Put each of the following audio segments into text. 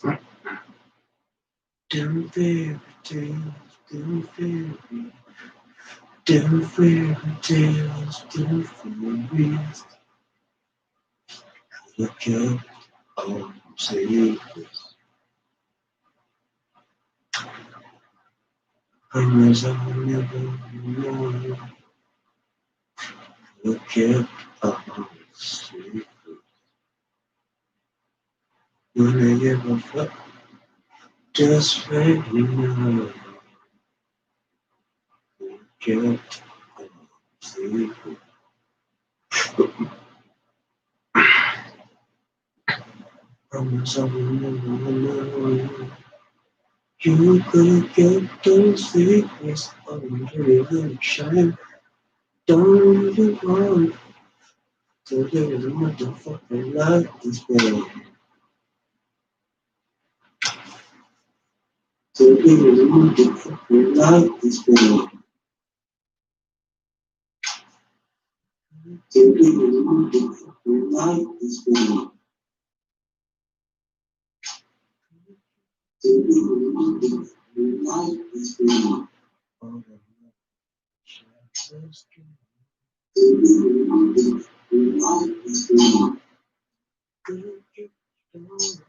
Dim fairy tales, dim fairy, dim fairy tales, dim fairies. Look out, oh, say promise I will never know. Look out, oh, say when I ever felt just right now. Look out, oh, say promise I will never know. You could get those secrets under the shine. Don't you want to live a motherfucking life this way? To live a motherfucking life this way. To live a motherfucking life this way. To live a motherfucking life this way. All the love shadows can. To live a motherfucking life this way. Could get those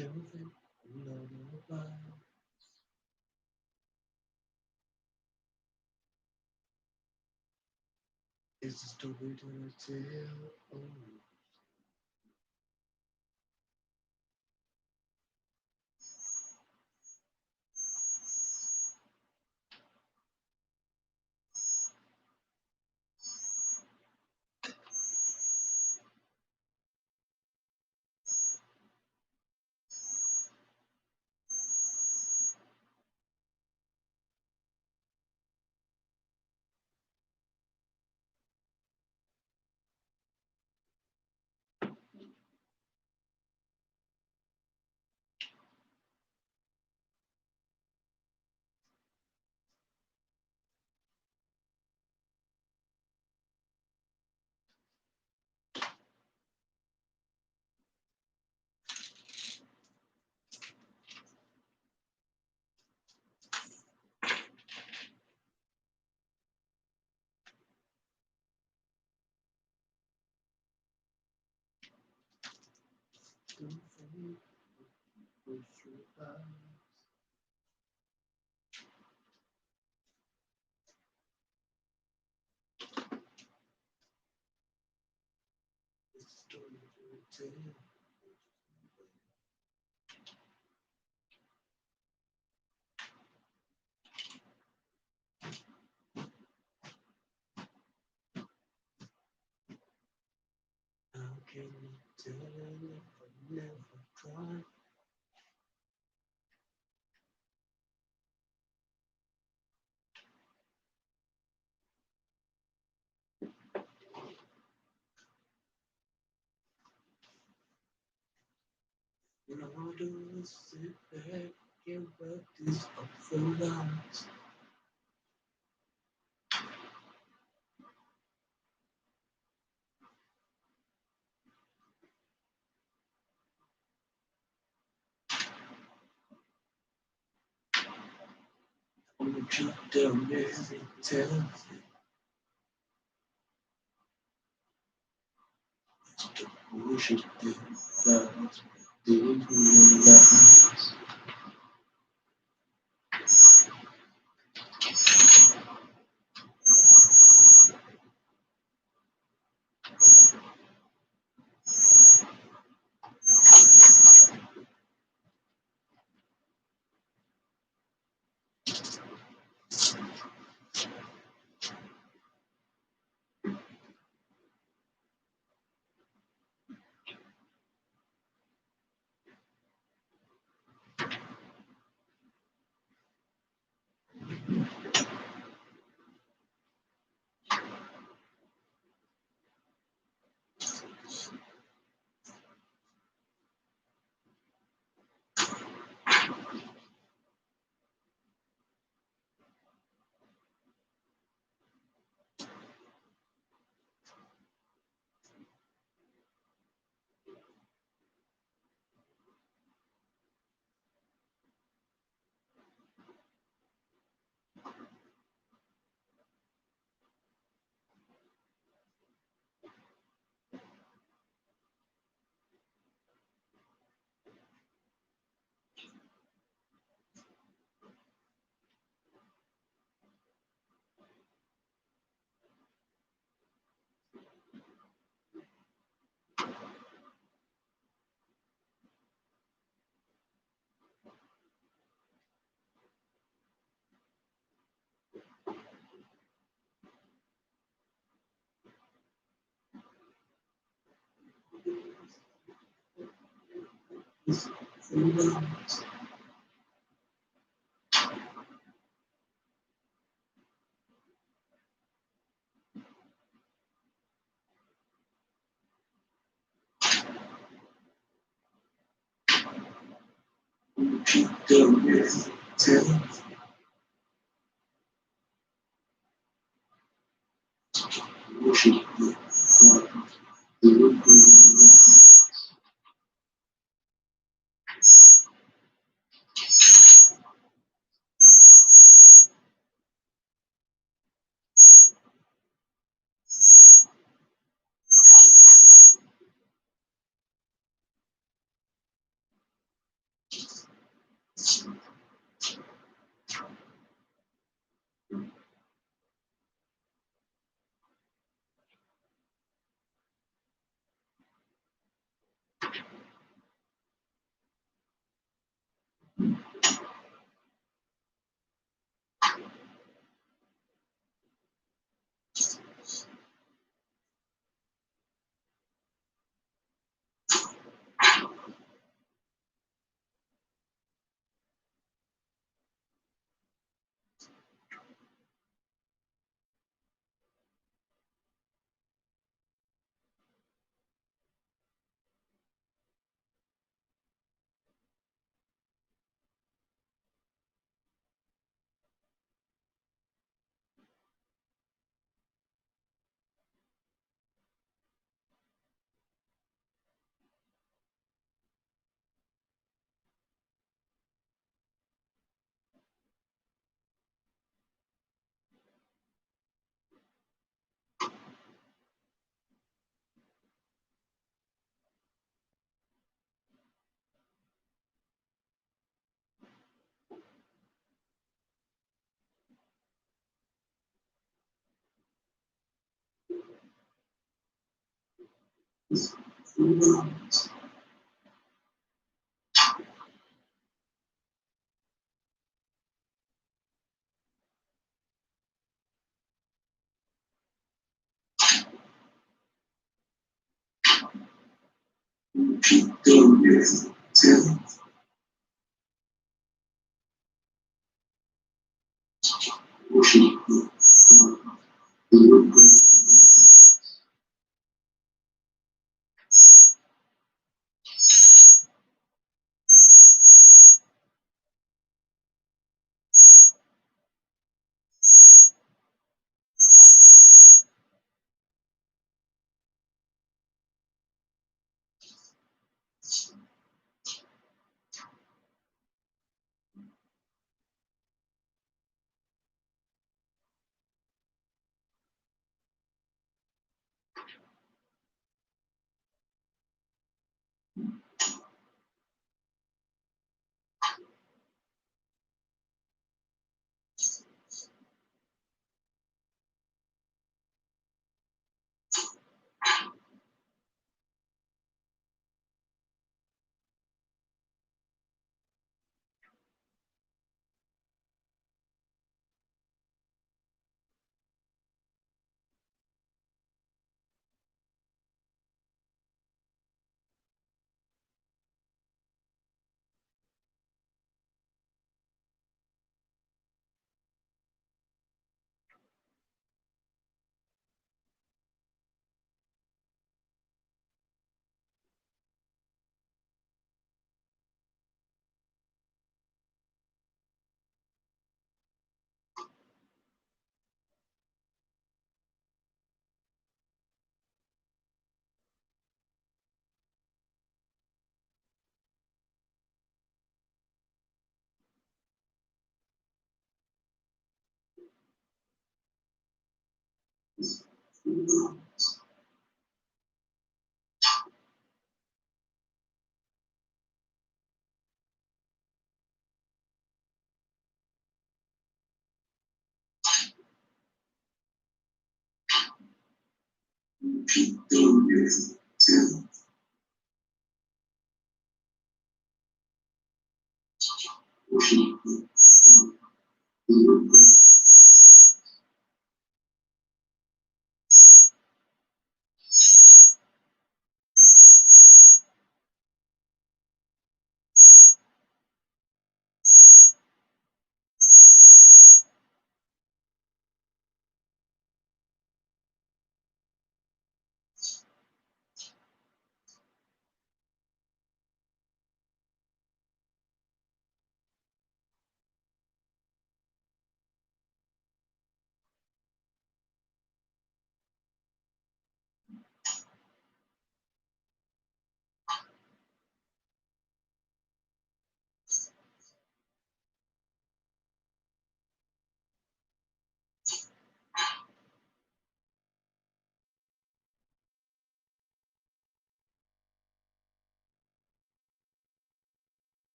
Everything you know about is a story that I tell. Oh, don't think we survive. It's a story that I tell. How can you tell if I never tried? When all I do is sit back and let this unfold out. On the truth down there, they tell the bullshit thing that they don't know that. It's unfold out. On the truth down there, they tell the bullshit thing that they don't know that.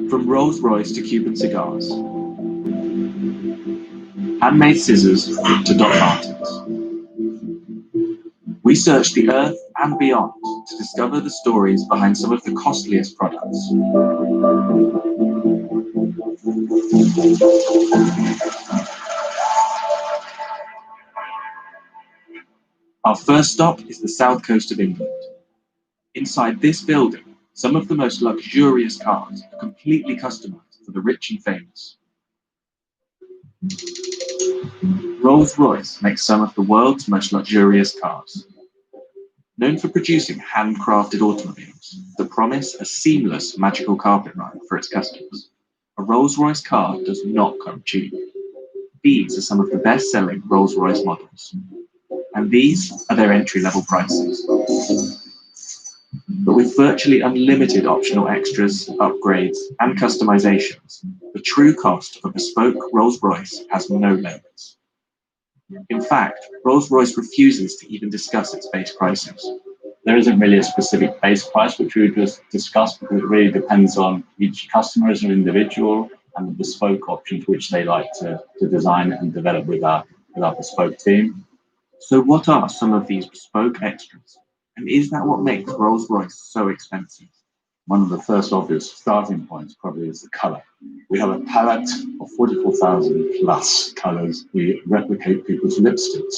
From Rolls-Royce to Cuban cigars, handmade scissors to Doc Martens, we search the earth and beyond to discover the stories behind some of the costliest products. Our first stop is the south coast of England. Inside this building, some of the most luxurious cars are completely customized for the rich and famous. Rolls-Royce makes some of the world's most luxurious cars. Known for producing handcrafted automobiles that promise a seamless, magical carpet ride for its customers, a Rolls-Royce car does not come cheap. These are some of the best-selling Rolls-Royce models, and these are their entry-level prices. But with virtually unlimited optional extras, upgrades, and customizations, the true cost of a bespoke Rolls-Royce has no limits. In fact, Rolls-Royce refuses to even discuss its base prices. There isn't really a specific base price which we would just discuss, because it really depends on each customer as an individual and the bespoke options which they like to design and develop with our bespoke team. So what are some of these bespoke extras? And is that what makes Rolls-Royce so expensive? One of the first obvious starting points probably is the colour. We have a palette of 44,000 plus colours. We replicate people's lipsticks,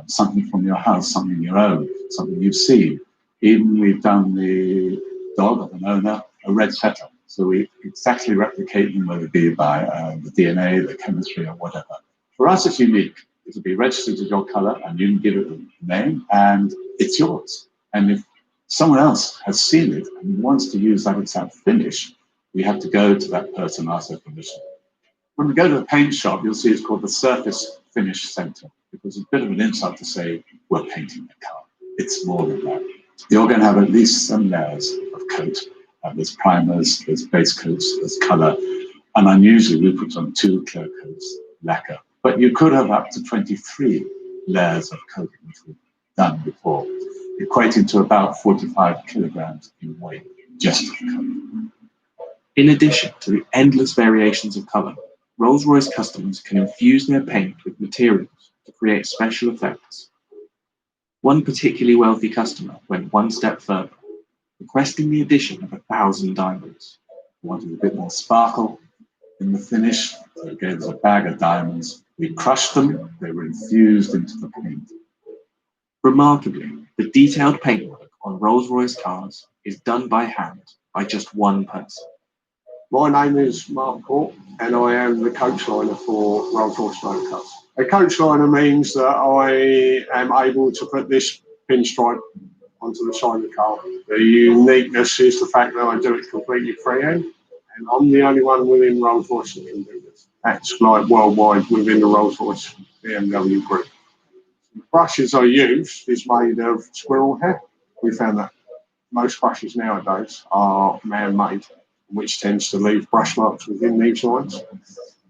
something from your house, something your own, something you've seen. Even we've done the dog of an owner, a red setter. So we exactly replicate them, whether it be by the DNA, the chemistry, or whatever. For us, it's unique. It'll be registered as your colour, and you can give it a name, and it's yours. And if someone else has seen it and wants to use that exact finish, we have to go to that person and ask their permission. When we go to the paint shop, you'll see it's called the Surface Finish Centre, because it's a bit of an insult to say we're painting the car. It's more than that. You're going to have at least some layers of coat. There's primers, there's base coats, there's colour, and unusually we put on 2 clear coats, lacquer. But you could have up to 23 layers of coating, which we've done before, equating to about 45 kilograms in weight, just of coat. In addition to the endless variations of colour, Rolls-Royce customers can infuse their paint with materials to create special effects. One particularly wealthy customer went one step further, requesting the addition of 1,000 diamonds. We wanted a bit more sparkle in the finish, so it gave us a bag of diamonds. We crushed them, they were infused into the paint. Remarkably, the detailed paintwork on Rolls-Royce cars is done by hand by just one person. My name is Mark Court, and I am the coach liner for Rolls-Royce Motor Cars. A coach liner means that I am able to put this pinstripe onto the side of the car. The uniqueness is the fact that I do it completely freehand, and I'm the only one within Rolls-Royce that can do this. That's like worldwide within the Rolls-Royce BMW group. The brushes I use is made of squirrel hair. We found that most brushes nowadays are man-made, which tends to leave brush marks within these lines.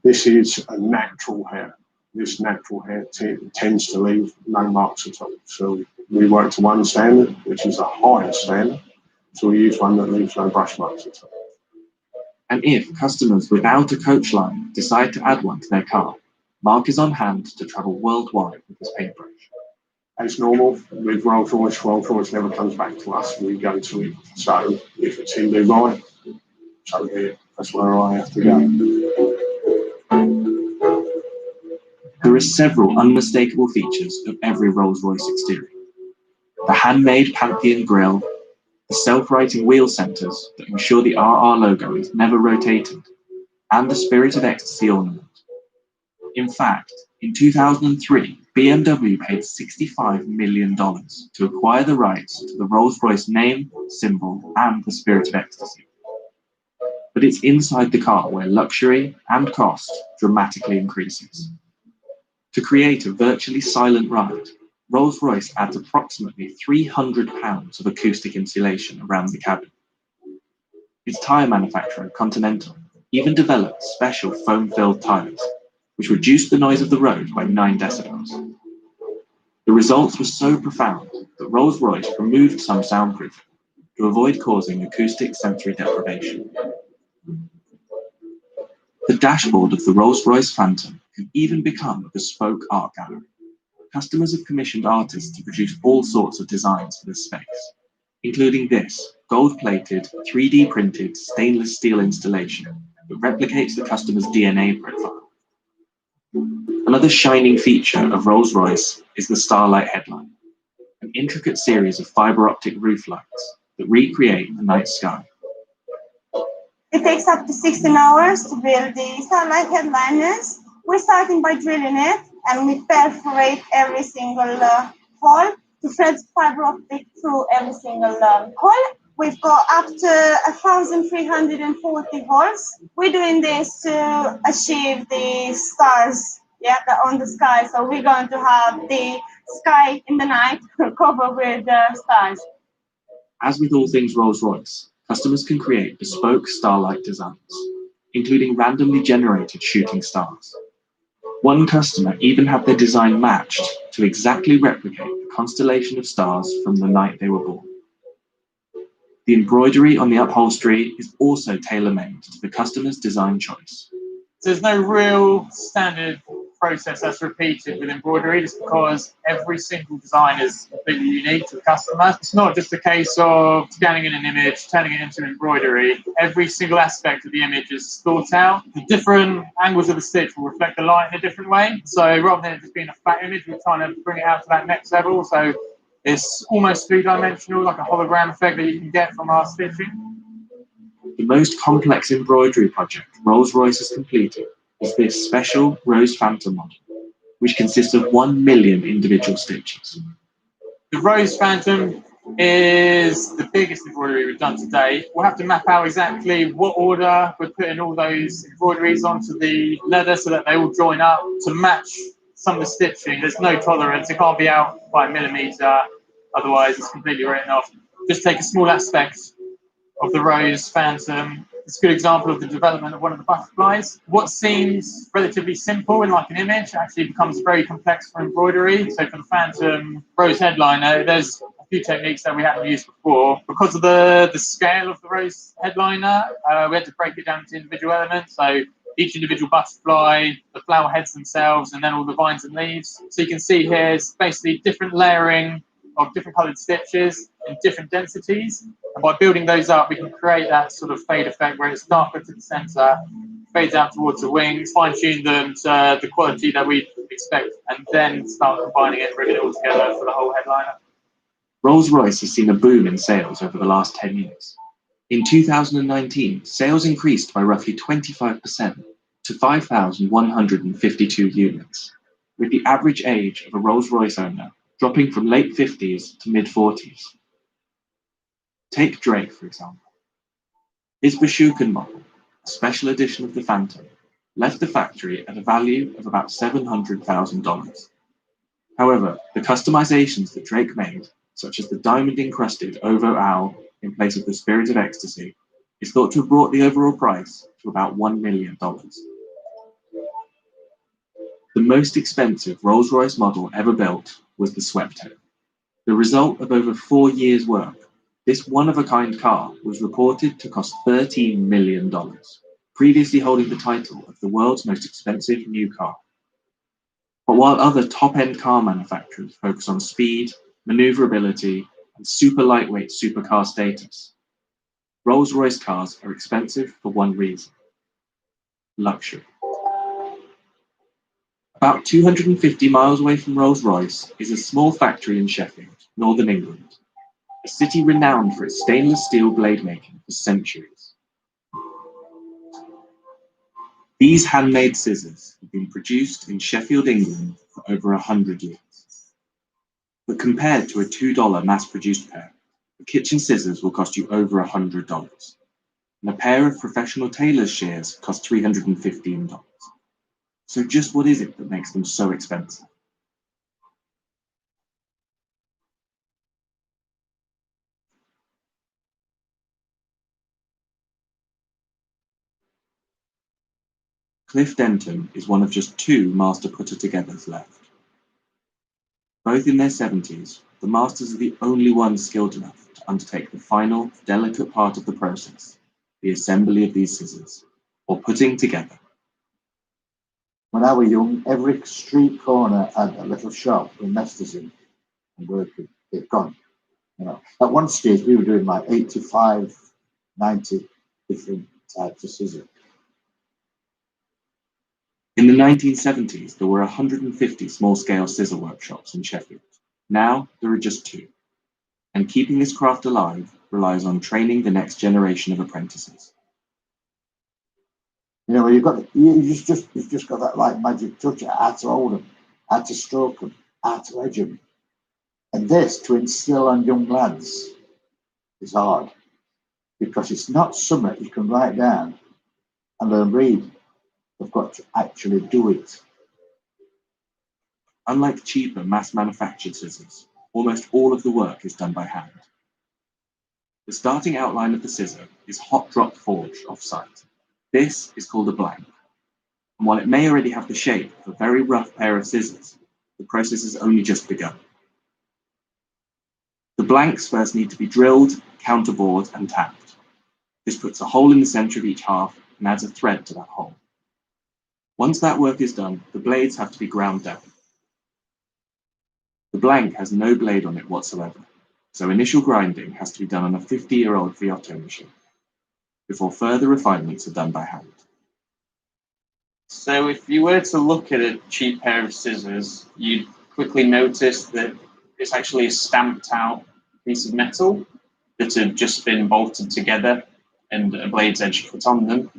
This is a natural hair. This natural hair tends to leave no marks at all. So we work to one standard, which is a higher standard. So we use one that leaves no brush marks at all. And if customers without a coach line decide to add one to their car, Mark is on hand to travel worldwide with his paintbrush. As normal, with Rolls-Royce never comes back to us. We go to it. So if it's in Dubai, so here, that's where I have to go. There are several unmistakable features of every Rolls-Royce exterior. The handmade Pantheon grille, the self-righting wheel centers that ensure the RR logo is never rotated, and the Spirit of Ecstasy ornament. In fact, in 2003, BMW paid $65 million to acquire the rights to the Rolls-Royce name, symbol, and the Spirit of Ecstasy. But it's inside the car where luxury and cost dramatically increases. To create a virtually silent ride, Rolls-Royce adds approximately 300 pounds of acoustic insulation around the cabin. Its tyre manufacturer, Continental, even developed special foam-filled tyres, which reduced the noise of the road by 9 decibels. The results were so profound that Rolls-Royce removed some soundproofing to avoid causing acoustic sensory deprivation. The dashboard of the Rolls-Royce Phantom can even become a bespoke art gallery. Customers have commissioned artists to produce all sorts of designs for this space, including this gold-plated, 3D printed stainless steel installation that replicates the customer's DNA profile. Another shining feature of Rolls-Royce is the Starlight headline, an intricate series of fiber optic roof lights that recreate the night sky. It takes up to 16 hours to build the Starlight headliners. We're starting by drilling it, and we perforate every single hole to thread fiber optic through every single hole. We've got up to 1,340 holes. We're doing this to achieve the stars, that are on the sky. So we're going to have the sky in the night covered with stars. As with all things Rolls-Royce, customers can create bespoke starlight designs, including randomly generated shooting stars. One customer even had their design matched to exactly replicate the constellation of stars from the night they were born. The embroidery on the upholstery is also tailor-made to the customer's design choice. There's no real standard process that's repeated with embroidery, just because every single design is completely unique to the customer. It's not just a case of scanning in an image, turning it into embroidery. Every single aspect of the image is thought out. The different angles of the stitch will reflect the light in a different way. So rather than it just being a flat image, we're trying to bring it out to that next level. So it's almost three-dimensional, like a hologram effect that you can get from our stitching. The most complex embroidery project Rolls-Royce has completed is this special Rose Phantom model, which consists of 1 million individual stitches. The Rose Phantom is the biggest embroidery we've done today. We'll have to map out exactly what order we're putting all those embroideries onto the leather so that they all join up to match some of the stitching. There's no tolerance, it can't be out by a millimetre, otherwise it's completely written off. Just take a small aspect of the Rose Phantom. It's a good example of the development of one of the butterflies. What seems relatively simple in like an image actually becomes very complex for embroidery. So for the Phantom Rose headliner, there's a few techniques that we hadn't used before. Because of the scale of the Rose headliner, we had to break it down into individual elements. So each individual butterfly, the flower heads themselves, and then all the vines and leaves. So you can see here, it's basically different layering of different coloured stitches in different densities. And by building those up, we can create that sort of fade effect where it's darker to the centre, fades out towards the wings, fine-tune them to the quality that we expect, and then start combining it and bringing it all together for the whole headliner. Rolls-Royce has seen a boom in sales over the last 10 years. In 2019, sales increased by roughly 25% to 5,152 units, with the average age of a Rolls-Royce owner dropping from late 50s to mid-40s. Take Drake, for example. His Bashukan model, a special edition of the Phantom, left the factory at a value of about $700,000. However, the customizations that Drake made, such as the diamond-encrusted Ovo Owl in place of the Spirit of Ecstasy, is thought to have brought the overall price to about $1 million. The most expensive Rolls-Royce model ever built was the Swepto. The result of over 4 years' work, this one-of-a-kind car was reported to cost $13 million, previously holding the title of the world's most expensive new car. But while other top-end car manufacturers focus on speed, maneuverability, and super lightweight supercar status, Rolls-Royce cars are expensive for one reason: luxury. About 250 miles away from Rolls-Royce is a small factory in Sheffield, Northern England, a city renowned for its stainless steel blade making for centuries. These handmade scissors have been produced in Sheffield, England for over 100 years. But compared to a $2 mass-produced pair, the kitchen scissors will cost you over $100, and a pair of professional tailor's shears cost $315. So just what is it that makes them so expensive? Cliff Denton is one of just 2 master putter-togethers left. Both in their 70s, the masters are the only ones skilled enough to undertake the final, delicate part of the process, the assembly of these scissors, or putting together. When I was young, every street corner had a little shop with masters in and working. They've gone. You know, at one stage we were doing like 85, 90 different types of scissors. In the 1970s, there were 150 small-scale scissor workshops in Sheffield. Now, there are just 2. And keeping this craft alive relies on training the next generation of apprentices. You know, you've just got that like magic touch, how to hold them, how to stroke them, how to edge them. And this, to instill on young lads, is hard because it's not something you can write down and learn read. They've got to actually do it. Unlike cheaper mass-manufactured scissors, almost all of the work is done by hand. The starting outline of the scissor is hot-drop forged off-site. This is called a blank. And while it may already have the shape of a very rough pair of scissors, the process has only just begun. The blanks first need to be drilled, counterbored, and tapped. This puts a hole in the center of each half and adds a thread to that hole. Once that work is done, the blades have to be ground down. The blank has no blade on it whatsoever, so initial grinding has to be done on a 50-year-old Viotto machine, before further refinements are done by hand. So if you were to look at a cheap pair of scissors, you'd quickly notice that it's actually a stamped out piece of metal that had just been bolted together and a blade's edge put on them.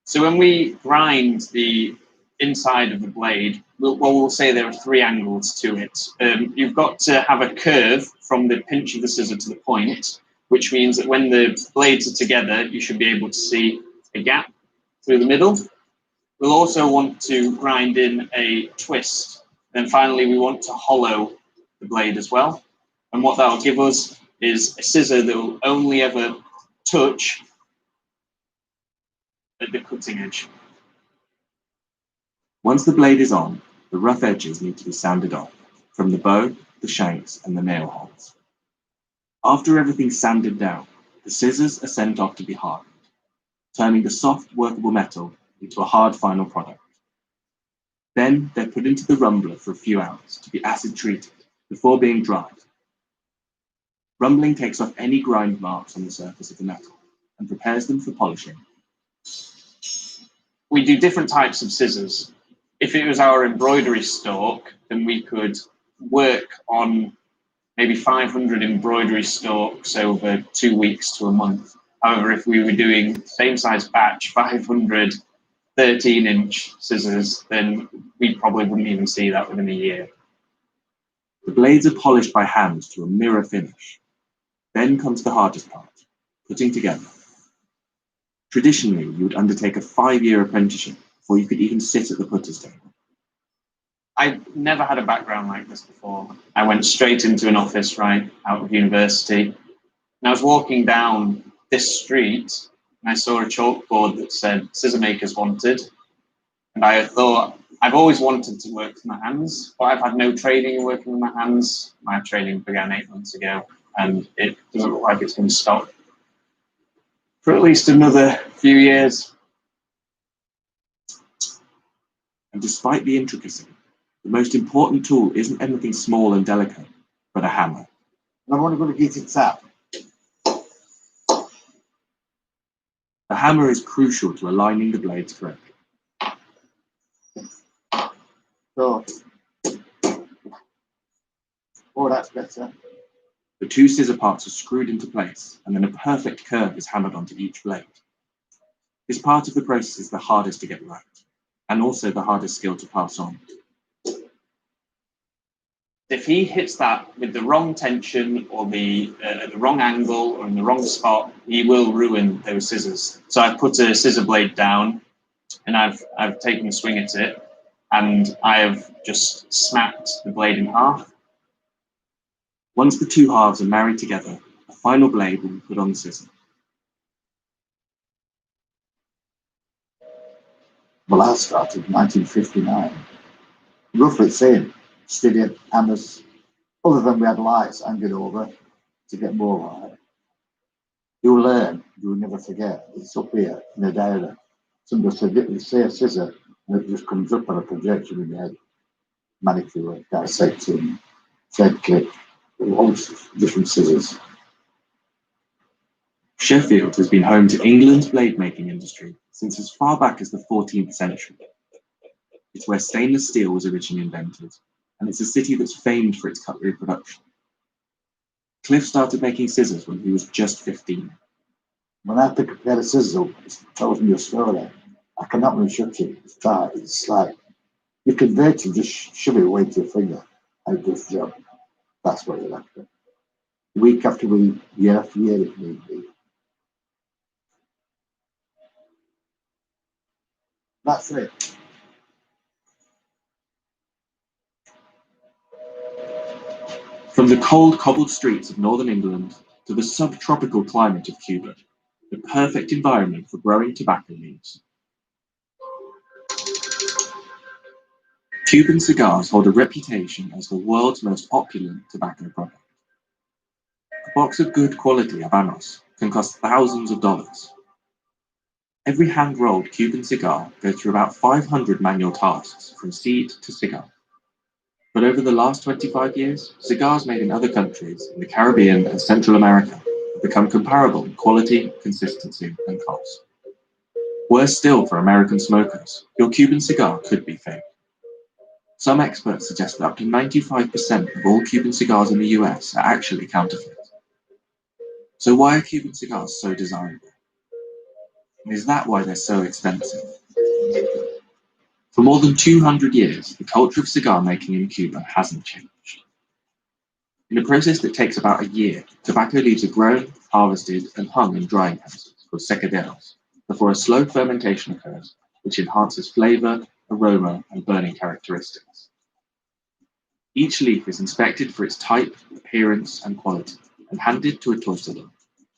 So when we grind the inside of the blade, we'll say there are 3 angles to it. You've got to have a curve from the pinch of the scissor to the point, which means that when the blades are together, you should be able to see a gap through the middle. We'll also want to grind in a twist. Then finally, we want to hollow the blade as well. And what that'll give us is a scissor that will only ever touch at the cutting edge. Once the blade is on, the rough edges need to be sanded off, from the bow, the shanks, and the nail holes. After everything's sanded down, the scissors are sent off to be hardened, turning the soft, workable metal into a hard final product. Then they're put into the rumbler for a few hours to be acid treated before being dried. Rumbling takes off any grind marks on the surface of the metal and prepares them for polishing. We do different types of scissors. If it was our embroidery stalk, then we could work on maybe 500 embroidery stalks over 2 weeks to a month. However, if we were doing same size batch, 500 13-inch scissors, then we probably wouldn't even see that within a year. The blades are polished by hand to a mirror finish. Then comes the hardest part, putting together. Traditionally, you would undertake a 5-year apprenticeship before you could even sit at the putter's table. I never had a background like this before. I went straight into an office right out of university. And I was walking down this street and I saw a chalkboard that said scissor makers wanted. And I thought, I've always wanted to work with my hands, but I've had no training in working with my hands. My training began 8 months ago and it doesn't look like it's going to stop for at least another few years. And despite the intricacy, the most important tool isn't anything small and delicate, but a hammer. I want to go to get it up. The hammer is crucial to aligning the blades correctly. So, oh, that's better. The 2 scissor parts are screwed into place, and then a perfect curve is hammered onto each blade. This part of the process is the hardest to get right, and also the hardest skill to pass on. If he hits that with the wrong tension or the wrong angle or in the wrong spot, he will ruin those scissors. So I've put a scissor blade down and I've taken a swing at it and I have just smacked the blade in half. Once the 2 halves are married together, a final blade will be put on the scissor. Well, I started in 1959, roughly the same. steady hammers. Other than we had lights hanging over to get more light. You'll learn, you'll never forget. It's up here in the diary. Somebody said, you say a scissor, and it just comes up on a projection in your head. Manicure, dissecting, thread clip, all different scissors. Sheffield has been home to England's blade-making industry since as far back as the 14th century. It's where stainless steel was originally invented, and it's a city that's famed for its cutlery production. Cliff started making scissors when he was just 15. When I pick a pair of scissors up, it tells me a story. I cannot really shut it. It's tight. It's like you can virtually just shove it away to your finger. I do the job. That's what you're after. Week after week, year after year, if need be. That's it. From the cold, cobbled streets of northern England to the subtropical climate of Cuba, the perfect environment for growing tobacco leaves. Cuban cigars hold a reputation as the world's most opulent tobacco product. A box of good quality Habanos can cost thousands of dollars. Every hand-rolled Cuban cigar goes through about 500 manual tasks from seed to cigar. But over the last 25 years, cigars made in other countries in the Caribbean and Central America have become comparable in quality, consistency, and cost. Worse still for American smokers, your Cuban cigar could be fake. Some experts suggest that up to 95% of all Cuban cigars in the US are actually counterfeit. So why are Cuban cigars so desirable? And is that why they're so expensive? For more than 200 years, the culture of cigar making in Cuba hasn't changed. In a process that takes about a year, tobacco leaves are grown, harvested, and hung in drying houses called secaderos before a slow fermentation occurs, which enhances flavor, aroma, and burning characteristics. Each leaf is inspected for its type, appearance, and quality, and handed to a torcedor,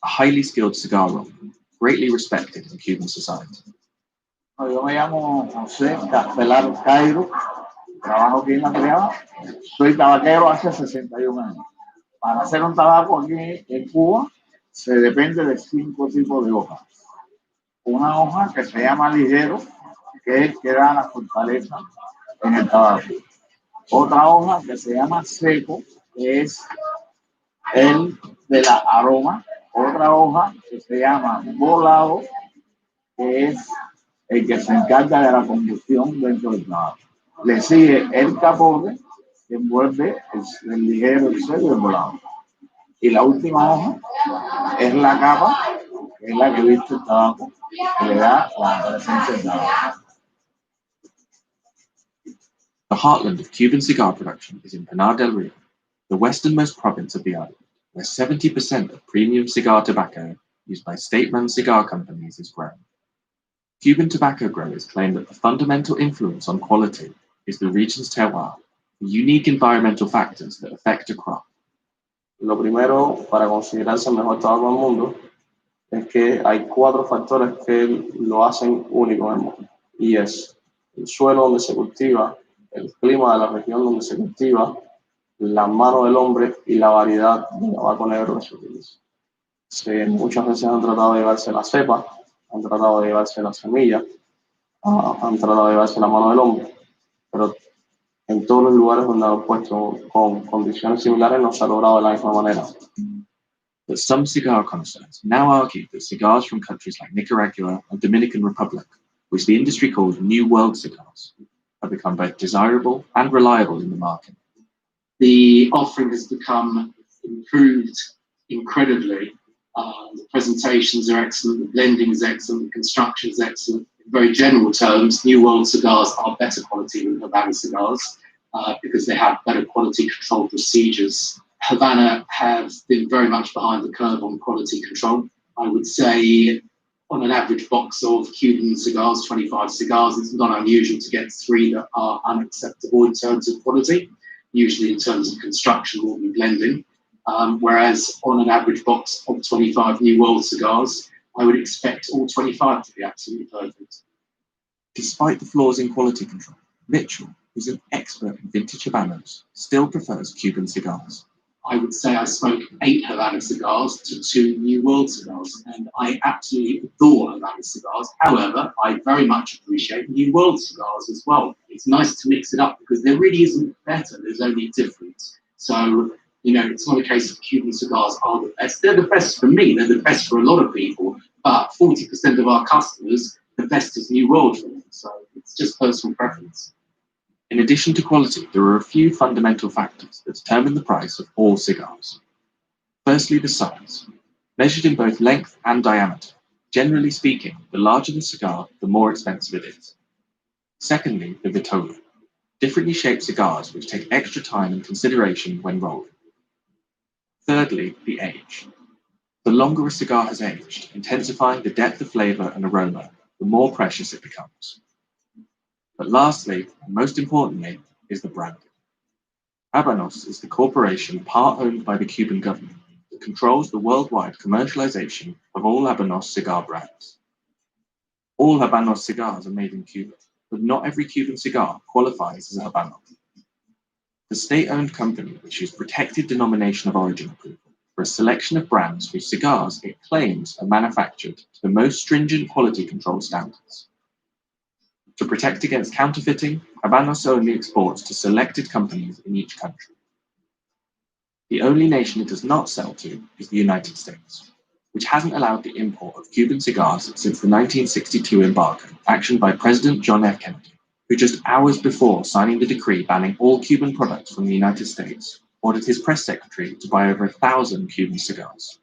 a highly skilled cigar roller, greatly respected in Cuban society. Yo me llamo José Castelar Cairo, trabajo aquí en la criada. Soy tabaquero hace 61 años. Para hacer un tabaco aquí en Cuba se depende de 5 tipos de hojas. Una hoja que se llama ligero, que es que da la fortaleza en el tabaco. Otra hoja que se llama seco, que es el de la aroma. Otra hoja que se llama volado, que es el que se encarga de la combustión dentro del tabaco. Le sigue el capote, que envuelve el ligero, el seco y el volado. Y la última hoja es la capa, que es la que viste el tabaco, que le da la presencia del tabaco. The heartland of Cuban cigar production is in Pinar del Rio, the westernmost province of the island, where 70% of premium cigar tobacco used by state-run cigar companies is grown. Cuban tobacco growers claim that the fundamental influence on quality is the region's terroir, the unique environmental factors that affect a crop. Lo primero, para considerarse el mejor tabaco del mundo, es que hay 4 factores que lo hacen único en el mundo. Y es el suelo donde se cultiva, el clima de la región donde se cultiva, la mano del hombre y la variedad de tabaco negro que se utiliza. Muchas veces han tratado de llevarse la cepa, han tratado de llevarse la semilla, han tratado de llevarse la mano del hombre, pero en todos los lugares donde han puesto con condiciones similares no se ha logrado de la misma manera. But some cigar connoisseurs now argue that cigars from countries like Nicaragua and Dominican Republic, which the industry calls New World cigars, have become both desirable and reliable in the market. The offering has become improved incredibly. The presentations are excellent, the blending is excellent, the construction is excellent. In very general terms, New World cigars are better quality than Havana cigars because they have better quality control procedures. Havana have been very much behind the curve on quality control. I would say on an average box of Cuban cigars, 25 cigars, it's not unusual to get 3 that are unacceptable in terms of quality, usually in terms of construction or blending. Whereas on an average box of 25 New World cigars, I would expect all 25 to be absolutely perfect. Despite the flaws in quality control, Mitchell, who's an expert in vintage Habanos, still prefers Cuban cigars. I would say I smoke 8 Havana cigars to 2 New World cigars, and I absolutely adore Havana cigars. However, I very much appreciate New World cigars as well. It's nice to mix it up because there really isn't better, there's only difference. So, you know, it's not a case of Cuban cigars are the best. They're the best for me, they're the best for a lot of people, but 40% of our customers, the best is New World for them. So it's just personal preference. In addition to quality, there are a few fundamental factors that determine the price of all cigars. Firstly, the size, measured in both length and diameter. Generally speaking, the larger the cigar, the more expensive it is. Secondly, the vitola, differently shaped cigars which take extra time and consideration when rolled. Thirdly, the age. The longer a cigar has aged, intensifying the depth of flavor and aroma, the more precious it becomes. But lastly, and most importantly, is the brand. Habanos is the corporation part owned by the Cuban government that controls the worldwide commercialization of all Habanos cigar brands. All Habanos cigars are made in Cuba, but not every Cuban cigar qualifies as a Habano. The state-owned company issues protected denomination of origin approval for a selection of brands whose cigars it claims are manufactured to the most stringent quality control standards. To protect against counterfeiting, Habanos only exports to selected companies in each country. The only nation it does not sell to is the United States, which hasn't allowed the import of Cuban cigars since the 1962 embargo, actioned by President John F. Kennedy, who just hours before signing the decree banning all Cuban products from the United States, ordered his press secretary to buy over 1,000 Cuban cigars.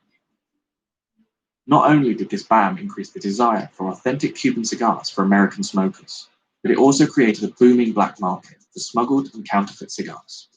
Not only did this ban increase the desire for authentic Cuban cigars for American smokers, but it also created a booming black market for smuggled and counterfeit cigars.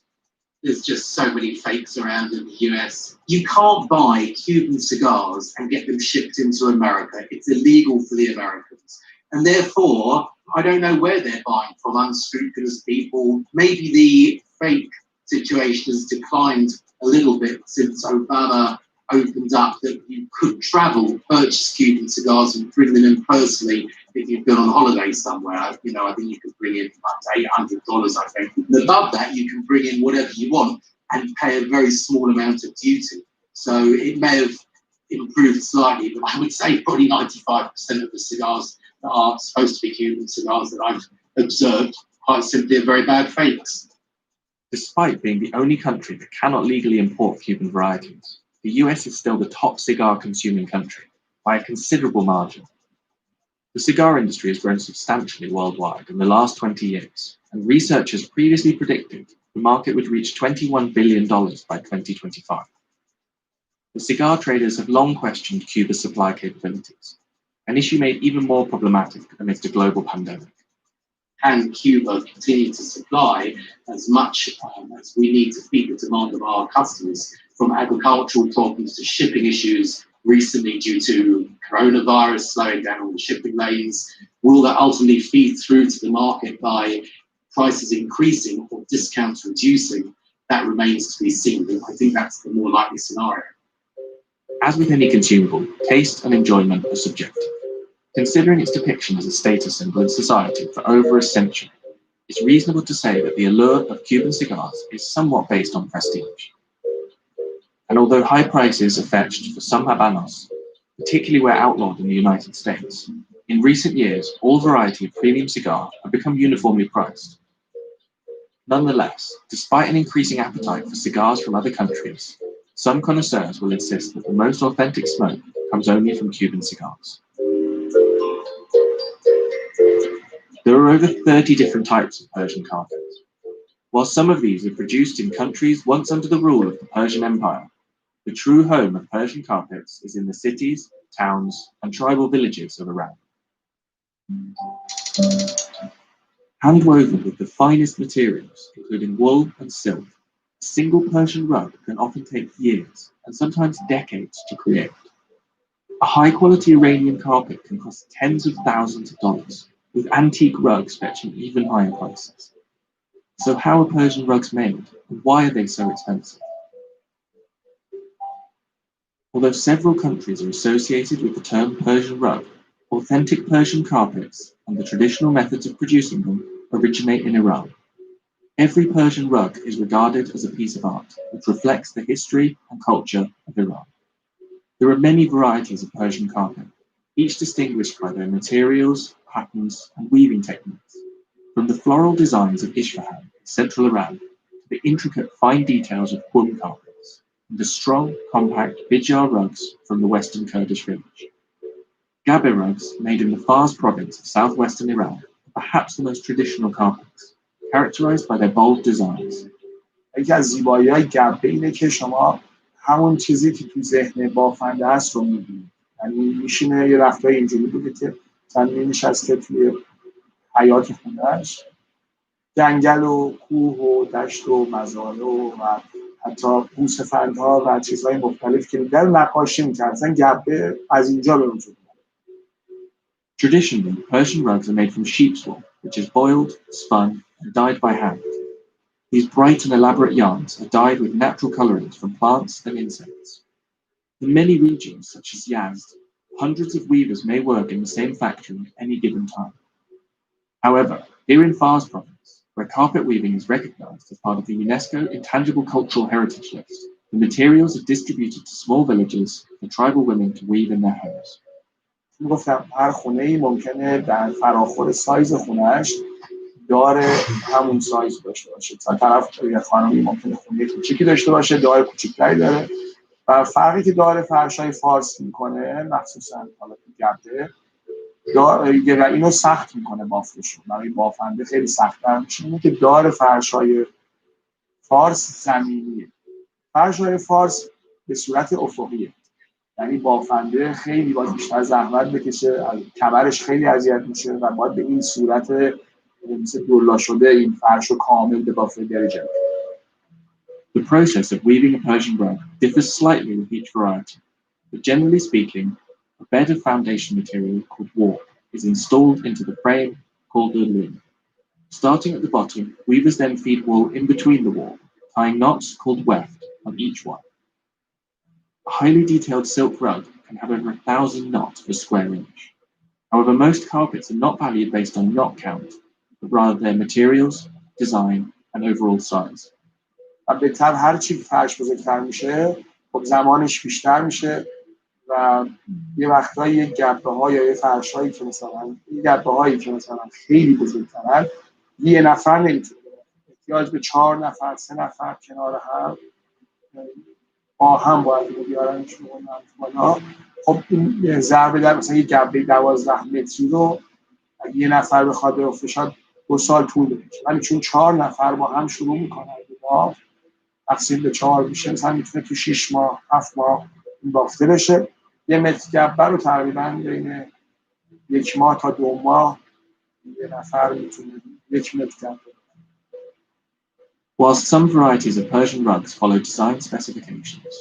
There's just so many fakes around in the US. You can't buy Cuban cigars and get them shipped into America. It's illegal for the Americans. And therefore, I don't know where they're buying from, unscrupulous people. Maybe the fake situation has declined a little bit since Obama opened up that you could travel, purchase Cuban cigars and bring them in personally if you've been on holiday somewhere. You know, I think you could bring in up to $800, I think. And above that, you can bring in whatever you want and pay a very small amount of duty. So it may have improved slightly, but I would say probably 95% of the cigars that are supposed to be Cuban cigars that I've observed quite simply are very bad fakes. Despite being the only country that cannot legally import Cuban varieties, the US is still the top cigar consuming country by a considerable margin. The cigar industry has grown substantially worldwide in the last 20 years, and researchers previously predicted the market would reach $21 billion by 2025. The cigar traders have long questioned Cuba's supply capabilities, an issue made even more problematic amidst a global pandemic. Can Cuba continue to supply as much as we need to feed the demand of our customers, from agricultural problems to shipping issues recently due to coronavirus slowing down all the shipping lanes? Will that ultimately feed through to the market by prices increasing or discounts reducing? That remains to be seen, but I think that's the more likely scenario. As with any consumable, taste and enjoyment are subjective. Considering its depiction as a status symbol in society for over a century, it's reasonable to say that the allure of Cuban cigars is somewhat based on prestige. And although high prices are fetched for some Habanos, particularly where outlawed in the United States, in recent years, all variety of premium cigar have become uniformly priced. Nonetheless, despite an increasing appetite for cigars from other countries, some connoisseurs will insist that the most authentic smoke comes only from Cuban cigars. There are over 30 different types of Persian carpet. While some of these are produced in countries once under the rule of the Persian Empire, the true home of Persian carpets is in the cities, towns, and tribal villages of Iran. Hand-woven with the finest materials, including wool and silk, a single Persian rug can often take years and sometimes decades to create. A high-quality Iranian carpet can cost tens of thousands of dollars, with antique rugs fetching even higher prices. So how are Persian rugs made, and why are they so expensive? Although several countries are associated with the term Persian rug, authentic Persian carpets and the traditional methods of producing them originate in Iran, Every Persian rug is regarded as a piece of art which reflects the history and culture of Iran. There are many varieties of Persian carpet, each distinguished by their materials, patterns, and weaving techniques, from the floral designs of Isfahan, central Iran, to the intricate fine details of Qum carpets, and the strong, compact Bijar rugs from the western Kurdish village. Gabe rugs, made in the Fars province of southwestern Iran, are perhaps the most traditional carpets, characterized by their bold designs. یکی از زیبایی‌های گبه اینه که شما همون چیزی که تو ذهن بافنده هست رو می‌بینید. یعنی میشینه یه وقتایی اینجوری بوده که مثلا می‌نشسته توی حیاط خونه‌اش، جنگل و کوه و دشت و مزارع و حتی گوسفندها و چیزهای مختلف که در نقاشی می‌کرد. مثلا گبه از اینجا به وجود میاد. Traditionally, Persian rugs are made from sheep's wool, which is boiled, spun, and dyed by hand. These bright and elaborate yarns are dyed with natural colorings from plants and insects. In many regions, such as Yazd, hundreds of weavers may work in the same factory at any given time. However, here in Fars province, where carpet weaving is recognized as part of the UNESCO Intangible Cultural Heritage List, the materials are distributed to small villages for tribal women to weave in their homes. گفتم هر خونه‌ای ممکنه در فراخور سایز خونه‌اش دار همون سایز داشته باشه. مثلا طرف یه خانمی ممکنه خونه کوچیکی داشته باشه، دار کوچیک‌تری داره و فرقی که دار فرشای فارس میکنه مخصوصا حالا گبه اینو سخت میکنه بافتشون. برای بافنده خیلی سخت‌تر میشه. اینه که دار فرشای فارس زمینیه. فرشای فارس به صورت افقیه. یعنی بافنده خیلی باید بیشتر زحمت بکشه، کمرش خیلی اذیت میشه و باید به این صورت مثل دولا شده این فرش رو کامل به بافه درجه. The process of weaving a Persian rug differs slightly with each variety, but generally speaking, a bed of foundation material called warp is installed into the frame called the loom. Starting at the bottom, weavers then feed wool in between the warp, tying knots called weft on each one. A highly detailed silk rug can have over 1,000 knots per square inch. However, most carpets are not valued based on knot count, but rather their materials, design, and overall size. و بهتر هر چی فرش بزرگتر میشه خب زمانش بیشتر میشه و یه وقتایی یه گبه‌ها یا یه فرشایی که مثلا خیلی بزرگترن یه نفر نمیتونه احتیاج به 4 نفر 3 نفر کنار هم با هم باید بیارنشون بالا. خب این ضربه در مثلا یه گبه 12 متری رو یه نفر بخواد بافته شاید 2 سال طول بکشه، ولی چون 4 نفر با هم شروع میکنن باف تقسیم به 4 میشه، مثلا میتونه تو 6 ماه 7 ماه این بافته بشه. یه متر گبه رو تقریبا بین 1 ماه تا 2 ماه یه نفر میتونه 1 متر گبه. Whilst some varieties of Persian rugs follow design specifications,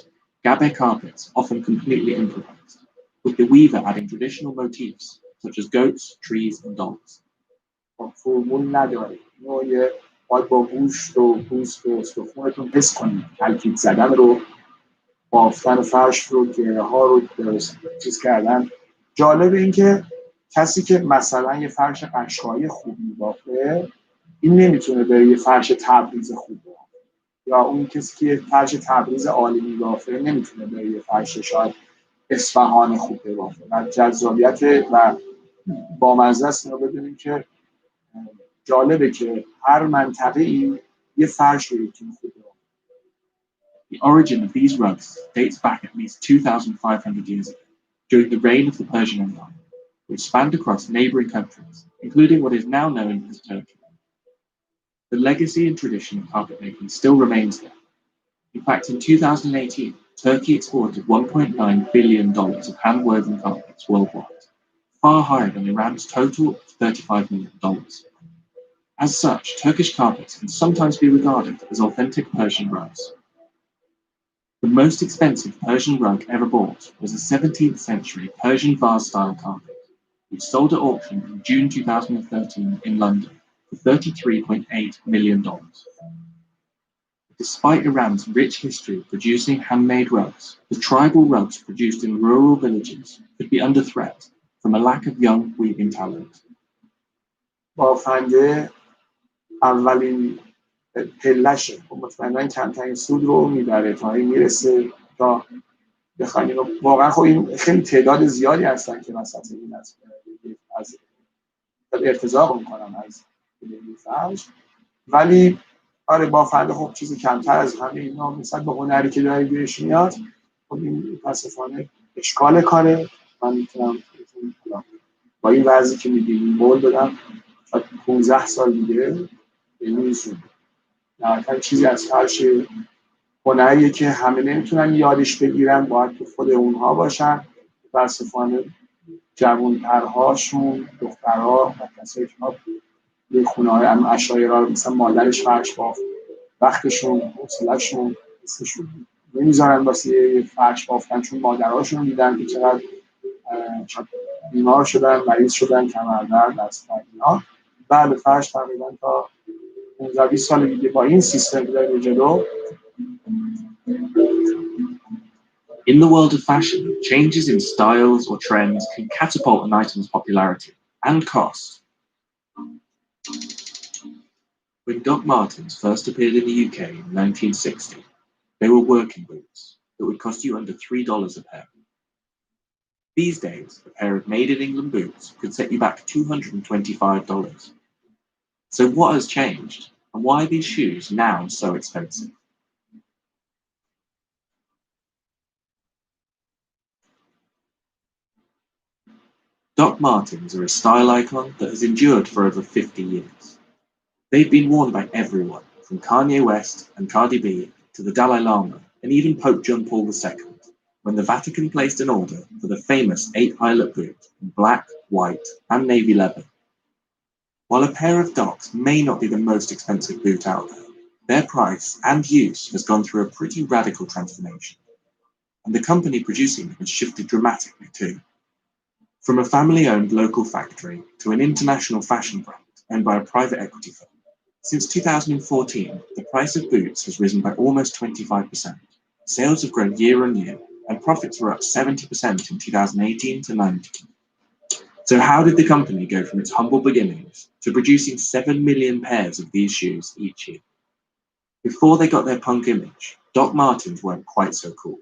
Gabe carpets often completely improvised, with the weaver adding traditional motifs such as goats, trees, and dogs. فرمول نداره. اینو باید با گوشت و پوست و استخونتون حس کنید. ترکیب زدن رو، بافتن فرش رو، گره ها رو چیز کردن. جالب این که کسی که مثلا یه فرش قشقایی خوب میبافه این نمیتونه به یه فرش تبریز خوب بافه، یا اون کسی که یه فرش تبریز عالی میبافه نمیتونه به یه فرش شاید اصفهان خوب بافه. و جذابیت و بامزه است رو بدونیم که جالبه که هر منطقه‌ای یه فرش رو یکی خوب بافه. The origin of these rugs dates back at least 2,500 years ago, during the reign of the Persian Empire, which spanned across neighboring countries, including what is now known as Turkey. The legacy and tradition of carpet making still remains there. In fact, in 2018, Turkey exported $1.9 billion of hand-woven carpets worldwide, far higher than Iran's total of $35 million. As such, Turkish carpets can sometimes be regarded as authentic Persian rugs. The most expensive Persian rug ever bought was a 17th century Persian vase-style carpet, which sold at auction in June 2013 in London for $33.8 million. Despite Iran's rich history of producing handmade rugs, the tribal rugs produced in rural villages could be under threat from a lack of young weaving talent. بافنده اولین پلشه، خب مطمئنا کمترین سود رو میبره تا این میرسه تا بخواین. واقعا خب این خیلی تعداد زیادی هستن که وسط این از ارتزاق میکنن از فرش، ولی آره با فرد خب چیزی کمتر از همه اینا مثلا به هنری که داره بیرش میاد. خب این متاسفانه اشکال کاره. من میتونم با این وضعی که میدیم بول بدم شاید 15 سال دیگه نمی‌رسونه. در چیزی از فرش هنریه که همه نمیتونن یادش بگیرن، باید تو خود اونها باشن. متاسفانه جوان‌ترهاشون، دخترها و کسایی که به خونه‌های عشایرها مثلا مادرش فرش بافت، وقتشون، حوصله‌شون، حسشون نمیذارن واسه فرش بافتن، چون مادرهاشون دیدن که چقدر بیمار شدن، مریض شدن، کمردرد، دست‌درد اینا. بعد فرش تقریبا تا 15-20 سال دیگه با این سیستم داره جلو. In the world of fashion, changes in styles or trends can catapult an item's popularity and cost. When Doc Martens first appeared in the UK in 1960, they were working boots that would cost you under $3 a pair. These days, a pair of made-in-England boots could set you back $225. So what has changed, and why are these shoes now so expensive? Doc Martens are a style icon that has endured for over 50 years. They've been worn by everyone, from Kanye West and Cardi B to the Dalai Lama and even Pope John Paul II, when the Vatican placed an order for the famous 8-eyelet boot in black, white, and navy leather. While a pair of Docs may not be the most expensive boot out there, their price and use has gone through a pretty radical transformation, and the company producing them has shifted dramatically too. From a family-owned local factory to an international fashion brand owned by a private equity firm, since 2014, the price of boots has risen by almost 25%. Sales have grown year on year, and profits were up 70% in 2018 to 19. So how did the company go from its humble beginnings to producing 7 million pairs of these shoes each year? Before they got their punk image, Doc Martens weren't quite so cool.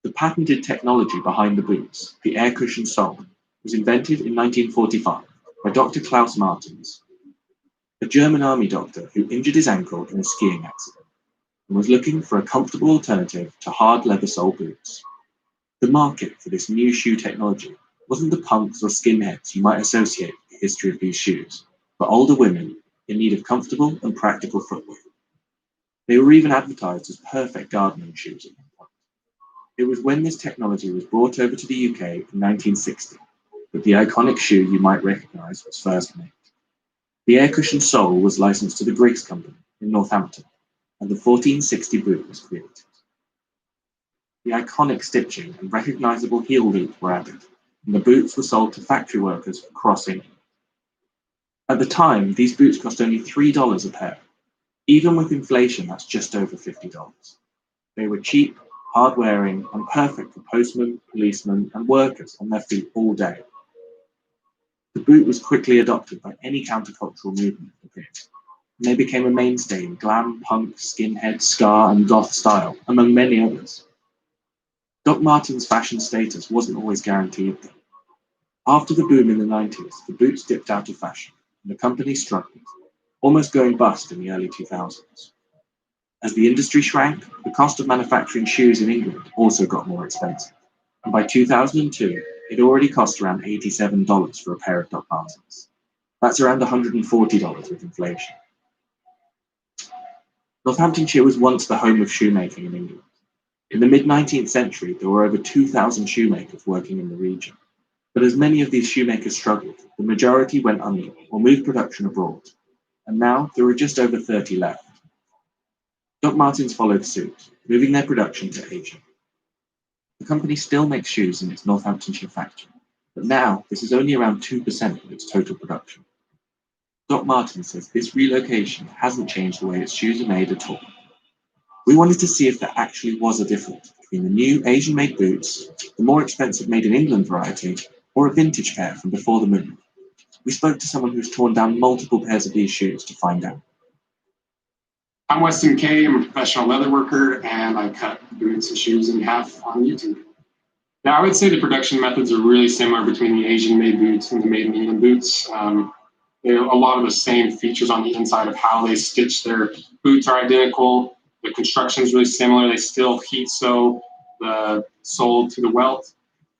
The patented technology behind the boots, the air cushion sole, was invented in 1945 by Dr. Klaus Martens, a German army doctor who injured his ankle in a skiing accident and was looking for a comfortable alternative to hard leather sole boots. The market for this new shoe technology wasn't the punks or skinheads you might associate with the history of these shoes, but older women in need of comfortable and practical footwear. They were even advertised as perfect gardening shoes at one point. It was when this technology was brought over to the UK in 1960 that the iconic shoe you might recognise was first made. The air cushion sole was licensed to the Griggs Company in Northampton, and the 1460 boot was created. The iconic stitching and recognisable heel loop were added, and the boots were sold to factory workers across England. At the time, these boots cost only $3 a pair. Even with inflation, that's just over $50. They were cheap, hard-wearing, and perfect for postmen, policemen, and workers on their feet all day. The boot was quickly adopted by any countercultural movement that appeared, and they became a mainstay in glam, punk, skinhead, ska, and goth style, among many others. Doc Martens' fashion status wasn't always guaranteed, though. After the boom in the 90s, the boots dipped out of fashion, and the company struggled, almost going bust in the early 2000s. As the industry shrank, the cost of manufacturing shoes in England also got more expensive, and by 2002, it already cost around $87 for a pair of Doc Martens. That's around $140 with inflation. Northamptonshire was once the home of shoemaking in England. In the mid-19th century, there were over 2,000 shoemakers working in the region. But as many of these shoemakers struggled, the majority went under or moved production abroad, and now there are just over 30 left. Doc Martens followed suit, moving their production to Asia. The company still makes shoes in its Northamptonshire factory, but now this is only around 2% of its total production. Doc Martens says this relocation hasn't changed the way its shoes are made at all. We wanted to see if there actually was a difference between the new Asian-made boots, the more expensive made-in-England variety, or a vintage pair from before the move. We spoke to someone who's torn down multiple pairs of these shoes to find out. I'm Weston Kay. I'm a professional leather worker, and I cut boots and shoes in half on YouTube. Now, I would say the production methods are really similar between the Asian-made boots and the made-in-England boots. A lot of the same features on the inside of how they stitch their boots are identical. The construction is really similar. They still heat sew the sole to the welt.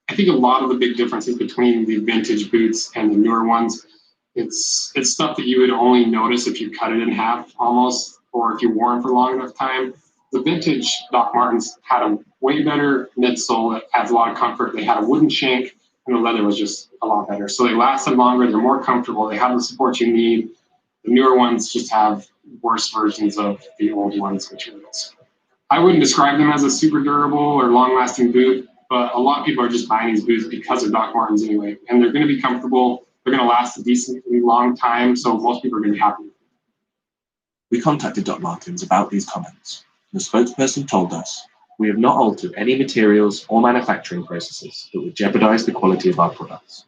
I think a lot of the big differences between the vintage boots and the newer ones, it's stuff that you would only notice if you cut it in half almost, or if you wore them for long enough time. The vintage Doc Martens had a way better midsole that adds a lot of comfort. They had a wooden shank, and the leather was just a lot better. So they lasted longer, they're more comfortable, they have the support you need. The newer ones just have worse versions of the old ones materials. I wouldn't describe them as a super durable or long-lasting boot, but a lot of people are just buying these boots because of Doc Martens anyway, and they're going to be comfortable, they're going to last a decently long time, so most people are going to be happy. We contacted Doc Martens about these comments. The spokesperson told us, "We have not altered any materials or manufacturing processes that would jeopardize the quality of our products.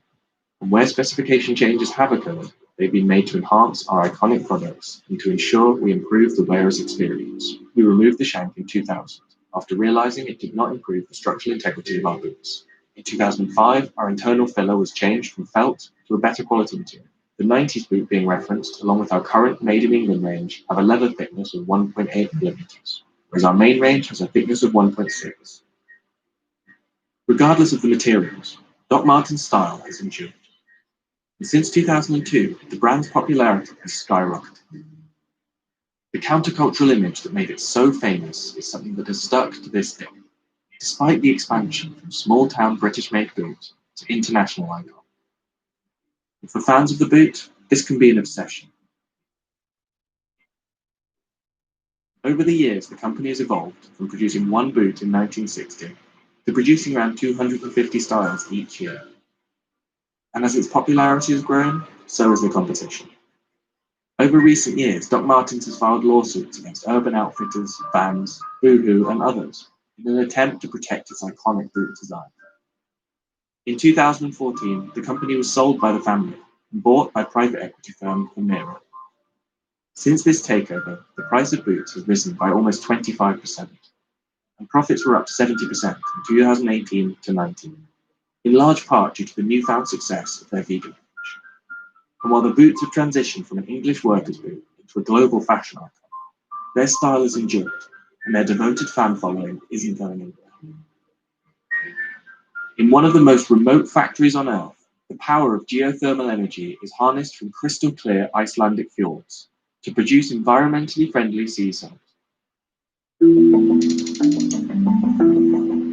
And where specification changes have occurred, they've been made to enhance our iconic products and to ensure we improve the wearer's experience. We removed the shank in 2000 after realizing it did not improve the structural integrity of our boots. In 2005, our internal filler was changed from felt to a better quality material. The 90s boot being referenced, along with our current Made in England range, have a leather thickness of 1.8 millimeters, whereas our main range has a thickness of 1.6. Regardless of the materials, Doc Martens' style has endured. And since 2002, the brand's popularity has skyrocketed. The countercultural image that made it so famous is something that has stuck to this day, despite the expansion from small-town British-made boot to international icon. And for fans of the boot, this can be an obsession. Over the years, the company has evolved from producing one boot in 1960 to producing around 250 styles each year. And as its popularity has grown, so has the competition. Over recent years, Doc Martens has filed lawsuits against Urban Outfitters, Vans, Boohoo, and others in an attempt to protect its iconic boot design. In 2014, the company was sold by the family and bought by private equity firm Emira. Since this takeover, the price of boots has risen by almost 25%, and profits were up 70% from 2018 to 19, in large part due to the newfound success of their vegan range. And while the boots have transitioned from an English workers' boot into a global fashion icon, their style has endured, and their devoted fan following isn't going anywhere. In one of the most remote factories on Earth, the power of geothermal energy is harnessed from crystal clear Icelandic fjords to produce environmentally friendly sea salt.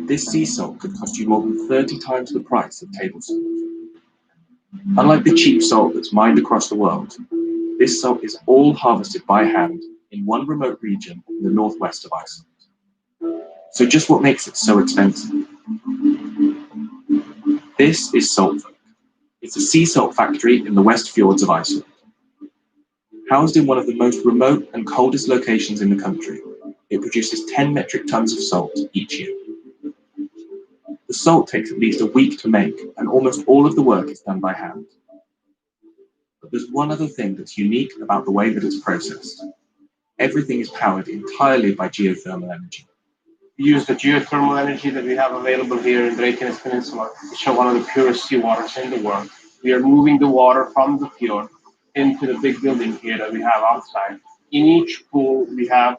This sea salt could cost you more than 30 times the price of table salt. Unlike the cheap salt that's mined across the world, this salt is all harvested by hand in one remote region in the northwest of Iceland. So just what makes it so expensive? This is Saltwerk. It's a sea salt factory in the West Fjords of Iceland. Housed in one of the most remote and coldest locations in the country, it produces 10 metric tons of salt each year. The salt takes at least a week to make, and almost all of the work is done by hand. But there's one other thing that's unique about the way that it's processed. Everything is powered entirely by geothermal energy. We use the geothermal energy that we have available here in Reykjanes Peninsula, which are one of the purest seawaters in the world. We are moving the water from the fjord into the big building here that we have outside. In each pool, we have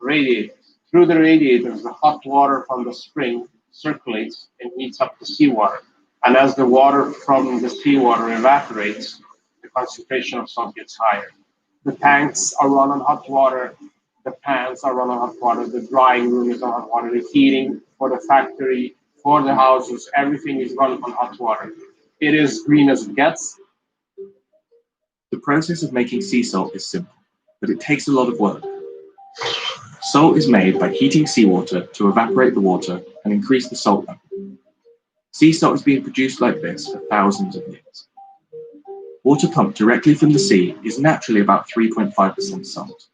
radiators. Through the radiators, the hot water from the spring circulates and heats up the seawater. And as the water from the seawater evaporates, the concentration of salt gets higher. The tanks are run on hot water. The pans are run on hot water. The drying room is on hot water. The heating for the factory, for the houses, everything is run on hot water. It is green as it gets. The process of making sea salt is simple, but it takes a lot of work. Salt is made by heating seawater to evaporate the water and increase the salt level. Sea salt has been produced like this for thousands of years. Water pumped directly from the sea is naturally about 3.5% salt,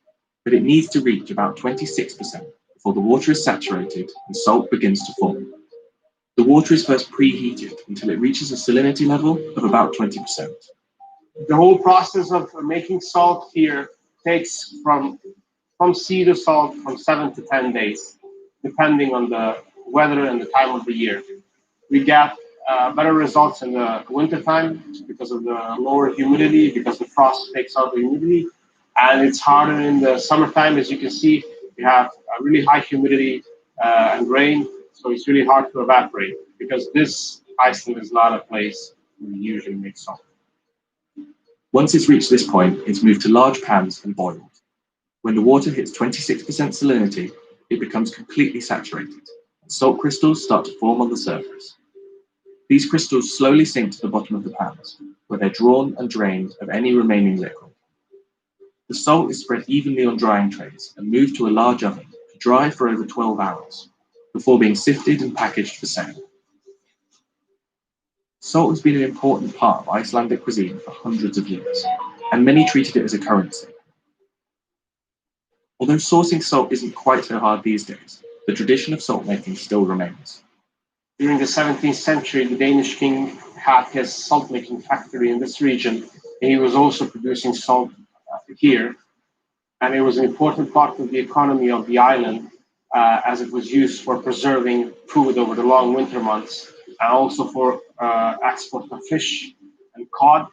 but it needs to reach about 26% before the water is saturated and salt begins to form. The water is first preheated until it reaches a salinity level of about 20%. The whole process of making salt here takes from from sea to salt from 7 to 10 days, depending on the weather and the time of the year. We get better results in the wintertime because of the lower humidity, because the frost takes out the humidity. And it's harder in the summertime. As you can see, we have a really high humidity and rain, so it's really hard to evaporate because this Iceland is not a place we usually make salt. Once it's reached this point, it's moved to large pans and boiled. When the water hits 26% salinity, it becomes completely saturated, and salt crystals start to form on the surface. These crystals slowly sink to the bottom of the pans, where they're drawn and drained of any remaining liquid. The salt is spread evenly on drying trays and moved to a large oven to dry for over 12 hours, before being sifted and packaged for sale. Salt has been an important part of Icelandic cuisine for hundreds of years, and many treated it as a currency. Although sourcing salt isn't quite so hard these days, the tradition of salt making still remains. During the 17th century, the Danish king had his salt making factory in this region, and he was also producing salt here. And it was an important part of the economy of the island as it was used for preserving food over the long winter months, and also for export of fish and cod.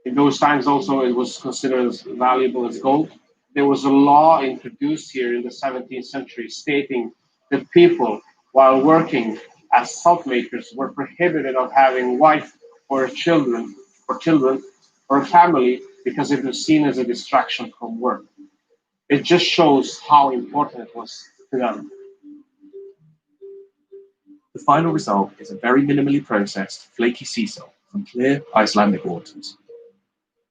In those times also it was considered as valuable as gold. There was a law introduced here in the 17th century stating that people, while working as salt makers, were prohibited of having wife or children or a family because it was seen as a distraction from work. It just shows how important it was to them. The final result is a very minimally processed, flaky sea salt from clear Icelandic waters.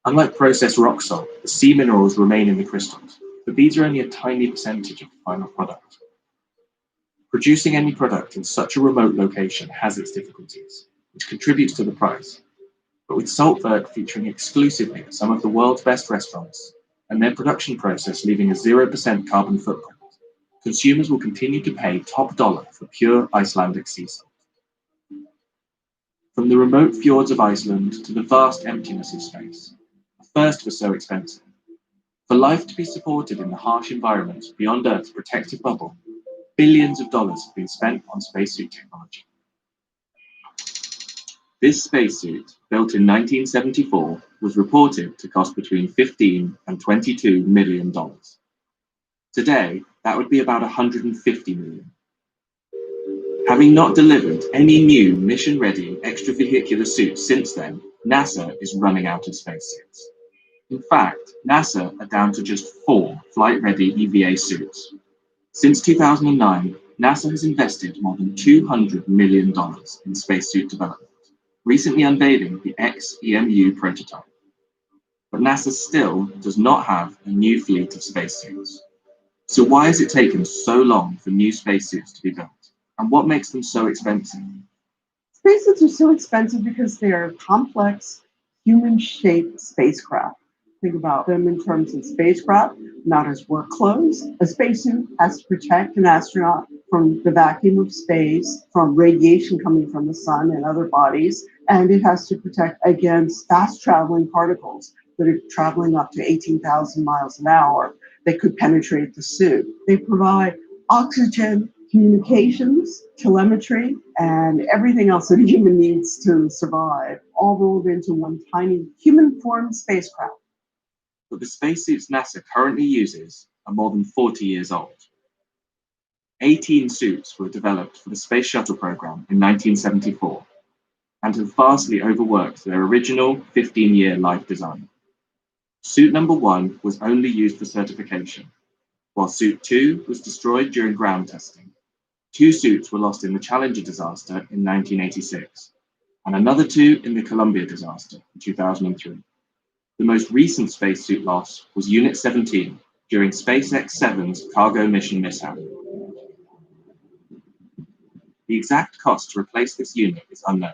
Unlike processed rock salt, the sea minerals remain in the crystals, but these are only a tiny percentage of the final product. Producing any product in such a remote location has its difficulties, which contributes to the price. But with Saltberg featuring exclusively at some of the world's best restaurants, and their production process leaving a 0% carbon footprint, consumers will continue to pay top dollar for pure Icelandic sea salt. From the remote fjords of Iceland to the vast emptiness of space, a first for so expensive. For life to be supported in the harsh environment beyond Earth's protective bubble, billions of dollars have been spent on spacesuit technology. This spacesuit, built in 1974, was reported to cost between $15 and $22 million. Today, that would be about $150 million. Having not delivered any new mission-ready extravehicular suits since then, NASA is running out of spacesuits. In fact, NASA are down to just 4 flight-ready EVA suits. Since 2009, NASA has invested more than $200 million in spacesuit development, recently unveiling the X-EMU prototype. But NASA still does not have a new fleet of spacesuits. So why has it taken so long for new spacesuits to be built? And what makes them so expensive? Spacesuits are so expensive because they are complex, human-shaped spacecraft. Think about them in terms of spacecraft, not as work clothes. A spacesuit has to protect an astronaut from the vacuum of space, from radiation coming from the sun and other bodies, and it has to protect against fast-traveling particles that are traveling up to 18,000 miles an hour that could penetrate the suit. They provide oxygen, communications, telemetry, and everything else that a human needs to survive, all rolled into one tiny human-formed spacecraft. But the spacesuits NASA currently uses are more than 40 years old. 18 suits were developed for the Space Shuttle program in 1974 and have vastly overworked their original 15-year life design. Suit number 1 was only used for certification, while Suit 2 was destroyed during ground testing. 2 suits were lost in the Challenger disaster in 1986, and another 2 in the Columbia disaster in 2003. The most recent spacesuit loss was Unit 17 during SpaceX 7's cargo mission mishap. The exact cost to replace this unit is unknown.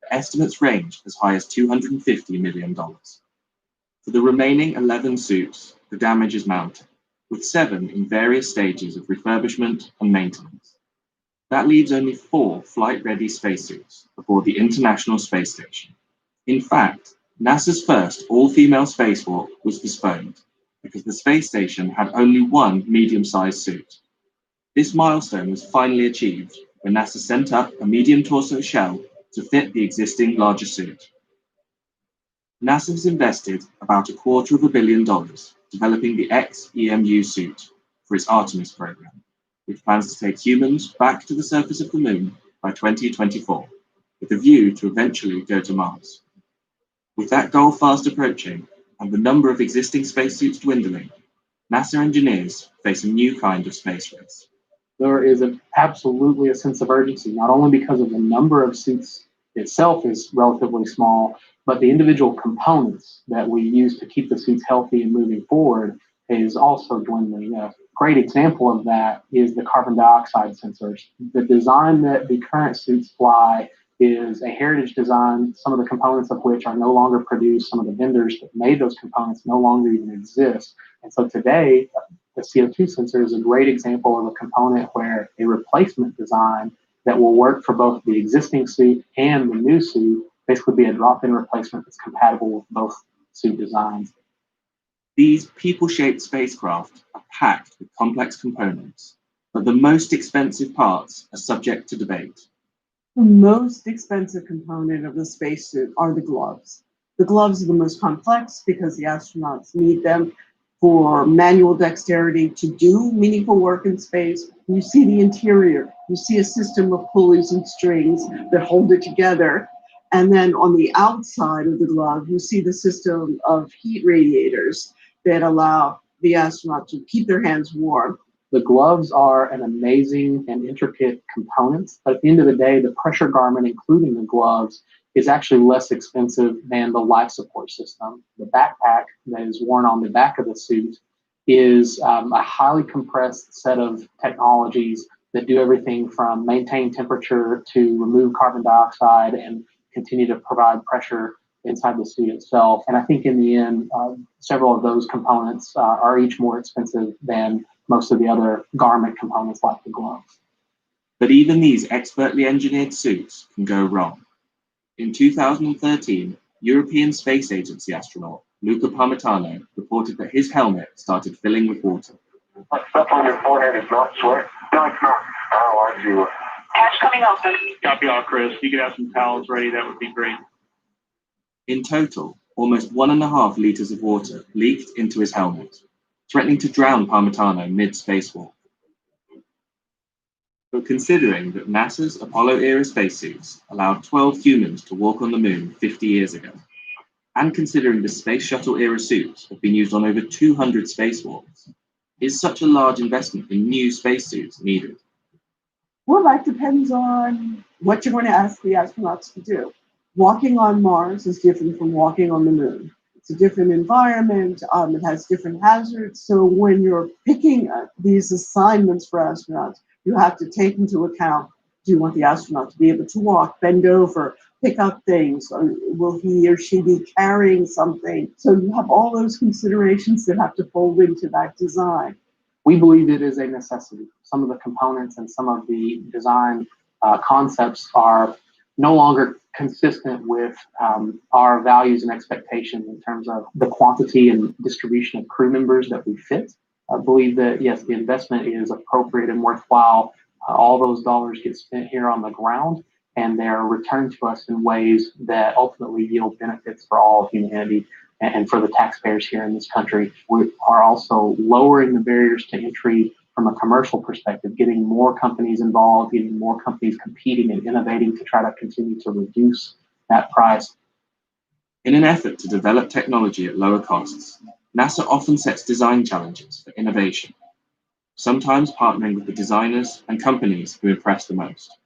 The estimates range as high as $250 million. For the remaining 11 suits, the damage is mounting, with 7 in various stages of refurbishment and maintenance. That leaves only 4 flight-ready spacesuits aboard the International Space Station. In fact, NASA's first all-female spacewalk was postponed, because the space station had only one medium-sized suit. This milestone was finally achieved when NASA sent up a medium torso shell to fit the existing larger suit. NASA has invested about $250 million developing the X-EMU suit for its Artemis program, which plans to take humans back to the surface of the moon by 2024, with a view to eventually go to Mars. With that goal fast approaching and the number of existing spacesuits dwindling, NASA engineers face a new kind of space race. There is absolutely a sense of urgency, not only because of the number of suits itself is relatively small, but the individual components that we use to keep the suits healthy and moving forward is also dwindling. A great example of that is the carbon dioxide sensors. The design that the current suits fly is a heritage design, some of the components of which are no longer produced. Some of the vendors that made those components no longer even exist. And so today, the CO2 sensor is a great example of a component where a replacement design that will work for both the existing suit and the new suit basically be a drop-in replacement that's compatible with both suit designs. These people-shaped spacecraft are packed with complex components, but the most expensive parts are subject to debate. The most expensive component of the spacesuit are the gloves. The gloves are the most complex because the astronauts need them for manual dexterity to do meaningful work in space. You see the interior, you see a system of pulleys and strings that hold it together. And then on the outside of the glove, you see the system of heat radiators that allow the astronaut to keep their hands warm. The gloves are an amazing and intricate component, but at the end of the day, the pressure garment, including the gloves, is actually less expensive than the life support system. The backpack that is worn on the back of the suit is a highly compressed set of technologies that do everything from maintain temperature to remove carbon dioxide and continue to provide pressure inside the suit itself. And I think in the end, several of those components are each more expensive than most of the other garment components like the gloves. But even these expertly engineered suits can go wrong. In 2013, European Space Agency astronaut Luca Parmitano reported that his helmet started filling with water. That stuff on your forehead is not sweat? No, it's not. Oh, I see. Patch coming open. Copy all, Chris. If you could have some towels ready, that would be great. In total, almost 1.5 liters of water leaked into his helmet, threatening to drown Parmitano mid-spacewalk. But considering that NASA's Apollo-era spacesuits allowed 12 humans to walk on the moon 50 years ago, and considering the Space Shuttle-era suits have been used on over 200 spacewalks, is such a large investment in new spacesuits needed? Well, that depends on what you're going to ask the astronauts to do. Walking on Mars is different from walking on the moon. It's a different environment. It has different hazards. So when you're picking these assignments for astronauts, you have to take into account, do you want the astronaut to be able to walk, bend over, pick up things? Or will he or she be carrying something? So you have all those considerations that have to fold into that design. We believe it is a necessity. Some of the components and some of the design concepts are no longer consistent with our values and expectations in terms of the quantity and distribution of crew members that we fit. I believe that, yes, the investment is appropriate and worthwhile. All those dollars get spent here on the ground, and they're returned to us in ways that ultimately yield benefits for all of humanity and for the taxpayers here in this country. We are also lowering the barriers to entry from a commercial perspective, getting more companies involved, getting more companies competing and innovating to try to continue to reduce that price. In an effort to develop technology at lower costs, NASA often sets design challenges for innovation, sometimes partnering with the designers and companies who impress the most.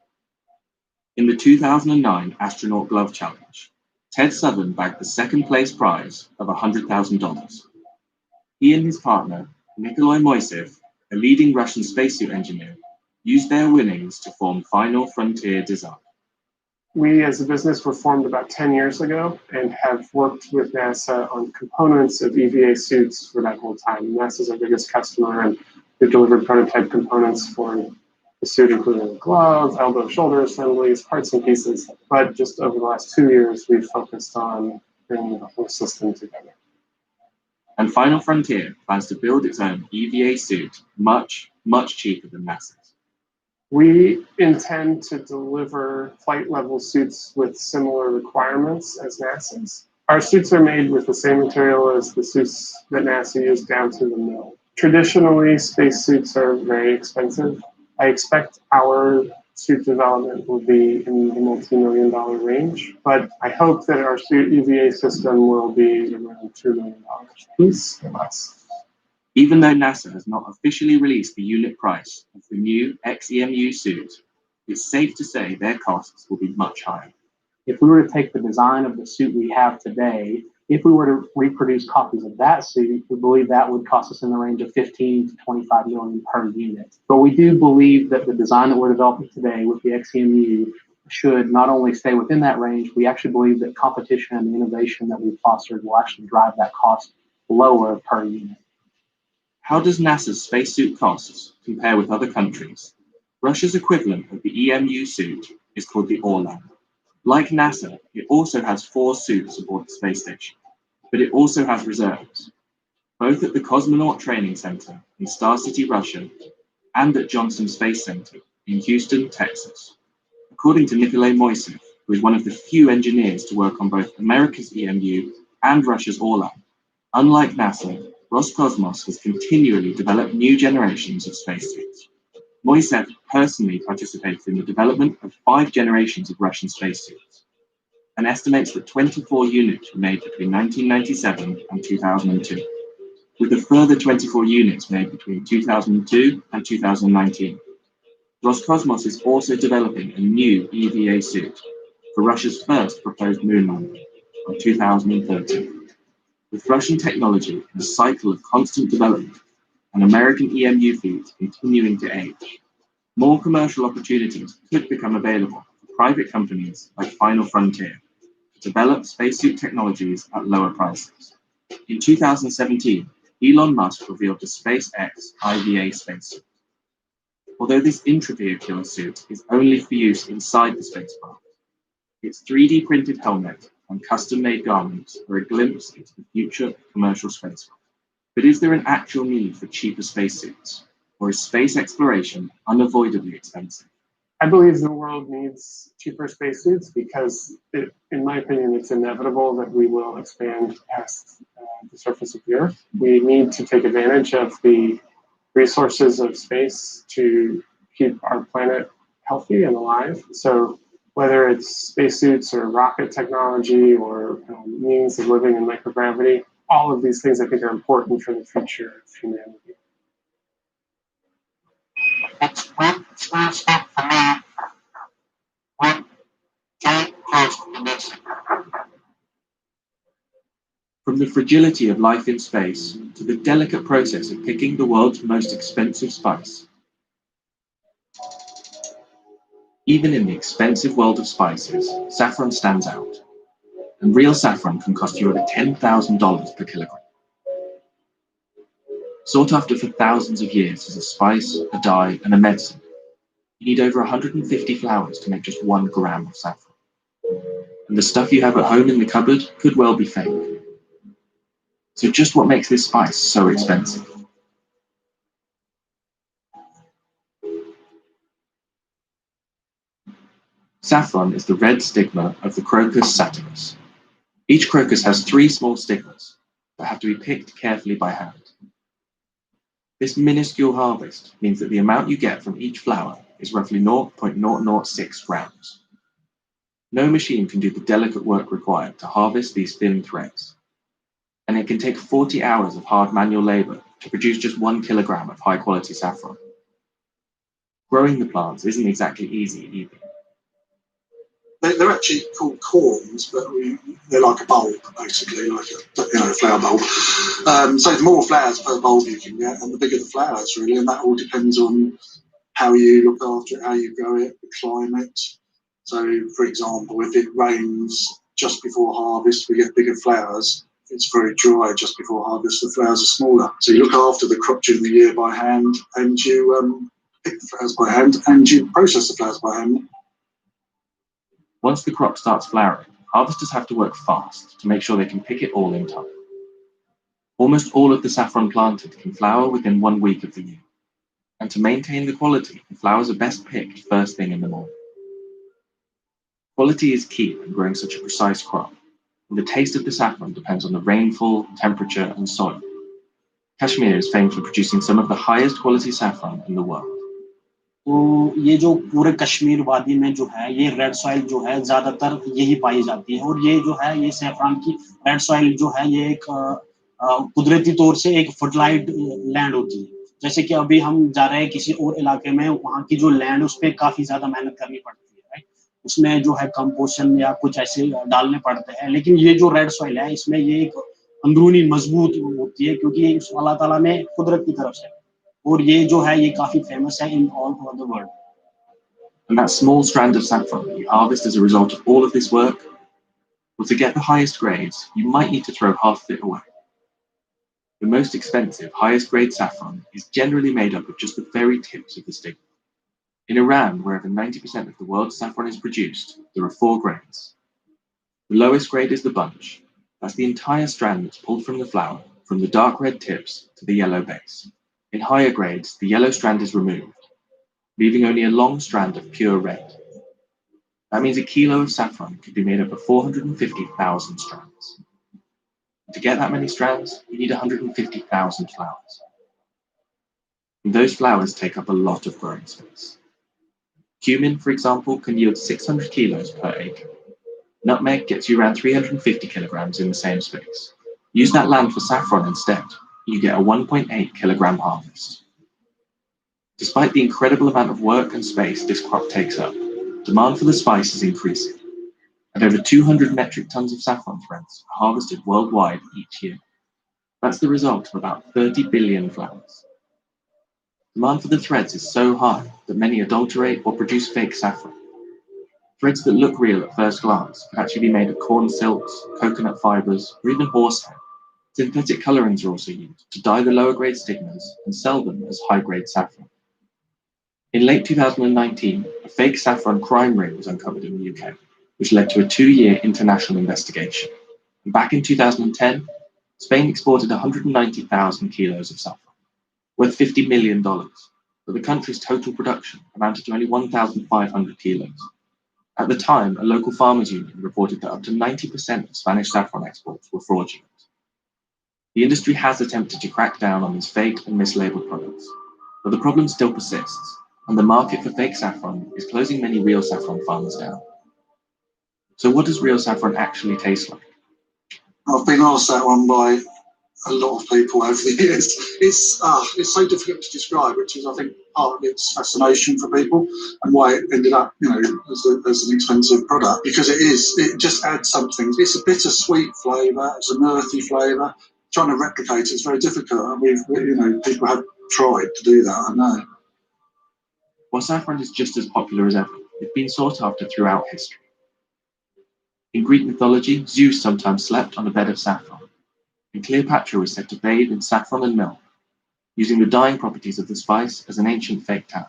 In the 2009 Astronaut Glove Challenge, Ted Southern bagged the second-place prize of $100,000. He and his partner, Nikolai Moiseev, a leading Russian spacesuit engineer, used their winnings to form Final Frontier Design. We as a business were formed about 10 years ago and have worked with NASA on components of EVA suits for that whole time. NASA's our biggest customer, and we've delivered prototype components for the suit, including the glove, elbow, shoulder assemblies, parts and pieces. But just over the last 2 years, we've focused on bringing the whole system together. And Final Frontier plans to build its own EVA suit much, much cheaper than NASA's. We intend to deliver flight level suits with similar requirements as NASA's. Our suits are made with the same material as the suits that NASA used down to the mill. Traditionally, spacesuits are very expensive. I expect our suit development will be in the multi-million-dollar range, but I hope that our suit EVA system will be around $2 million, piece or less. Even though NASA has not officially released the unit price of the new XEMU suit, it's safe to say their costs will be much higher. If we were to take the design of the suit we have today, if we were to reproduce copies of that suit, we believe that would cost us in the range of 15 to 25 million per unit. But we do believe that the design that we're developing today with the XEMU should not only stay within that range, we actually believe that competition and the innovation that we've fostered will actually drive that cost lower per unit. How does NASA's spacesuit costs compare with other countries? Russia's equivalent of the EMU suit is called the Orlan. Like NASA, it also has 4 suits aboard the space station, but it also has reserves, both at the Cosmonaut Training Center in Star City, Russia, and at Johnson Space Center in Houston, Texas. According to Nikolay Moiseev, who is one of the few engineers to work on both America's EMU and Russia's Orlan, unlike NASA, Roscosmos has continually developed new generations of spacesuits. Moiseev personally participated in the development of 5 generations of Russian spacesuits, and estimates that 24 units were made between 1997 and 2002, with a further 24 units made between 2002 and 2019. Roscosmos is also developing a new EVA suit for Russia's first proposed moon landing in 2030. With Russian technology in a cycle of constant development and American EMU fleets continuing to age, more commercial opportunities could become available for private companies like Final Frontier to develop spacesuit technologies at lower prices. In 2017, Elon Musk revealed the SpaceX IVA spacesuit. Although this intravehicular suit is only for use inside the spacecraft, its 3D printed helmet and custom-made garments are a glimpse into the future of commercial spacecraft. But is there an actual need for cheaper spacesuits, or is space exploration unavoidably expensive? I believe the world needs cheaper spacesuits because, in my opinion, it's inevitable that we will expand past the surface of the Earth. We need to take advantage of the resources of space to keep our planet healthy and alive. So whether it's spacesuits or rocket technology or means of living in microgravity, all of these things I think are important for the future of humanity. From the fragility of life in space to the delicate process of picking the world's most expensive spice. Even in the expensive world of spices, saffron stands out. And real saffron can cost you over $10,000 per kilogram. Sought after for thousands of years as a spice, a dye, and a medicine, you need over 150 flowers to make just 1 gram of saffron. And the stuff you have at home in the cupboard could well be fake. So just what makes this spice so expensive? Saffron is the red stigma of the Crocus sativus. Each crocus has 3 small stigmas that have to be picked carefully by hand. This minuscule harvest means that the amount you get from each flower is roughly 0.006 grams. No machine can do the delicate work required to harvest these thin threads, and it can take 40 hours of hard manual labor to produce just 1 kilogram of high-quality saffron. Growing the plants isn't exactly easy either. They're actually called corms, but they're like a bulb, basically, like a flower bulb. So the more flowers per bulb you can get, and the bigger the flowers, really, and that all depends on how you look after it, how you grow it, the climate. So, for example, if it rains just before harvest, we get bigger flowers. If it's very dry just before harvest, the flowers are smaller. So you look after the crop during the year by hand, and you pick the flowers by hand, and you process the flowers by hand. Once the crop starts flowering, harvesters have to work fast to make sure they can pick it all in time. Almost all of the saffron planted can flower within 1 week of the year. And to maintain the quality, the flowers are best picked first thing in the morning. Quality is key in growing such a precise crop, and the taste of the saffron depends on the rainfall, temperature, and soil. Kashmir is famed for producing some of the highest quality saffron in the world. तो ये जो पूरे कश्मीर वादी में जो है ये red soil जो है ज्यादातर यही पाई जाती है और ये जो है ये सैफरान की रेड सॉइल जो है ये एक कुदरती तौर से एक फर्टिलाइज्ड लैंड होती है जैसे कि अभी हम जा रहे हैं किसी और इलाके में वहाँ की जो लैंड उस पर काफी ज्यादा मेहनत करनी पड़ती है उसमें जो है कंपोजिशन या कुछ ऐसे डालने पड़ते हैं लेकिन ये जो रेड सॉइल है इसमें ये एक अंदरूनी मजबूत होती है क्योंकि अल्लाह ताला ने कुदरत की तरफ से और ये जो है ये काफी फेमस है in all over the world. And that small strand of saffron that you harvest as a result of all of this work, well, to get the highest grades, you might need to throw half of it away. The most expensive, highest grade saffron is generally made up of just the very tips of the stigma. In Iran, where over 90% of the world's saffron is produced, there are 4 grades. The lowest grade is the bunch. That's the entire strand that's pulled from the flower, from the dark red tips to the yellow base. In higher grades, the yellow strand is removed, leaving only a long strand of pure red. That means a kilo of saffron could be made up of 450,000 strands. To get that many strands, you need 150,000 flowers. And those flowers take up a lot of growing space. Cumin, for example, can yield 600 kilos per acre. Nutmeg gets you around 350 kilograms in the same space. Use that land for saffron instead. You get a 1.8 kilogram harvest. Despite the incredible amount of work and space this crop takes up, demand for the spice is increasing, and over 200 metric tons of saffron threads are harvested worldwide each year. That's the result of about 30 billion flowers. Demand for the threads is so high that many adulterate or produce fake saffron. Threads that look real at first glance could actually be made of corn silks, coconut fibers, or even horsehair. Synthetic colorings are also used to dye the lower grade stigmas and sell them as high grade saffron. In late 2019, a fake saffron crime ring was uncovered in the UK, which led to a 2-year international investigation. And back in 2010, Spain exported 190,000 kilos of saffron, worth $50 million, but the country's total production amounted to only 1,500 kilos. At the time, a local farmers union reported that up to 90% of Spanish saffron exports were fraudulent. The industry has attempted to crack down on these fake and mislabeled products, but the problem still persists, and the market for fake saffron is closing many real saffron farmers down. So what does real saffron actually taste like? I've been asked that one by a lot of people over the years. It's so difficult to describe, which is, I think, part of its fascination for people and why it ended up, as an expensive product, because it just adds something. It's a bittersweet flavour, it's an earthy flavour. Trying to replicate it's very difficult. And people have tried to do that, I know. While saffron is just as popular as ever, it's been sought after throughout history. In Greek mythology, Zeus sometimes slept on a bed of saffron, and Cleopatra was said to bathe in saffron and milk, using the dyeing properties of the spice as an ancient fake tan.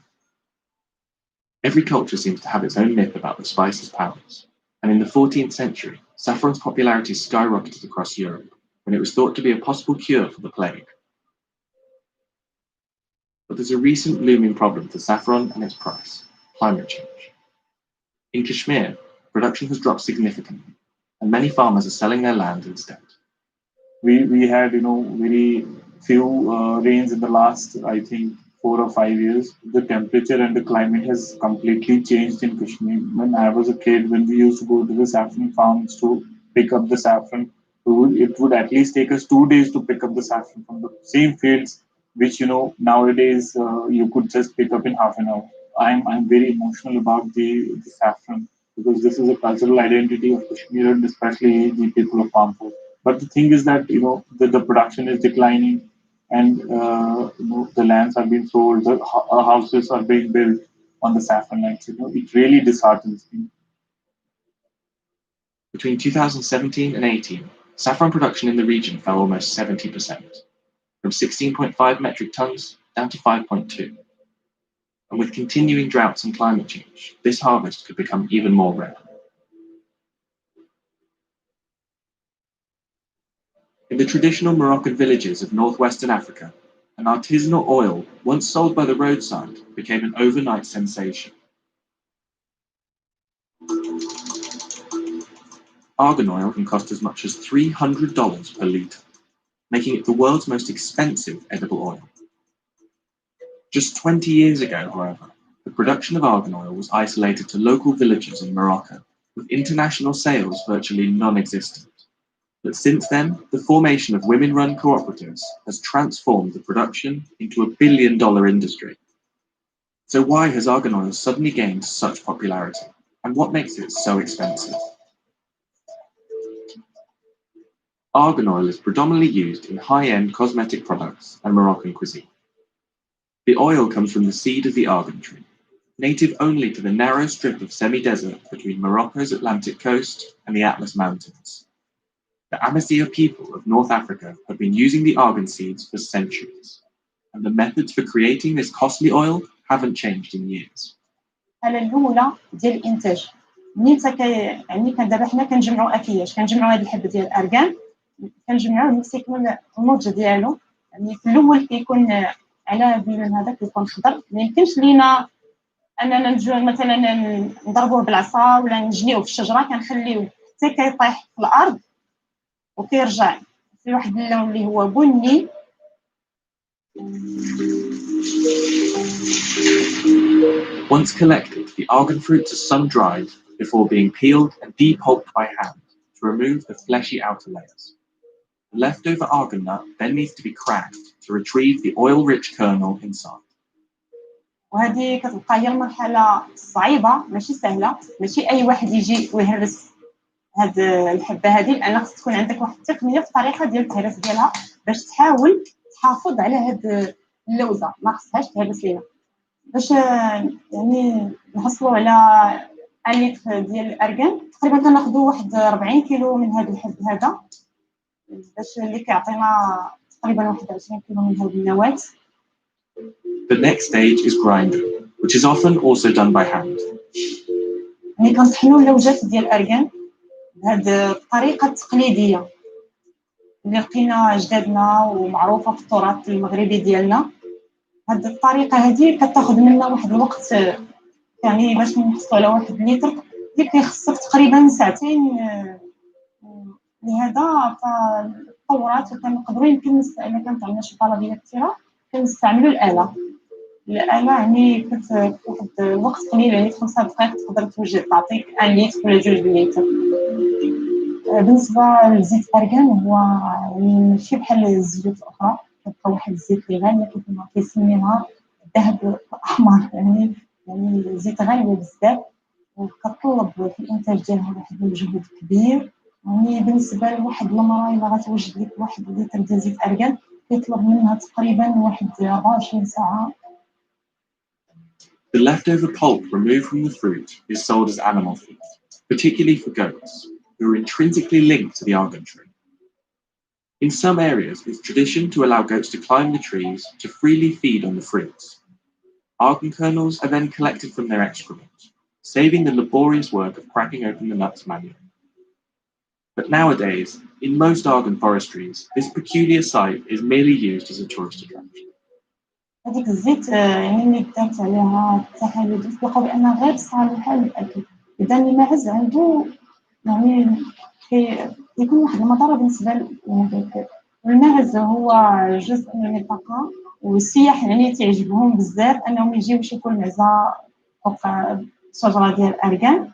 Every culture seems to have its own myth about the spice's powers, and in the 14th century, saffron's popularity skyrocketed across Europe, when it was thought to be a possible cure for the plague. But there's a recent looming problem for saffron and its price: climate change. In Kashmir, production has dropped significantly, and many farmers are selling their land instead. We had, very few rains in the last, I think, 4 or 5 years. The temperature and the climate has completely changed in Kashmir. When I was a kid, when we used to go to the saffron farms to pick up the saffron, it would at least take us 2 days to pick up the saffron from the same fields, which, nowadays you could just pick up in half an hour. I'm very emotional about the saffron because this is a cultural identity of Kashmir and especially the people of Pampur. But the thing is that, the production is declining and, the lands are being sold, the houses are being built on the saffron lands. It really disheartens me. Between 2017 and 18, saffron production in the region fell almost 70%, from 16.5 metric tons down to 5.2. And with continuing droughts and climate change, this harvest could become even more rare. In the traditional Moroccan villages of northwestern Africa, an artisanal oil once sold by the roadside became an overnight sensation. Argan oil can cost as much as $300 per litre, making it the world's most expensive edible oil. Just 20 years ago, however, the production of argan oil was isolated to local villages in Morocco, with international sales virtually non-existent. But since then, the formation of women-run cooperatives has transformed the production into a billion-dollar industry. So why has argan oil suddenly gained such popularity, and what makes it so expensive? Argan oil is predominantly used in high-end cosmetic products and Moroccan cuisine. The oil comes from the seed of the argan tree, native only to the narrow strip of semi-desert between Morocco's Atlantic coast and the Atlas Mountains. The Amazigh people of North Africa have been using the argan seeds for centuries, and the methods for creating this costly oil haven't changed in years. الحالة الأولى ديال الإنتاج، منين يعني دابا حنا كنجمعوا أكياش، كنجمعوا هاد الحب ديال الأركان، كنجمعوه ملي تيكون النضج ديالو، يعني في الأول كيكون على هاد اللون هذا كيكون خضر، ما يمكنش لينا أننا نجيو مثلا نضربوه بالعصا ولا نجنيوه في الشجرة، كنخليوه حتى كيطيح في الأرض وكيرجع في واحد اللون اللي هو بني. Once collected, the argan fruits are sun-dried before being peeled and depulped by hand to remove the fleshy outer layers. The leftover argan nut then needs to be cracked to retrieve the oil-rich kernel inside. وهذه كتبقى هي المرحلة صعيبة، ماشي سهلة، ماشي أي واحد يجي ويهرس هاد الحبة هذه، لأن خص تكون عندك واحد التقنية في الطريقة ديال التهريس ديالها باش تحاول تحافظ على هاد اللوزة، ما خصهاش تهرس لينا. باش يعني نحصلوا على لتر ديال الأركان تقريبا كناخذوا واحد 40 كيلو من هذا الحب هذا، باش اللي كيعطينا تقريبا واحد 20 كيلو من هذه النواة. The next stage is grinding, which is often also done by hand. يعني كنطحنوا اللوجات ديال الأركان بهذه الطريقة التقليدية اللي لقينا أجدادنا ومعروفة في التراث المغربي ديالنا. هذه الطريقة هذه كتاخذ منا واحد الوقت، يعني باش نحصلوا على واحد اللتر اللي كيخصك تقريبا ساعتين. لهذا فالتطورات كنقدروا يمكن إلا كانت عندنا شي طلبية كثيرة كنستعملوا الآلة. الآلة يعني في واحد الوقت قليل، يعني 5 دقائق تقدر توجد تعطيك 1 لتر ولا 2 لتر. بالنسبة لزيت الأركان هو يعني ماشي بحال الزيوت الأخرى، كتبقى واحد الزيت اللي غالية كيما كيسميوها الذهب الأحمر، يعني زيت غالية بزاف وكتطلب في الإنتاج ديالها واحد المجهود كبير. يعني بالنسبة لواحد المرأة إلا غتوجد لك واحد لتر ديال زيت الأركان كيطلب منها تقريبا واحد 24 ساعة. The leftover pulp removed from the fruit is sold as animal feed, particularly for goats, who are intrinsically linked to the argan tree. In some areas, it's tradition to allow goats to climb the trees to freely feed on the fruits. Argan kernels are then collected from their excrement, saving the laborious work of cracking open the nuts manually. But nowadays, in most argan forestries, this peculiar site is merely used as a tourist attraction. هذيك الزيت يعني اللي دارت عليها التحاليل لقاو بأنها غير صالحة للأكل، إذا الماعز عنده يعني يكون واحد المضرة بالنسبة للماعز. والماعز هو جزء من المنطقة والسياح يعني تعجبهم بزاف أنهم يجيو يشوفوا المعزة فوق الشجرة ديال الأركان.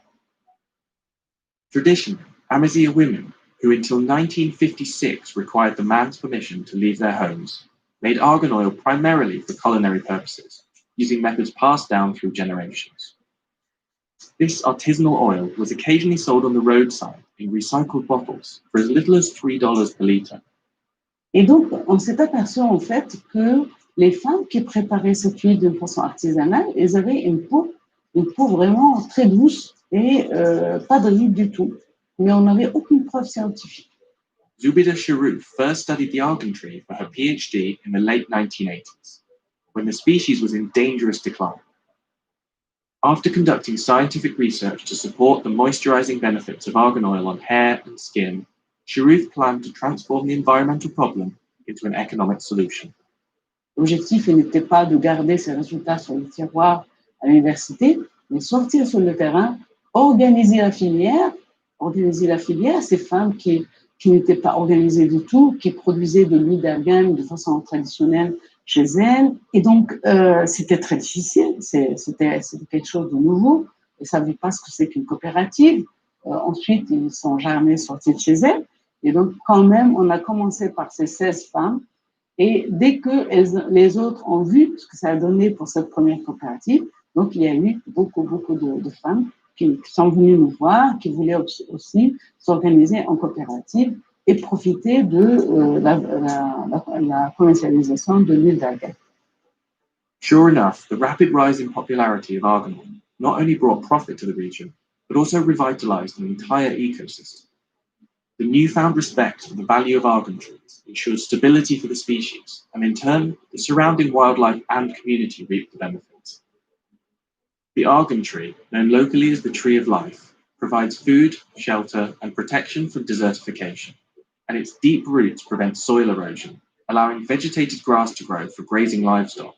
Traditionally, Amazigh women, who until 1956 required the man's permission to leave their homes, made argan oil primarily for culinary purposes, using methods passed down through generations. This artisanal oil was occasionally sold on the roadside in recycled bottles for as little as $3 per litre. Et donc, on s'est aperçu en fait que les femmes qui préparaient cette huile d'une façon artisanale, elles avaient une peau vraiment très douce et pas de rides du tout. Mais on n'avait aucune preuve scientifique. Zubida Sharouf first studied the argan tree for her PhD in the late 1980s, when the species was in dangerous decline. After conducting scientific research to support the moisturizing benefits of argan oil on hair and skin, Sharif planned to transform the environmental problem into an economic solution. L'objectif n'était pas de garder ces résultats sur le tiroir à l'université, mais sortir sur le terrain, organiser la filière, ces femmes qui n'étaient pas organisées du tout, qui produisaient de l'huile d'argan de façon traditionnelle chez elles. Et donc, c'était très difficile, c'était quelque chose de nouveau. Ils ne savaient pas ce que c'est qu'une coopérative. Ensuite, ils ne sont jamais sortis de chez elles. Et donc, quand même, on a commencé par ces 16 femmes. Et dès que les autres ont vu ce que ça a donné pour cette première coopérative, donc il y a eu beaucoup de femmes qui sont venues nous voir, qui voulaient aussi s'organiser en coopérative et profiter de la commercialisation de l'huile d'argan. Sure enough, the rapid rise in popularity of argan oil not only brought profit to the region, but also revitalized an entire ecosystem. The newfound respect for the value of argan trees ensured stability for the species, and in turn, the surrounding wildlife and community reaped the benefits. The argan tree, known locally as the tree of life, provides food, shelter, and protection from desertification, and its deep roots prevent soil erosion, allowing vegetated grass to grow for grazing livestock.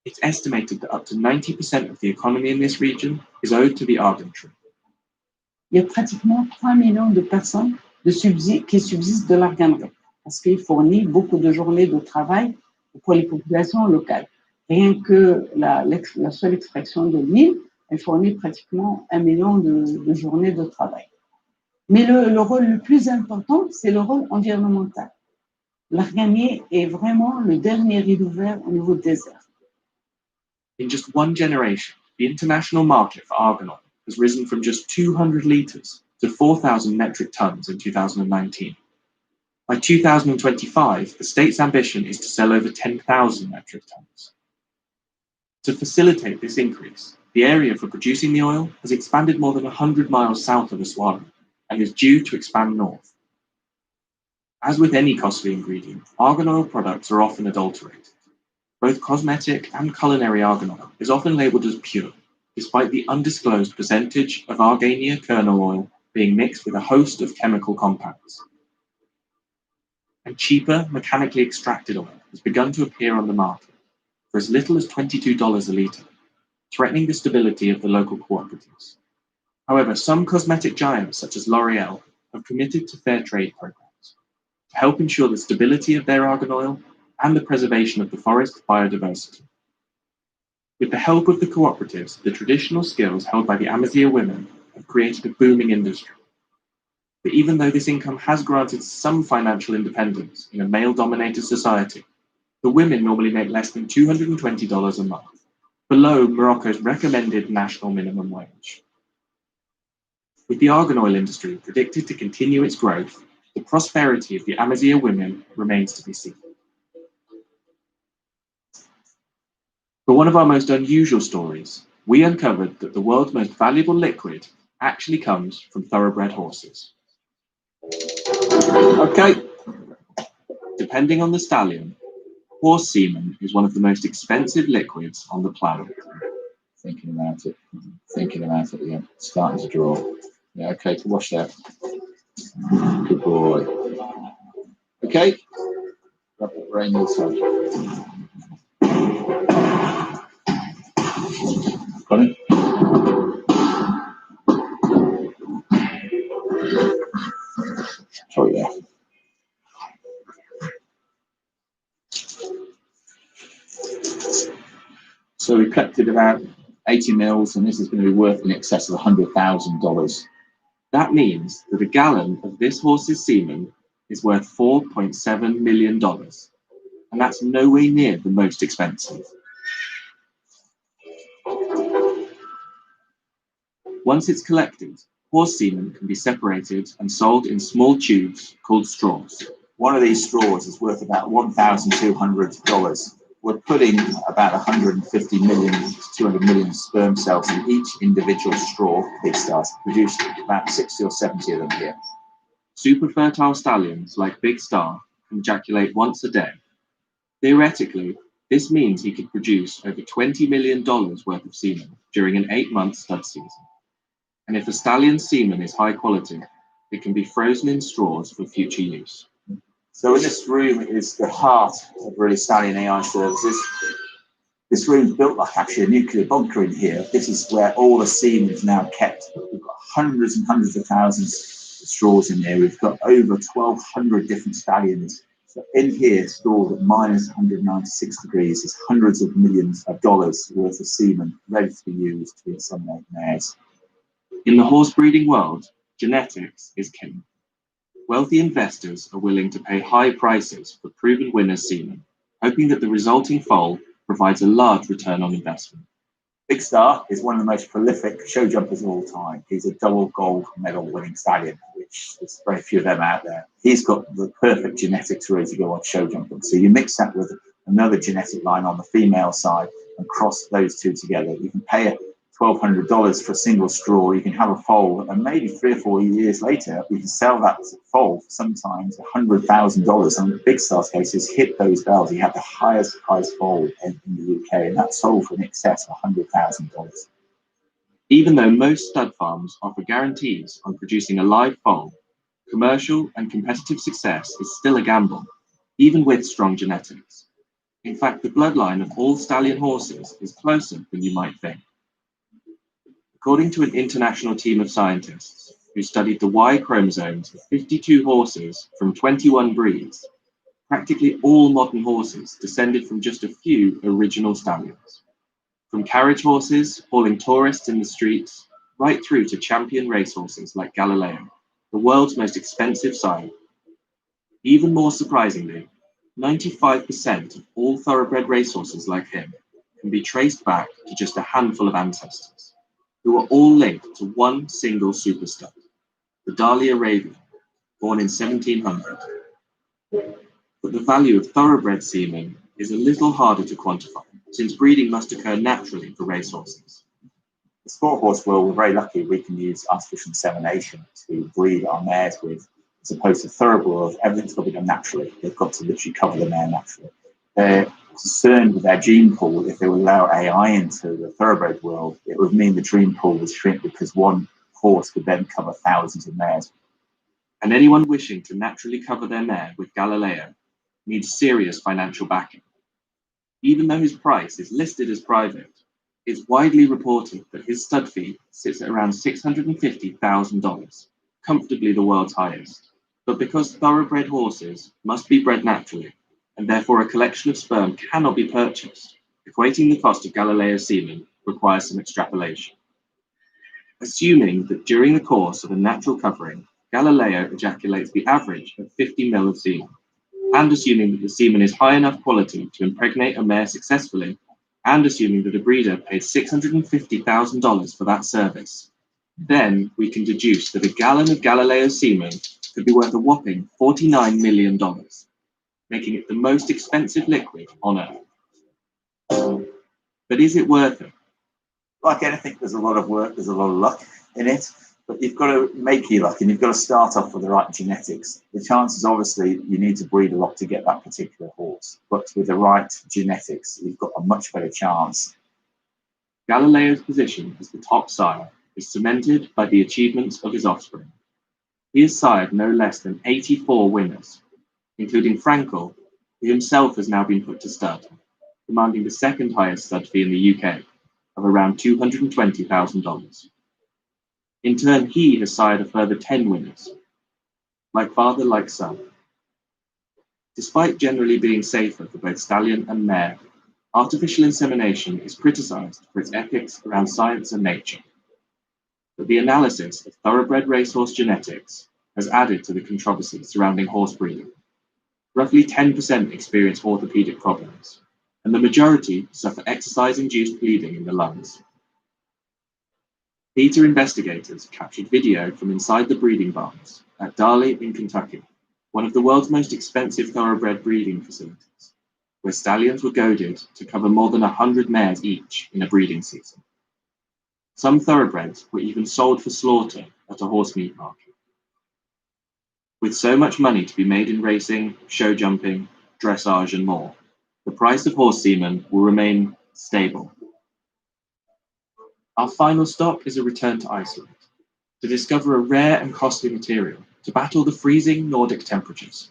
It's estimated that up to 90% of the economy in this region is owed to the argan tree. Il y a pratiquement 3 millions de personnes qui subsistent de l'arganerie, parce qu'il fournit beaucoup de journées de travail pour les populations locales. Rien que la seule extraction de l'huile, elle fournit pratiquement 1 million de journées de travail. Mais le rôle le plus important, c'est le rôle environnemental. L'arganier est vraiment le dernier rideau vert au niveau du désert. In just one generation, the international market for argan oil has risen from just 200 litres to 4,000 metric tonnes in 2019. By 2025, the state's ambition is to sell over 10,000 metric tonnes. To facilitate this increase, the area for producing the oil has expanded more than 100 miles south of Aswara and is due to expand north. As with any costly ingredient, argan oil products are often adulterated. Both cosmetic and culinary argan oil is often labelled as pure, despite the undisclosed percentage of Argania kernel oil being mixed with a host of chemical compounds. And cheaper, mechanically extracted oil has begun to appear on the market for as little as $22 a litre, threatening the stability of the local cooperatives. However, some cosmetic giants such as L'Oreal have committed to fair trade programs to help ensure the stability of their argan oil and the preservation of the forest biodiversity. With the help of the cooperatives, the traditional skills held by the Amazigh women have created a booming industry. But even though this income has granted some financial independence in a male-dominated society, the women normally make less than $220 a month, below Morocco's recommended national minimum wage. With the argan oil industry predicted to continue its growth, the prosperity of the Amazigh women remains to be seen. For one of our most unusual stories, we uncovered that the world's most valuable liquid actually comes from thoroughbred horses. Okay. Depending on the stallion, horse semen is one of the most expensive liquids on the planet. Thinking about it, yeah. Starting to draw. Yeah, okay, to wash that. Good boy. Okay. Rub the brain inside. Got it? Sorry, yeah. So we collected about 80 mils, and this is going to be worth in excess of $100,000. That means that a gallon of this horse's semen is worth $4.7 million, and that's nowhere near the most expensive. Once it's collected, horse semen can be separated and sold in small tubes called straws. One of these straws is worth about $1,200. We're putting about 150 million to 200 million sperm cells in each individual straw pig starts, produced about 60 or 70 of them here. Super fertile stallions like Big Star can ejaculate once a day. Theoretically, this means he could produce over $20 million worth of semen during an 8-month stud season. And if a stallion's semen is high quality, it can be frozen in straws for future use. So in this room is the heart of really Stallion AI services. This room's built like actually a nuclear bunker in here. This is where all the semen is now kept. We've got hundreds and hundreds of thousands of straws in there. We've got over 1,200 different stallions. So in here, stored at minus 196 degrees, is hundreds of millions of dollars worth of semen ready to be used to inseminate mares. In the horse breeding world, genetics is king. Wealthy investors are willing to pay high prices for proven winners' semen, hoping that the resulting foal provides a large return on investment. Big Star is one of the most prolific show jumpers of all time. He's a double gold medal winning stallion, which there's very few of them out there. He's got the perfect genetics ready to go on show jumping. So you mix that with another genetic line on the female side and cross those two together. You can pay $1,200 for a single straw. You can have a foal, and maybe 3 or 4 years later, you can sell that foal for sometimes $100,000. And in Big Star's case, he's hit those bells. He had the highest price foal in the UK, and that sold for in excess of $100,000. Even though most stud farms offer guarantees on producing a live foal, commercial and competitive success is still a gamble, even with strong genetics. In fact, the bloodline of all stallion horses is closer than you might think. According to an international team of scientists who studied the Y chromosomes of 52 horses from 21 breeds, practically all modern horses descended from just a few original stallions. From carriage horses hauling tourists in the streets, right through to champion racehorses like Galileo, the world's most expensive sire. Even more surprisingly, 95% of all thoroughbred racehorses like him can be traced back to just a handful of ancestors, who are all linked to one single superstar, the Darley Arabian, born in 1700. But the value of thoroughbred semen is a little harder to quantify, since breeding must occur naturally for racehorses. The sport horse world, we're very lucky we can use artificial insemination to breed our mares with, as opposed to thoroughbred world, everything's got to be done naturally. They've got to literally cover the mare naturally. They're concerned with their gene pool. If they would allow AI into the thoroughbred world, it would mean the gene pool would shrink because one horse could then cover thousands of mares. And anyone wishing to naturally cover their mare with Galileo needs serious financial backing. Even though his price is listed as private, it's widely reported that his stud fee sits at around $650,000, comfortably the world's highest. But because thoroughbred horses must be bred naturally, and therefore a collection of sperm cannot be purchased, equating the cost of Galileo's semen requires some extrapolation. Assuming that during the course of a natural covering, Galileo ejaculates the average of 50 ml of semen, and assuming that the semen is high enough quality to impregnate a mare successfully, and assuming that a breeder paid $650,000 for that service, then we can deduce that a gallon of Galileo's semen could be worth a whopping $49 million, making it the most expensive liquid on Earth. But is it worth it? Like anything, there's a lot of work, there's a lot of luck in it, but you've got to make your luck and you've got to start off with the right genetics. The chances, obviously, you need to breed a lot to get that particular horse, but with the right genetics, you've got a much better chance. Galileo's position as the top sire is cemented by the achievements of his offspring. He has sired no less than 84 winners, including Frankel, who himself has now been put to stud, commanding the second highest stud fee in the UK of around $220,000. In turn, he has sired a further 10 winners, like father, like son. Despite generally being safer for both stallion and mare, artificial insemination is criticized for its ethics around science and nature. But the analysis of thoroughbred racehorse genetics has added to the controversy surrounding horse breeding. Roughly 10% experience orthopedic problems, and the majority suffer exercise-induced bleeding in the lungs. PETA investigators captured video from inside the breeding barns at Darley in Kentucky, one of the world's most expensive thoroughbred breeding facilities, where stallions were goaded to cover more than 100 mares each in a breeding season. Some thoroughbreds were even sold for slaughter at a horse meat market. With so much money to be made in racing, show jumping, dressage, and more, the price of horse semen will remain stable. Our final stop is a return to Iceland to discover a rare and costly material to battle the freezing Nordic temperatures.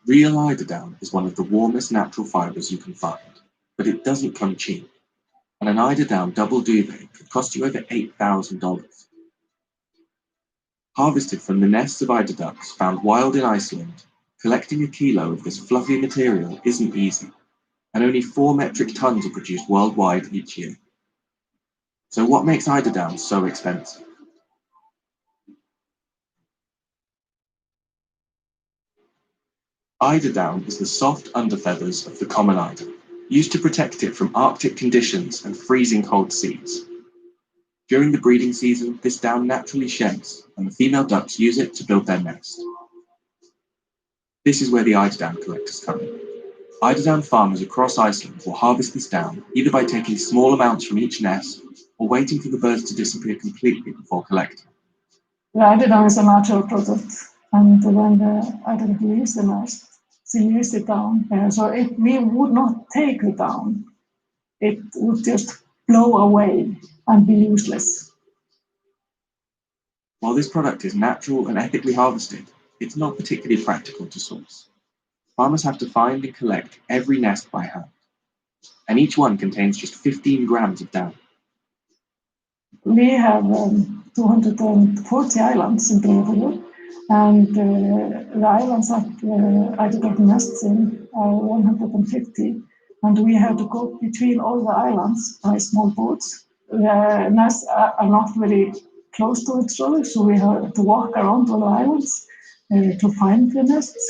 Real eiderdown is one of the warmest natural fibres you can find, but it doesn't come cheap, and an eiderdown double duvet could cost you over $8,000. Harvested from the nests of eider ducks found wild in Iceland, collecting a kilo of this fluffy material isn't easy, and only 4 metric tons are produced worldwide each year. So what makes eiderdown so expensive? Eiderdown is the soft underfeathers of the common eider, used to protect it from Arctic conditions and freezing cold seas. During the breeding season, this down naturally sheds, and the female ducks use it to build their nest. This is where the eiderdown collectors come in. Eiderdown farmers across Iceland will harvest this down either by taking small amounts from each nest or waiting for the birds to disappear completely before collecting. The eiderdown is a natural product, and when the eider leaves the nest, she leaves it down there. So if we would not take it down, it would just blow away and be useless. While this product is natural and ethically harvested, it's not particularly practical to source. Farmers have to find and collect every nest by hand, and each one contains just 15 grams of down. We have 240 islands in Breiðafjörður, and the islands that eiderduck nests in are 150, and we have to go between all the islands by small boats. The nests are not very close to each other, so we have to walk around all the islands to find the nests,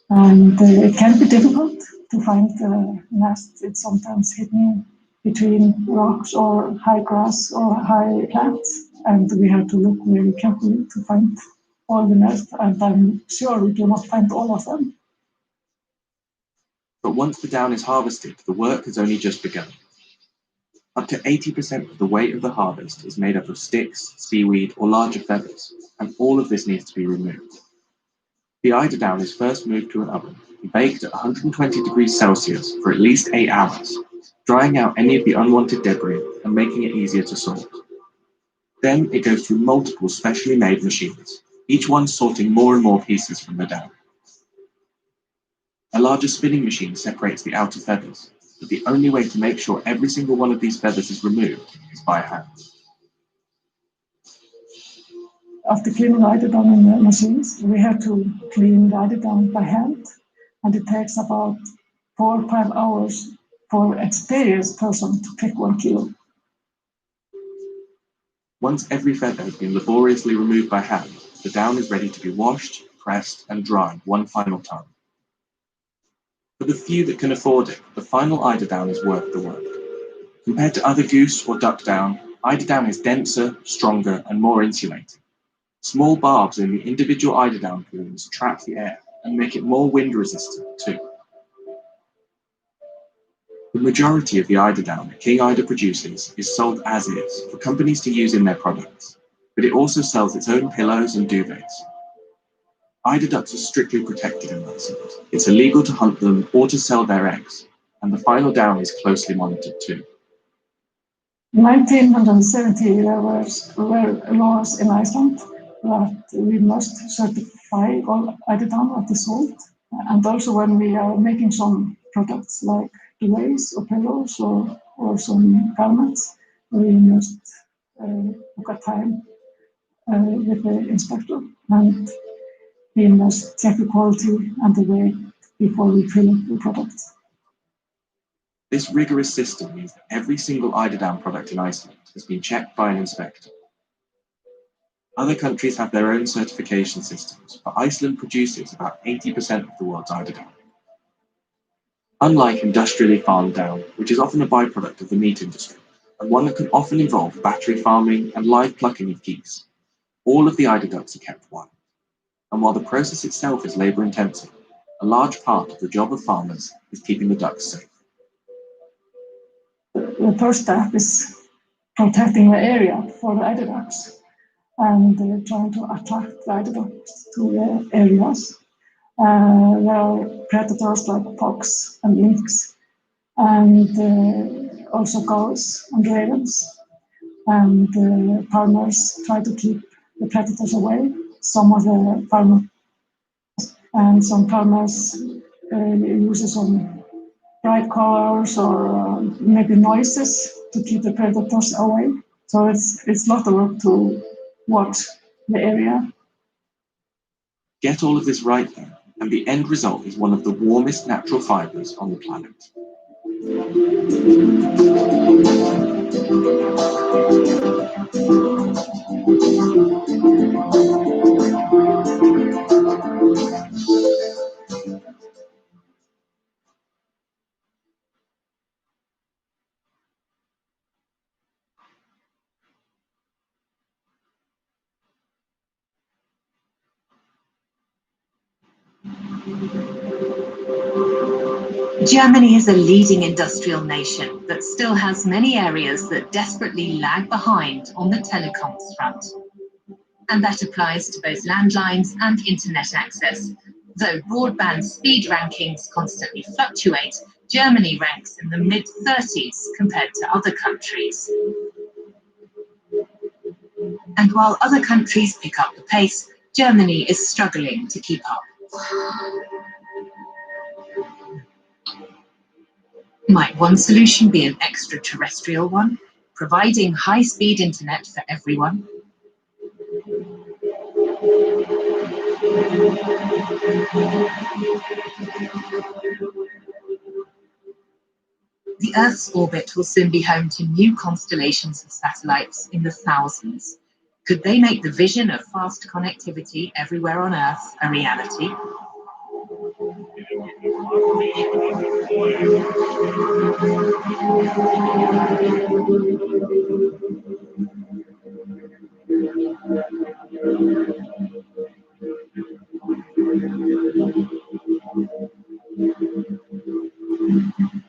and it can be difficult to find the nest. It's sometimes hidden between rocks or high grass or high plants, and we have to look very carefully to find all the nests, and I'm sure we do not find all of them. But once the down is harvested, the work has only just begun. Up to 80% of the weight of the harvest is made up of sticks, seaweed, or larger feathers, and all of this needs to be removed. The eiderdown is first moved to an oven and baked at 120 degrees Celsius for at least 8 hours, drying out any of the unwanted debris and making it easier to sort. Then it goes through multiple specially made machines, each one sorting more and more pieces from the down. A larger spinning machine separates the outer feathers, but the only way to make sure every single one of these feathers is removed is by hand. After cleaning the eiderdown in the machines, we have to clean the eiderdown by hand, and it takes about 4 or 5 hours for an experienced person to pick 1 kilo. Once every feather has been laboriously removed by hand, the down is ready to be washed, pressed, and dried one final time. For the few that can afford it, the final eiderdown is worth the work. Compared to other goose or duck down, eiderdown is denser, stronger, and more insulating. Small barbs in the individual eiderdown plumes trap the air and make it more wind resistant too. The majority of the eiderdown that King Eider produces is sold as is for companies to use in their products, but it also sells its own pillows and duvets. Eider ducks are strictly protected in Iceland. It's illegal to hunt them or to sell their eggs, and the final down is closely monitored too. In 1970, there were laws in Iceland that we must certify all eiderdown that is sold, and also when we are making some products like duvets or pillows or some garments, we must book a time with the inspector, and we must check the quality and the weight before we fill the product. This rigorous system means that every single eiderdown product in Iceland has been checked by an inspector. Other countries have their own certification systems, but Iceland produces about 80% of the world's eiderdown. Unlike industrially farmed down, which is often a byproduct of the meat industry, and one that can often involve battery farming and live plucking of geese, all of the eider ducks are kept wild. And while the process itself is labour-intensive, a large part of the job of farmers is keeping the ducks safe. The first step is protecting the area for the eider ducks and trying to attract the eider ducks to the areas. There are predators like fox and lynx, and also gulls and ravens. And farmers try to keep the predators away. Some of the farmers and some farmers use some bright colors or maybe noises to keep the predators away. So it's a lot of work to watch the area. Get all of this right then, and the end result is one of the warmest natural fibers on the planet. Germany is a leading industrial nation that still has many areas that desperately lag behind on the telecoms front. And that applies to both landlines and internet access. Though broadband speed rankings constantly fluctuate, Germany ranks in the mid-30s compared to other countries. And while other countries pick up the pace, Germany is struggling to keep up. Might one solution be an extraterrestrial one, providing high-speed internet for everyone? The Earth's orbit will soon be home to new constellations of satellites in the thousands. Could they make the vision of fast connectivity everywhere on Earth a reality?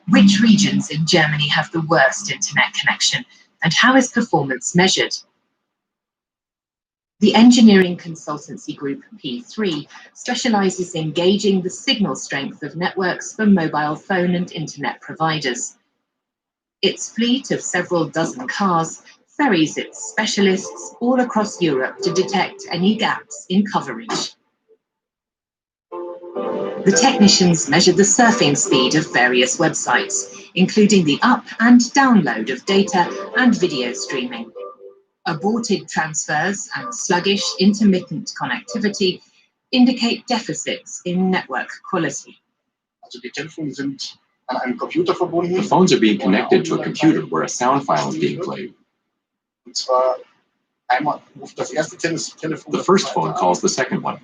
Which regions in Germany have the worst internet connection, and how is performance measured? The engineering consultancy group P3 specializes in gauging the signal strength of networks for mobile phone and internet providers. Its fleet of several dozen cars ferries its specialists all across Europe to detect any gaps in coverage. The technicians measure the surfing speed of various websites, including the up and download of data and video streaming. Aborted transfers and sluggish intermittent connectivity indicate deficits in network quality. The phones are being connected to a computer where a sound file is being played. The first phone calls the second one.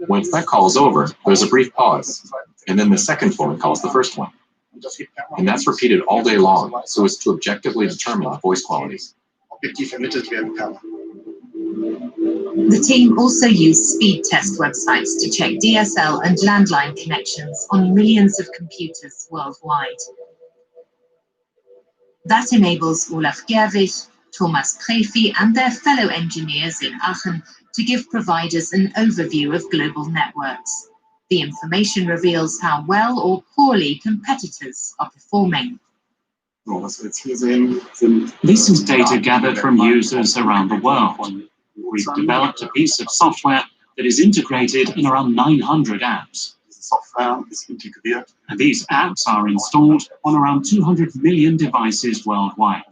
Once that call is over, there's a brief pause, and then the second phone calls the first one. And that's repeated all day long, so as to objectively determine the voice qualities. The team also used speed test websites to check DSL and landline connections on millions of computers worldwide. That enables Olaf Gerwig, Thomas Prefi and their fellow engineers in Aachen to give providers an overview of global networks. The information reveals how well or poorly competitors are performing. This is data gathered from users around the world. We've developed a piece of software that is integrated in around 900 apps. And these apps are installed on around 200 million devices worldwide.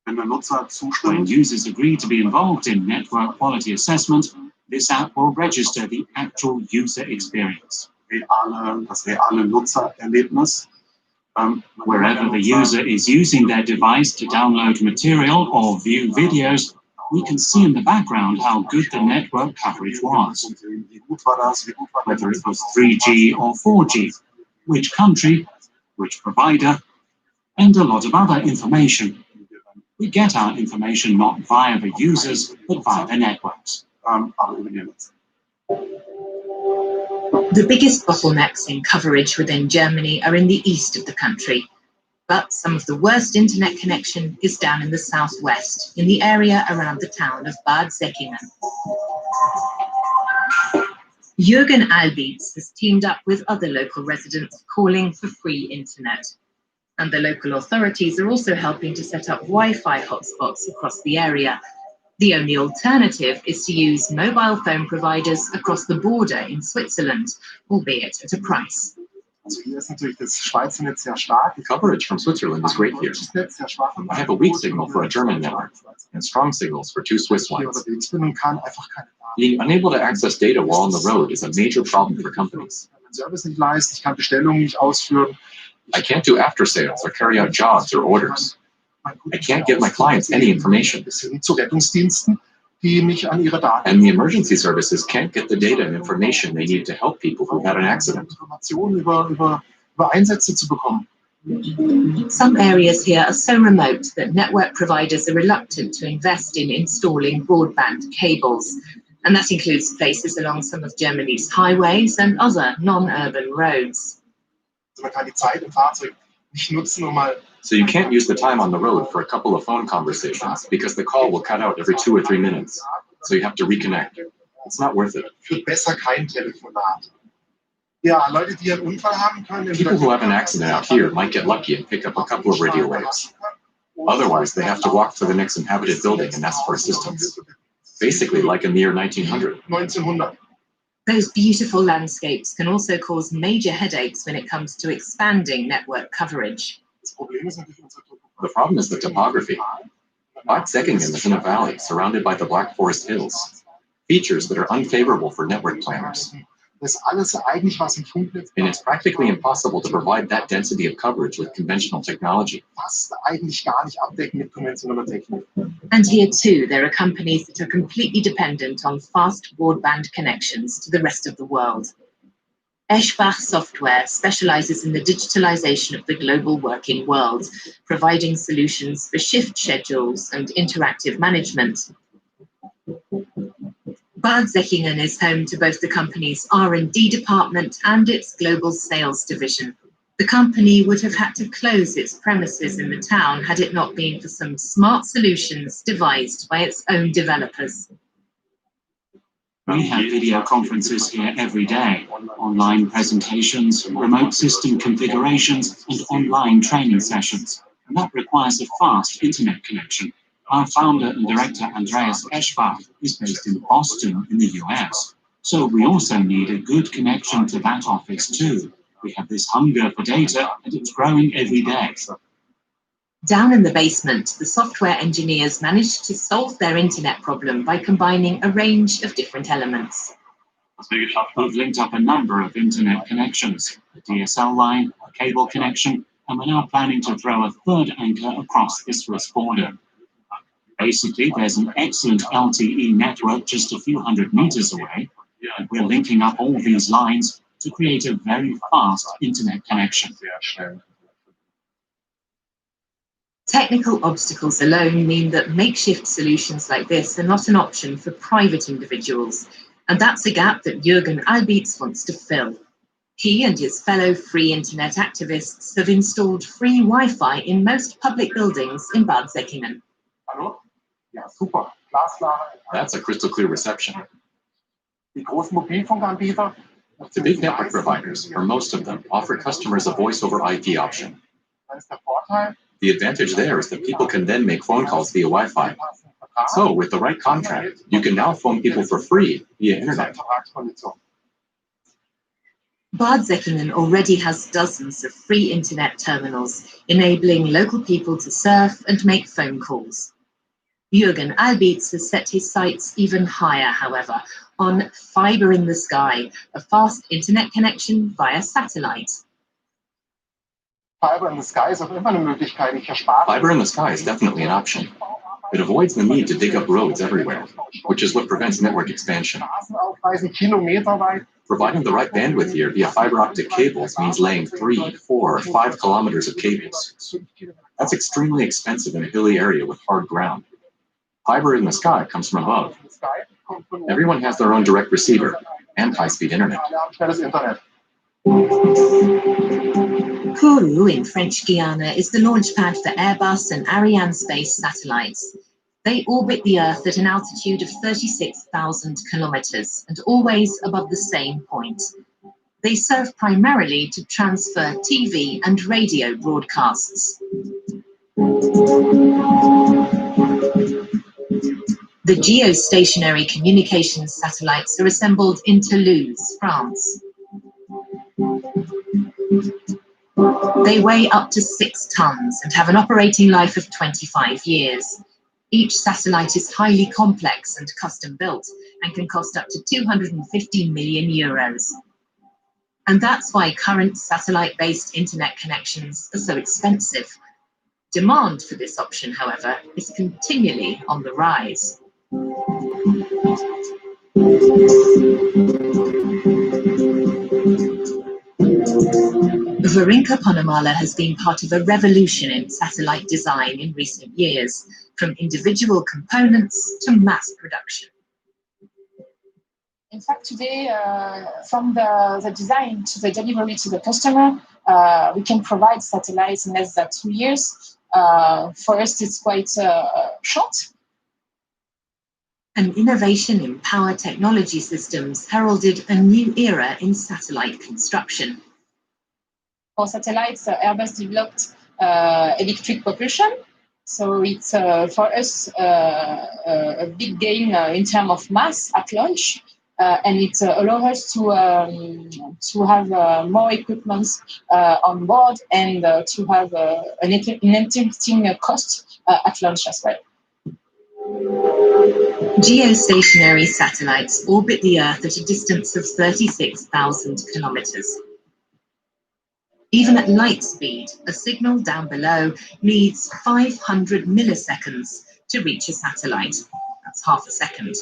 When users agree to be involved in network quality assessment, this app will register the actual user experience. Wherever the user is using their device to download material or view videos, we can see in the background how good the network coverage was, whether it was 3G or 4G, which country, which provider, and a lot of other information. We get our information not via the users, but via the networks. The biggest bottlenecks in coverage within Germany are in the east of the country, but some of the worst internet connection is down in the southwest, in the area around the town of Bad Säckingen. Jürgen Albietz has teamed up with other local residents calling for free internet. And the local authorities are also helping to set up Wi-Fi hotspots across the area. The only alternative is to use mobile phone providers across the border in Switzerland, albeit at a price. Also hier ist natürlich das Schweizer Netz sehr stark. Coverage from Switzerland is great here. I have a weak signal for a German network and strong signals for 2 Swiss ones. Being unable to access data while on the road is a major problem for companies. Service nicht leisten, ich kann Bestellungen nicht ausführen. I can't do after sales or carry out jobs or orders. I can't give my clients any information. Zu Rettungsdiensten, die mich an ihre Daten. And the emergency services can't get the data and information they need to help people who've had an accident. Informationen über Einsätze zu bekommen. Some areas here are so remote that network providers are reluctant to invest in installing broadband cables. And that includes places along some of Germany's highways and other non-urban roads. Man kann die Zeit im Fahrzeug nicht nutzen, mal. So you can't use the time on the road for a couple of phone conversations because the call will cut out every 2 or 3 minutes. So you have to reconnect. It's not worth it. Für besser kein Telefonat. Ja, Leute, die einen Unfall haben können. People who have an accident out here might get lucky and pick up a couple of radio waves. Otherwise, they have to walk to the next inhabited building and ask for assistance. Basically like in the year 1900. Those beautiful landscapes can also cause major headaches when it comes to expanding network coverage. The problem is the topography. Bad Säckingen is in a valley surrounded by the Black Forest Hills, features that are unfavorable for network planners. And it's practically impossible to provide that density of coverage with conventional technology. And here too, there are companies that are completely dependent on fast broadband connections to the rest of the world. Eschbach Software specializes in the digitalization of the global working world, providing solutions for shift schedules and interactive management. Bad Säckingen is home to both the company's R&D department and its global sales division. The company would have had to close its premises in the town had it not been for some smart solutions devised by its own developers. We have video conferences here every day, online presentations, remote system configurations, and online training sessions. And that requires a fast internet connection. Our founder and director, Andreas Eschbach, is based in Boston in the US. So we also need a good connection to that office too. We have this hunger for data, and it's growing every day. Down in the basement, the software engineers managed to solve their internet problem by combining a range of different elements. We've linked up a number of internet connections, a DSL line, a cable connection, and we're now planning to throw a third anchor across the Swiss border. Basically, there's an excellent LTE network just a few hundred meters away, and we're linking up all these lines to create a very fast internet connection. Technical obstacles alone mean that makeshift solutions like this are not an option for private individuals, and that's a gap that Jürgen Albitz wants to fill. He and his fellow free internet activists have installed free Wi-Fi in most public buildings in Bad Säckingen. That's a crystal clear reception. Die großen Mobilfunkanbieter. The big network providers, or most of them, offer customers a voice over IP option. The advantage there is that people can then make phone calls via Wi-Fi. So, with the right contract, you can now phone people for free via internet. Bad Säckingen already has dozens of free internet terminals, enabling local people to surf and make phone calls. Jürgen Albitz has set his sights even higher, however, on Fiber in the Sky, a fast internet connection via satellite. Fiber in the Sky ist auch immer eine Möglichkeit. Ich erspare. Fiber in the Sky is definitely an option. It avoids the need to dig up roads everywhere, which is what prevents network expansion. Providing the right bandwidth here via fiber optic cables means laying 3, 4, or 5 kilometers of cables. That's extremely expensive in a hilly area with hard ground. Fiber in the Sky comes from above. Everyone has their own direct receiver and high-speed internet. Kourou in French Guiana is the launch pad for Airbus and Arianespace satellites. They orbit the Earth at an altitude of 36,000 kilometers and always above the same point. They serve primarily to transfer TV and radio broadcasts. The geostationary communications satellites are assembled in Toulouse, France. They weigh up to 6 tons and have an operating life of 25 years. Each satellite is highly complex and custom built and can cost up to 250 million euros. And that's why current satellite-based internet connections are so expensive. Demand for this option, however, is continually on the rise. Varinka Ponomala has been part of a revolution in satellite design in recent years, from individual components to mass production. In fact, today, from the design to the delivery to the customer, we can provide satellites in less than 2 years. For us, it's quite short. An innovation in power technology systems heralded a new era in satellite construction. For satellites, Airbus developed electric propulsion. So it's for us a big gain in terms of mass at launch. And it allows us to have more equipment on board and to have an interesting cost at launch as well. Geostationary satellites orbit the Earth at a distance of 36,000 kilometers. Even at light speed, a signal down below needs 500 milliseconds to reach a satellite. That's half a second.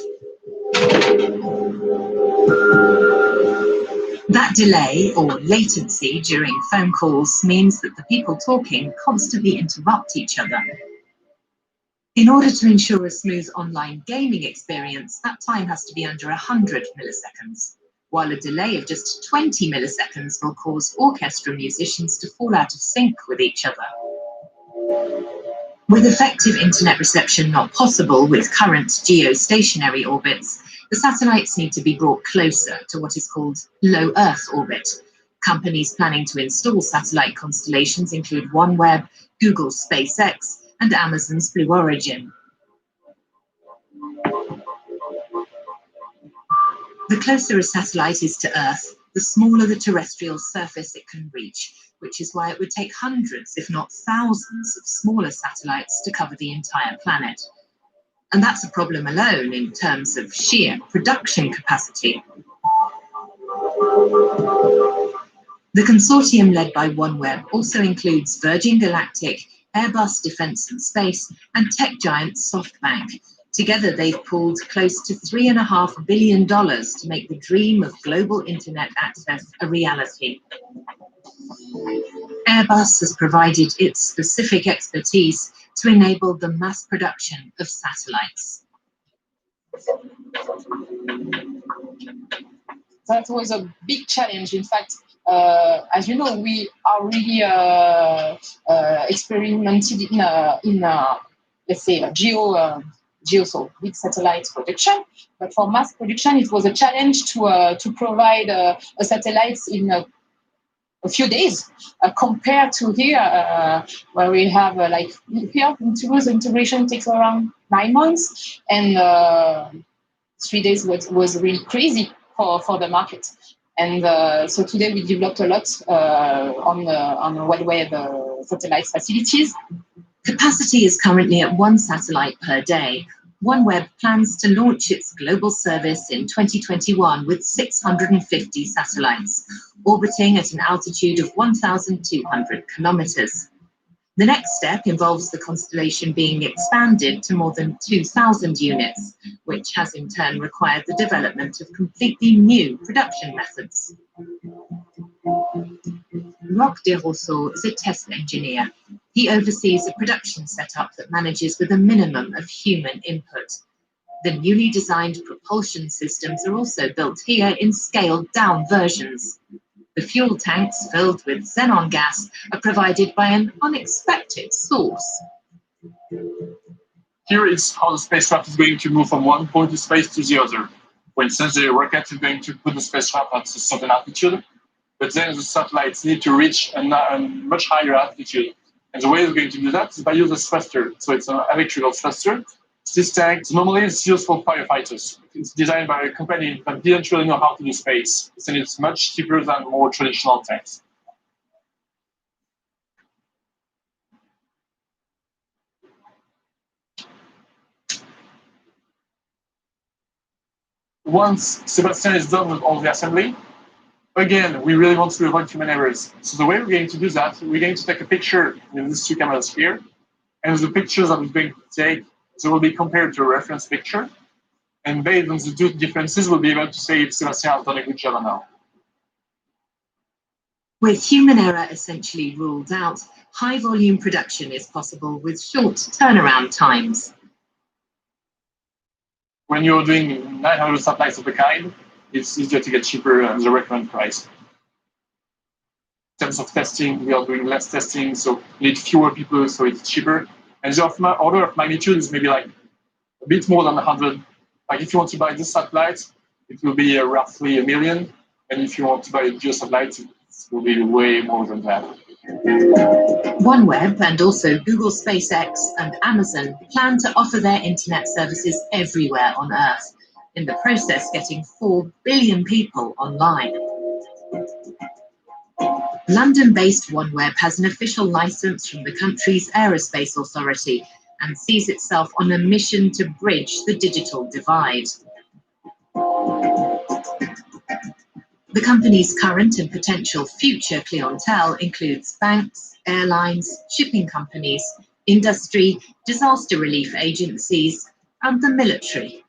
That delay or latency during phone calls means that the people talking constantly interrupt each other. In order to ensure a smooth online gaming experience, that time has to be under 100 milliseconds, while a delay of just 20 milliseconds will cause orchestra musicians to fall out of sync with each other. With effective internet reception not possible with current geostationary orbits, the satellites need to be brought closer to what is called low Earth orbit. Companies planning to install satellite constellations include OneWeb, Google's SpaceX, and Amazon's Blue Origin. The closer a satellite is to Earth, the smaller the terrestrial surface it can reach, which is why it would take hundreds, if not thousands, of smaller satellites to cover the entire planet. And that's a problem alone in terms of sheer production capacity. The consortium led by OneWeb also includes Virgin Galactic, Airbus Defence and Space, and tech giant SoftBank. Together, they've pooled close to $3.5 billion to make the dream of global internet access a reality. Airbus has provided its specific expertise to enable the mass production of satellites. That was a big challenge. In fact, as you know, we are really experimented in let's say, so big satellite production. But for mass production, it was a challenge to provide a satellite in a few days compared to here, where we have like here in Toulouse, integration takes around 9 months, and 3 days was really crazy for the market. And so today we developed a lot on OneWeb satellite facilities. Capacity is currently at 1 satellite per day. OneWeb plans to launch its global service in 2021 with 650 satellites, orbiting at an altitude of 1,200 kilometers. The next step involves the constellation being expanded to more than 2,000 units, which has in turn required the development of completely new production methods. Roch Desrousseaux is a test engineer. He oversees a production setup that manages with a minimum of human input. The newly designed propulsion systems are also built here in scaled-down versions. The fuel tanks filled with xenon gas are provided by an unexpected source. Here is how the spacecraft is going to move from one point of space to the other. For instance, the rocket is going to put the spacecraft at a certain altitude, but then the satellites need to reach a much higher altitude. And the way it's going to do that is by using a thruster. So it's an electrical thruster. This tank normally is used for firefighters. It's designed by a company that didn't really know how to do space, and it's much cheaper than more traditional tanks. Once Sébastien is done with all the assembly, again, we really want to avoid human errors. So the way we're going to do that, we're going to take a picture with these two cameras here, and the pictures that we're going to take, they will be compared to a reference picture, and based on the two differences, we'll be able to say if Sébastien has done a good job or not. With human error essentially ruled out, high volume production is possible with short turnaround times. When you're doing 900 satellites of a kind, it's easier to get cheaper than the recommended price. In terms of testing, we are doing less testing, so we need fewer people, so it's cheaper. And the order of magnitude is maybe like a bit more than 100. Like if you want to buy this satellite, it will be roughly $1 million. And if you want to buy a GeoSatellite, it will be way more than that. OneWeb and also Google SpaceX and Amazon plan to offer their internet services everywhere on Earth, in the process getting 4 billion people online. London-based OneWeb has an official license from the country's aerospace authority and sees itself on a mission to bridge the digital divide. The company's current and potential future clientele includes banks, airlines, shipping companies, industry, disaster relief agencies, and the military.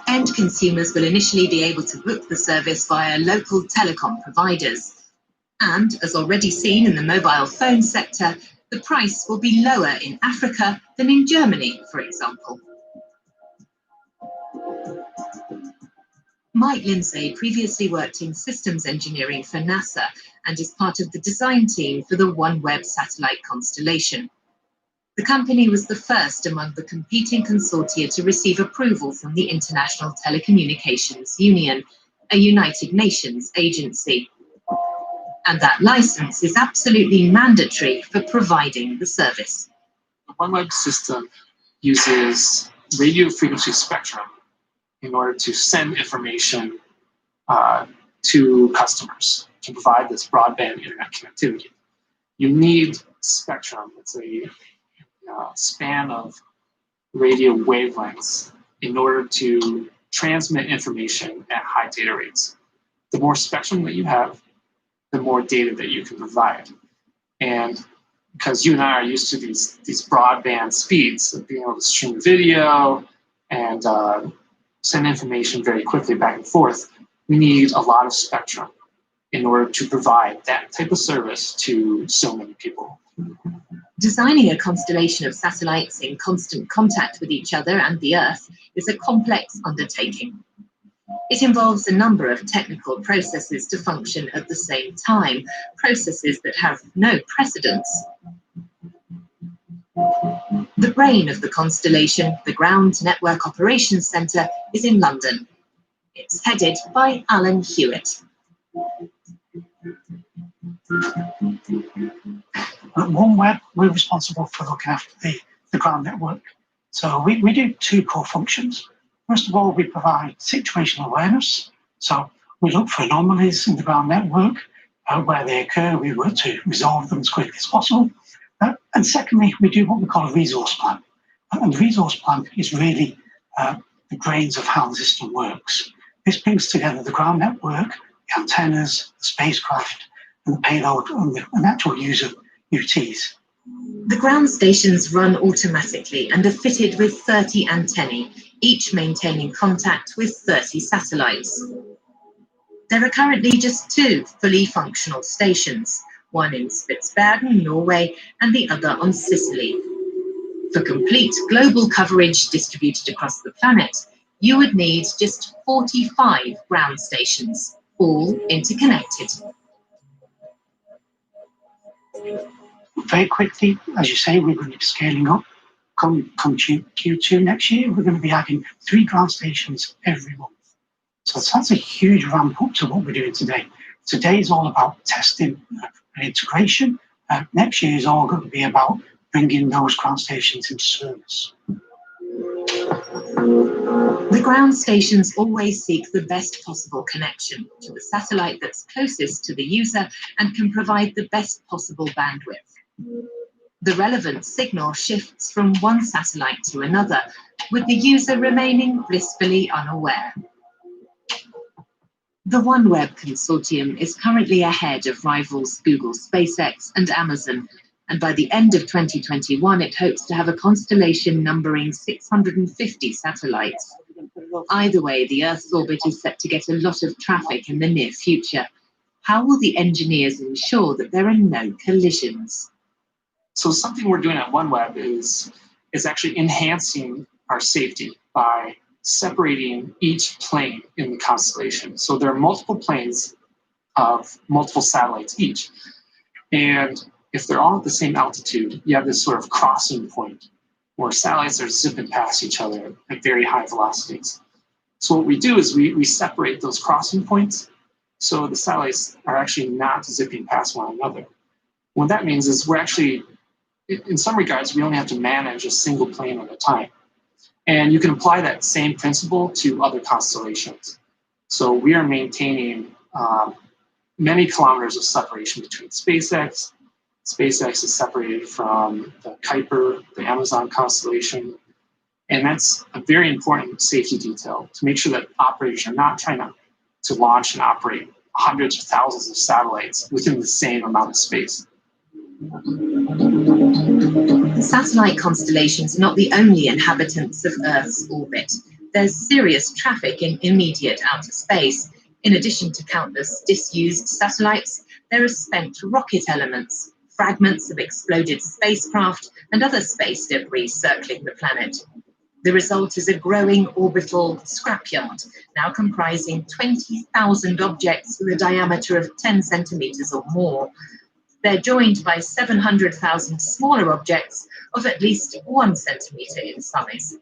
End consumers will initially be able to book the service via local telecom providers. And, as already seen in the mobile phone sector, the price will be lower in Africa than in Germany, for example. Mike Lindsay previously worked in systems engineering for NASA and is part of the design team for the OneWeb satellite constellation. The company was the first among the competing consortia to receive approval from the International Telecommunications Union, a United Nations agency. And that license is absolutely mandatory for providing the service. The OneWeb system uses radio frequency spectrum in order to send information to customers to provide this broadband internet connectivity. You need spectrum. It's a span of radio wavelengths in order to transmit information at high data rates. The more spectrum that you have, the more data that you can provide. And because you and I are used to these broadband speeds of being able to stream video and send information very quickly back and forth, we need a lot of spectrum in order to provide that type of service to so many people. Designing a constellation of satellites in constant contact with each other and the Earth is a complex undertaking. It involves a number of technical processes to function at the same time, processes that have no precedence. The brain of the constellation, the Ground Network Operations Centre, is in London. It's headed by Alan Hewitt. At OneWeb, we're responsible for looking after the ground network. So we do two core functions. First of all, we provide situational awareness. So we look for anomalies in the ground network. Where they occur, we work to resolve them as quickly as possible. And secondly, we do what we call a resource plan. And the resource plan is really the brains of how the system works. This brings together the ground network, the antennas, the spacecraft, and the payload and the actual user UTs. The ground stations run automatically and are fitted with 30 antennae, each maintaining contact with 30 satellites. There are currently just 2 fully functional stations, one in Spitsbergen, Norway, and the other on Sicily. For complete global coverage distributed across the planet, you would need just 45 ground stations, all interconnected. Very quickly, as you say, we're going to be scaling up. Come Q2 next year, we're going to be adding 3 ground stations every month. So that's a huge ramp up to what we're doing today. Today is all about testing and integration. Next year is all going to be about bringing those ground stations into service. The ground stations always seek the best possible connection to the satellite that's closest to the user and can provide the best possible bandwidth. The relevant signal shifts from one satellite to another, with the user remaining blissfully unaware. The OneWeb consortium is currently ahead of rivals Google, SpaceX, and Amazon, and by the end of 2021, it hopes to have a constellation numbering 650 satellites. Either way, the Earth's orbit is set to get a lot of traffic in the near future. How will the engineers ensure that there are no collisions? So something we're doing at OneWeb is actually enhancing our safety by separating each plane in the constellation. So there are multiple planes of multiple satellites each. And if they're all at the same altitude, you have this sort of crossing point where satellites are zipping past each other at very high velocities. So what we do is we separate those crossing points so the satellites are actually not zipping past one another. What that means is we're actually, in some regards, we only have to manage a single plane at a time. And you can apply that same principle to other constellations. So we are maintaining many kilometers of separation between SpaceX. SpaceX is separated from the Kuiper, the Amazon constellation. And that's a very important safety detail to make sure that operators are not trying to launch and operate hundreds of thousands of satellites within the same amount of space. Satellite constellations are not the only inhabitants of Earth's orbit. There's serious traffic in immediate outer space. In addition to countless disused satellites, there are spent rocket elements, fragments of exploded spacecraft, and other space debris circling the planet. The result is a growing orbital scrapyard, now comprising 20,000 objects with a diameter of 10 centimeters or more. They're joined by 700,000 smaller objects of at least 1 centimeter in size.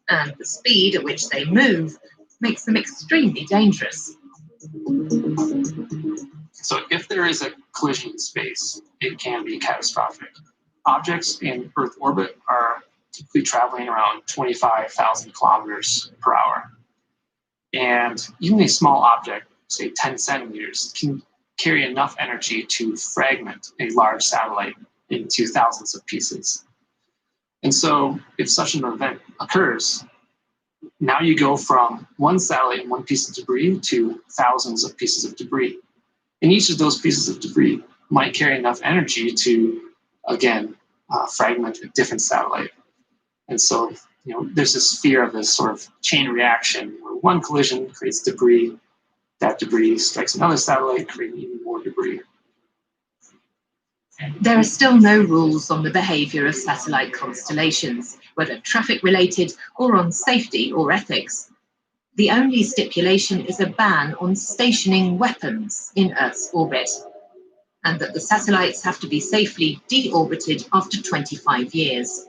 And the speed at which they move makes them extremely dangerous. So if there is a collision in space, it can be catastrophic. Objects in Earth orbit are typically traveling around 25,000 kilometers per hour. And even a small object, say 10 centimeters, can carry enough energy to fragment a large satellite into thousands of pieces. And so if such an event occurs, now you go from one satellite and one piece of debris to thousands of pieces of debris. And each of those pieces of debris might carry enough energy to, again, fragment a different satellite. And so, there's this fear of this sort of chain reaction where one collision creates debris, that debris strikes another satellite, creating even more debris. There are still no rules on the behavior of satellite constellations, whether traffic-related or on safety or ethics. The only stipulation is a ban on stationing weapons in Earth's orbit, and that the satellites have to be safely deorbited after 25 years.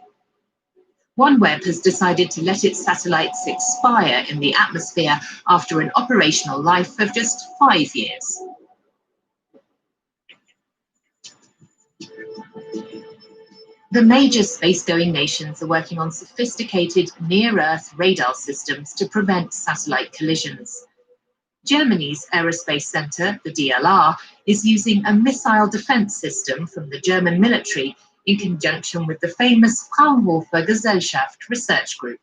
OneWeb has decided to let its satellites expire in the atmosphere after an operational life of just 5 years. The major space-going nations are working on sophisticated near-Earth radar systems to prevent satellite collisions. Germany's Aerospace Center, the DLR, is using a missile defense system from the German military in conjunction with the famous Fraunhofer Gesellschaft research group.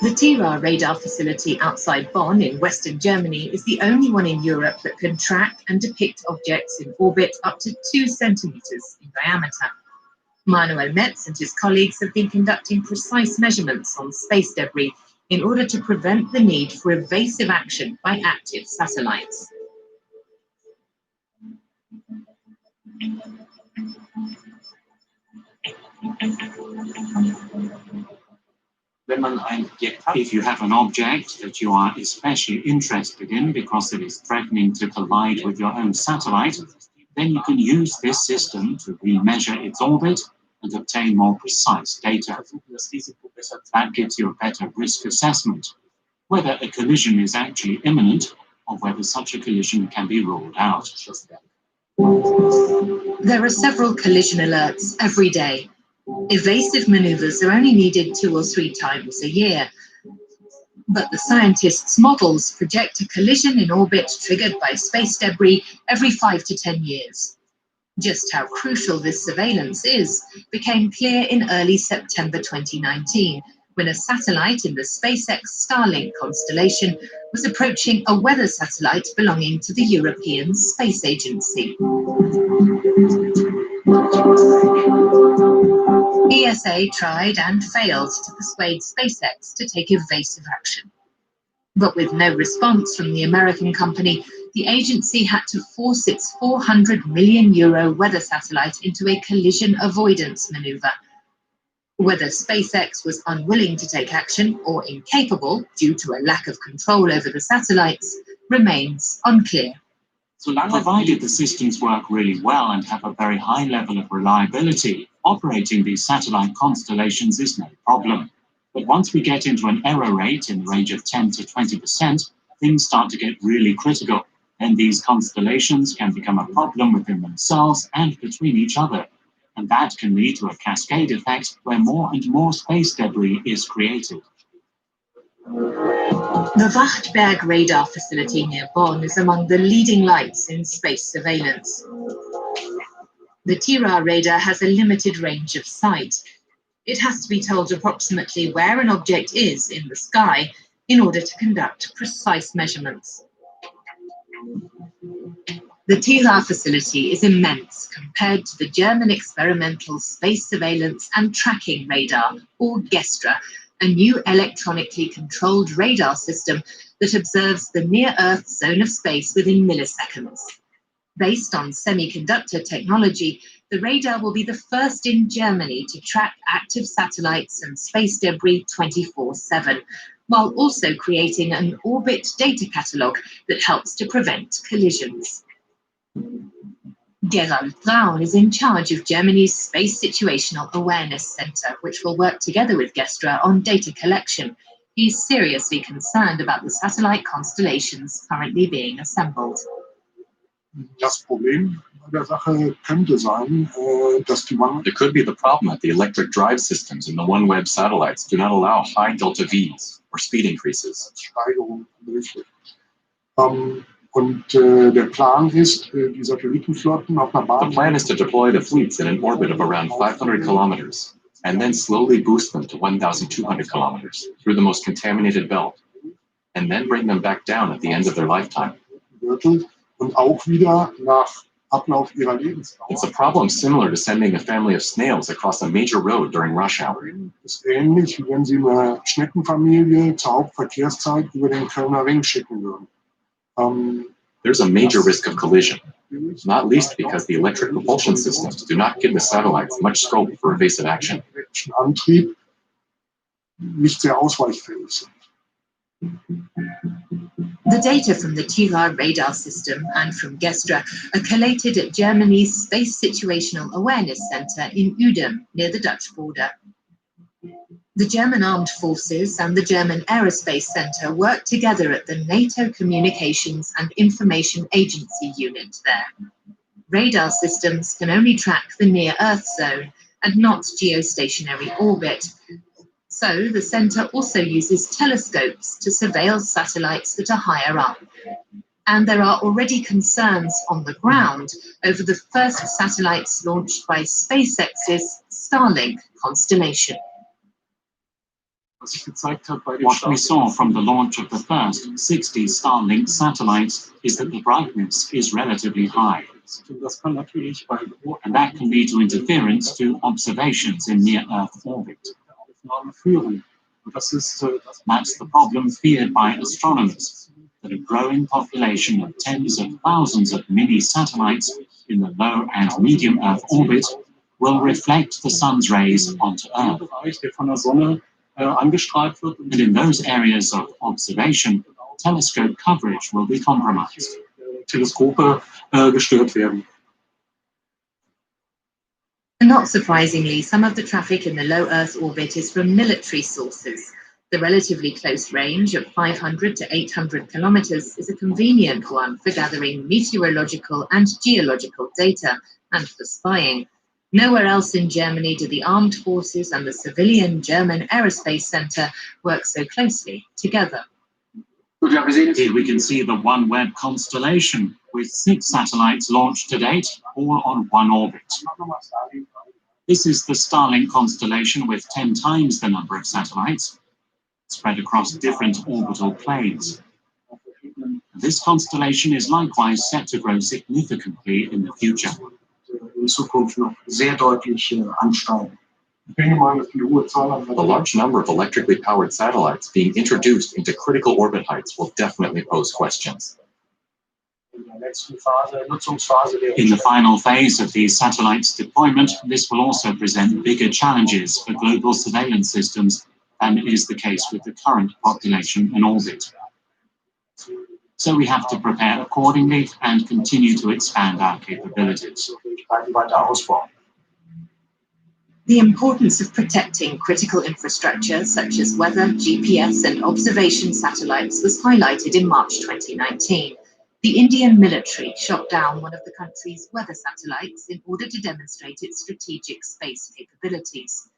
The TIRA radar facility outside Bonn in Western Germany is the only one in Europe that can track and depict objects in orbit up to 2 centimeters in diameter. Manuel Metz and his colleagues have been conducting precise measurements on space debris in order to prevent the need for evasive action by active satellites. If you have an object that you are especially interested in because it is threatening to collide with your own satellite, then you can use this system to remeasure its orbit and obtain more precise data. That gives you a better risk assessment, whether a collision is actually imminent of whether such a collision can be ruled out. There are several collision alerts every day. Evasive maneuvers are only needed 2 or 3 times a year. But the scientists' models project a collision in orbit triggered by space debris every 5 to 10 years. Just how crucial this surveillance is became clear in early September 2019, when a satellite in the SpaceX Starlink constellation was approaching a weather satellite belonging to the European Space Agency. ESA tried and failed to persuade SpaceX to take evasive action. But with no response from the American company, the agency had to force its €400 million weather satellite into a collision avoidance maneuver. Whether SpaceX was unwilling to take action or incapable due to a lack of control over the satellites remains unclear. Provided the systems work really well and have a very high level of reliability, operating these satellite constellations is no problem. But once we get into an error rate in the range of 10 to 20%, things start to get really critical. And these constellations can become a problem within themselves and between each other. And that can lead to a cascade effect where more and more space debris is created. The Wachtberg radar facility near Bonn is among the leading lights in space surveillance. The TIRA radar has a limited range of sight. It has to be told approximately where an object is in the sky in order to conduct precise measurements. The TIRA facility is immense compared to the German experimental space surveillance and tracking radar, or GESTRA, a new electronically controlled radar system that observes the near-Earth zone of space within milliseconds. Based on semiconductor technology, the radar will be the first in Germany to track active satellites and space debris 24/7, while also creating an orbit data catalogue that helps to prevent collisions. Gerald Braun is in charge of Germany's Space Situational Awareness Centre, which will work together with GESTRA on data collection. He's seriously concerned about the satellite constellations currently being assembled. Das Problem bei der Sache könnte sein, dass die There could be the problem that the electric drive systems in the OneWeb satellites do not allow high delta Vs or speed increases. Steigerung und der Plan ist, die Satellitenflotten auf einer Bahn. The plan is to deploy the fleets in an orbit of around 500 kilometers and then slowly boost them to 1,200 kilometers through the most contaminated belt, and then bring them back down at the end of their lifetime. Und auch wieder nach Ablauf ihrer Lebensdauer. It's a problem similar to sending a family of snails across a major road during rush hour. Das ist ähnlich, wie wenn Sie eine Schneckenfamilie zur Hauptverkehrszeit über den Kölner Ring schicken würden. There's a major risk of collision, not least because the electric propulsion systems do not give the satellites much scope for evasive action. Antrieb nicht sehr ausweichfähig sind. The data from the TIRA radar system and from GESTRA are collated at Germany's Space Situational Awareness Centre in Udem, near the Dutch border. The German Armed Forces and the German Aerospace Centre work together at the NATO Communications and Information Agency unit there. Radar systems can only track the near-Earth zone and not geostationary orbit. So the centre also uses telescopes to surveil satellites that are higher up. And there are already concerns on the ground over the first satellites launched by SpaceX's Starlink constellation. What we saw from the launch of the first 60 Starlink satellites is that the brightness is relatively high. And that can lead to interference to observations in near-Earth orbit. That's the problem feared by astronomers, that a growing population of tens of thousands of mini-satellites in the low and medium Earth orbit will reflect the sun's rays onto Earth. And in those areas of observation, telescope coverage will be compromised. Teleskope gestört werden. Not surprisingly, some of the traffic in the low Earth orbit is from military sources. The relatively close range of 500 to 800 kilometers is a convenient one for gathering meteorological and geological data and for spying. Nowhere else in Germany do the armed forces and the civilian German Aerospace Center work so closely together. Here we can see the OneWeb constellation with 6 satellites launched to date, all on one orbit. This is the Starlink constellation with 10 times the number of satellites, spread across different orbital planes. This constellation is likewise set to grow significantly in the future. The large number of electrically powered satellites being introduced into critical orbit heights will definitely pose questions. In the final phase of these satellites' deployment, this will also present bigger challenges for global surveillance systems than is the case with the current population in orbit. So we have to prepare accordingly and continue to expand our capabilities. The importance of protecting critical infrastructure such as weather, GPS and observation satellites was highlighted in March 2019. The Indian military shot down one of the country's weather satellites in order to demonstrate its strategic space capabilities.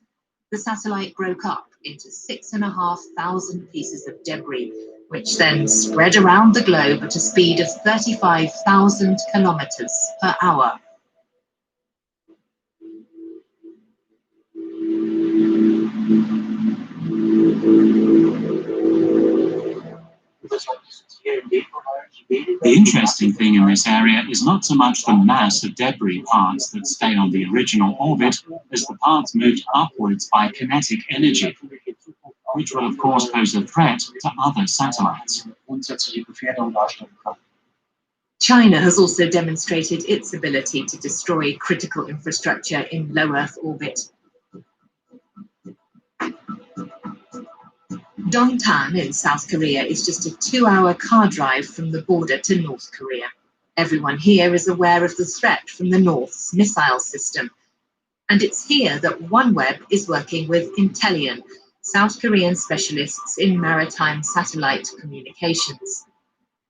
The satellite broke up into 6,500 pieces of debris, which then spread around the globe at a speed of 35,000 kilometers per hour. The interesting thing in this area is not so much the mass of debris parts that stay on the original orbit as the parts moved upwards by kinetic energy, which will of course pose a threat to other satellites. China has also demonstrated its ability to destroy critical infrastructure in low Earth orbit. Dongtan in South Korea is just a 2-hour car drive from the border to North Korea. Everyone here is aware of the threat from the North's missile system. And it's here that OneWeb is working with Intellian, South Korean specialists in maritime satellite communications.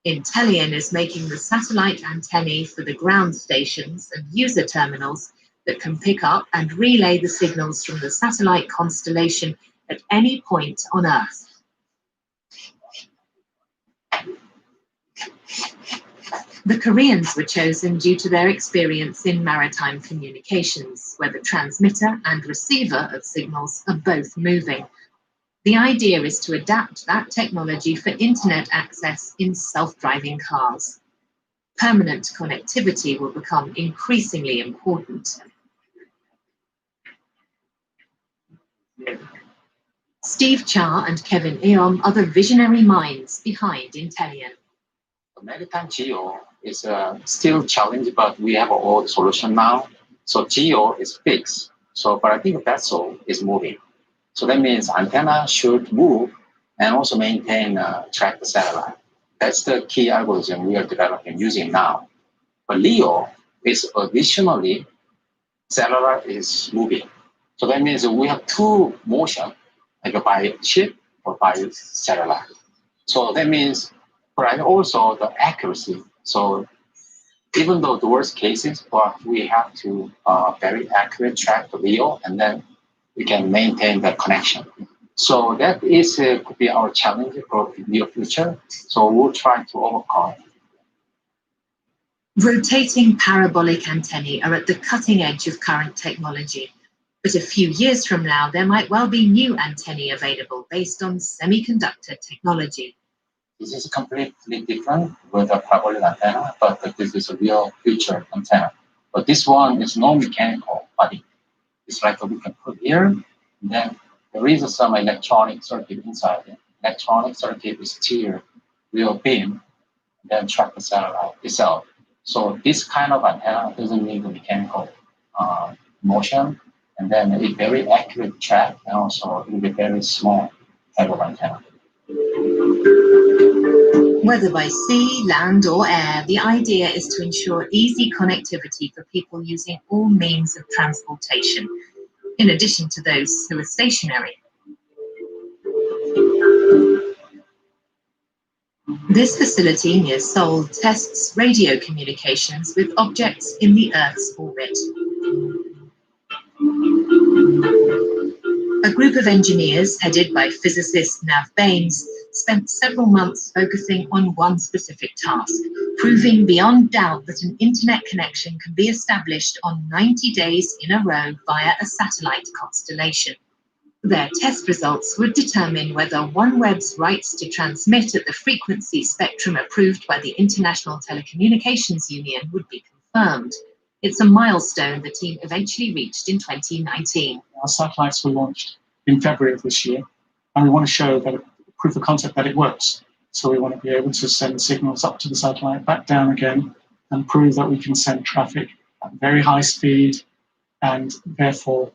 Intellian is making the satellite antennae for the ground stations and user terminals that can pick up and relay the signals from the satellite constellation at any point on Earth. The Koreans were chosen due to their experience in maritime communications, where the transmitter and receiver of signals are both moving. The idea is to adapt that technology for internet access in self-driving cars. Permanent connectivity will become increasingly important. Steve Cha and Kevin Eom are the visionary minds behind Intellian. Maritime geo is still challenging, but we have all the solution now. So geo is fixed. So, but I think vessel is moving. So that means antenna should move and also maintain track the satellite. That's the key algorithm we are developing using now. But LEO is additionally cellular is moving. So that means we have two motion, like by ship or by satellite. So that means, but also the accuracy. So even though the worst cases, but we have to very accurate track the LEO, and then we can maintain the connection. So that is could be our challenge for the near future. So we'll try to overcome. Rotating parabolic antennae are at the cutting edge of current technology. But a few years from now, there might well be new antennae available based on semiconductor technology. This is completely different with a parabolic antenna, but this is a real future antenna. But this one is no mechanical body. It's like we can put here, and then there is some electronic circuit inside it. Electronic circuit is steer real beam, and then track the satellite itself. So this kind of antenna doesn't need the mechanical motion, and then it's very accurate track, and also it will be very small type of antenna. Whether by sea, land or air, the idea is to ensure easy connectivity for people using all means of transportation, in addition to those who are stationary. This facility near Seoul tests radio communications with objects in the Earth's orbit. A group of engineers headed by physicist Nav Baines spent several months focusing on one specific task, proving beyond doubt that an internet connection can be established on 90 days in a row via a satellite constellation. Their test results would determine whether OneWeb's rights to transmit at the frequency spectrum approved by the International Telecommunications Union would be confirmed. It's a milestone the team eventually reached in 2019. Our satellites were launched in February of this year, and we want to show that proof of concept that it works. So we want to be able to send signals up to the satellite, back down again, and prove that we can send traffic at very high speed, and therefore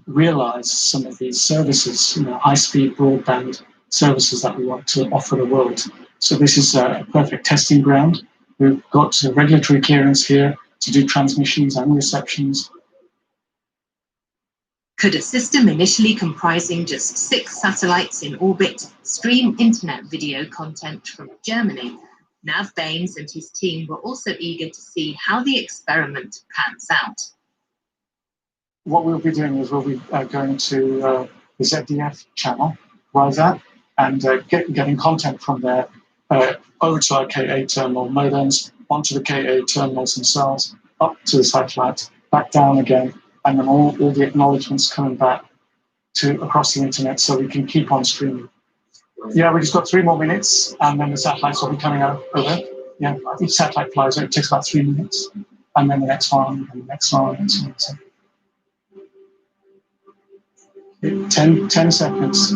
realize some of these services, high-speed broadband services that we want to offer the world. So this is a perfect testing ground. We've got regulatory clearance here to do transmissions and receptions. Could a system initially comprising just 6 satellites in orbit stream internet video content from Germany? Nav Baines and his team were also eager to see how the experiment pans out. What we'll be doing is we'll be going to the ZDF channel, WISAT, and getting content from there over to our KA terminal modems, onto the KA terminals themselves, up to the satellite, back down again, and then all the acknowledgements coming back to across the internet so we can keep on streaming. Yeah, we just got 3 more minutes, and then the satellites will be coming over. Yeah, each satellite flies, it takes about 3 minutes, and then the next one, and the next one, and so on. 10 seconds.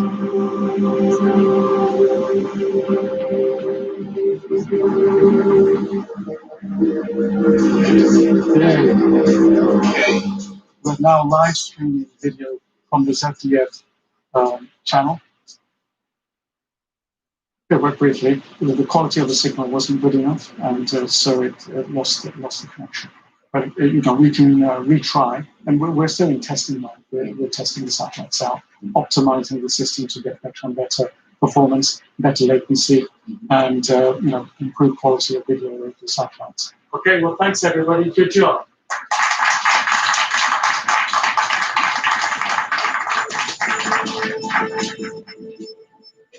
We're now live streaming video from the ZDF channel. Very briefly, the quality of the signal wasn't good enough, and so it lost the connection. But we can retry, and we're still in testing mode. We're testing the satellites out, optimizing the system to get better and better performance, better latency, and improved quality of video with the satellites. Okay, well, thanks everybody. Good job.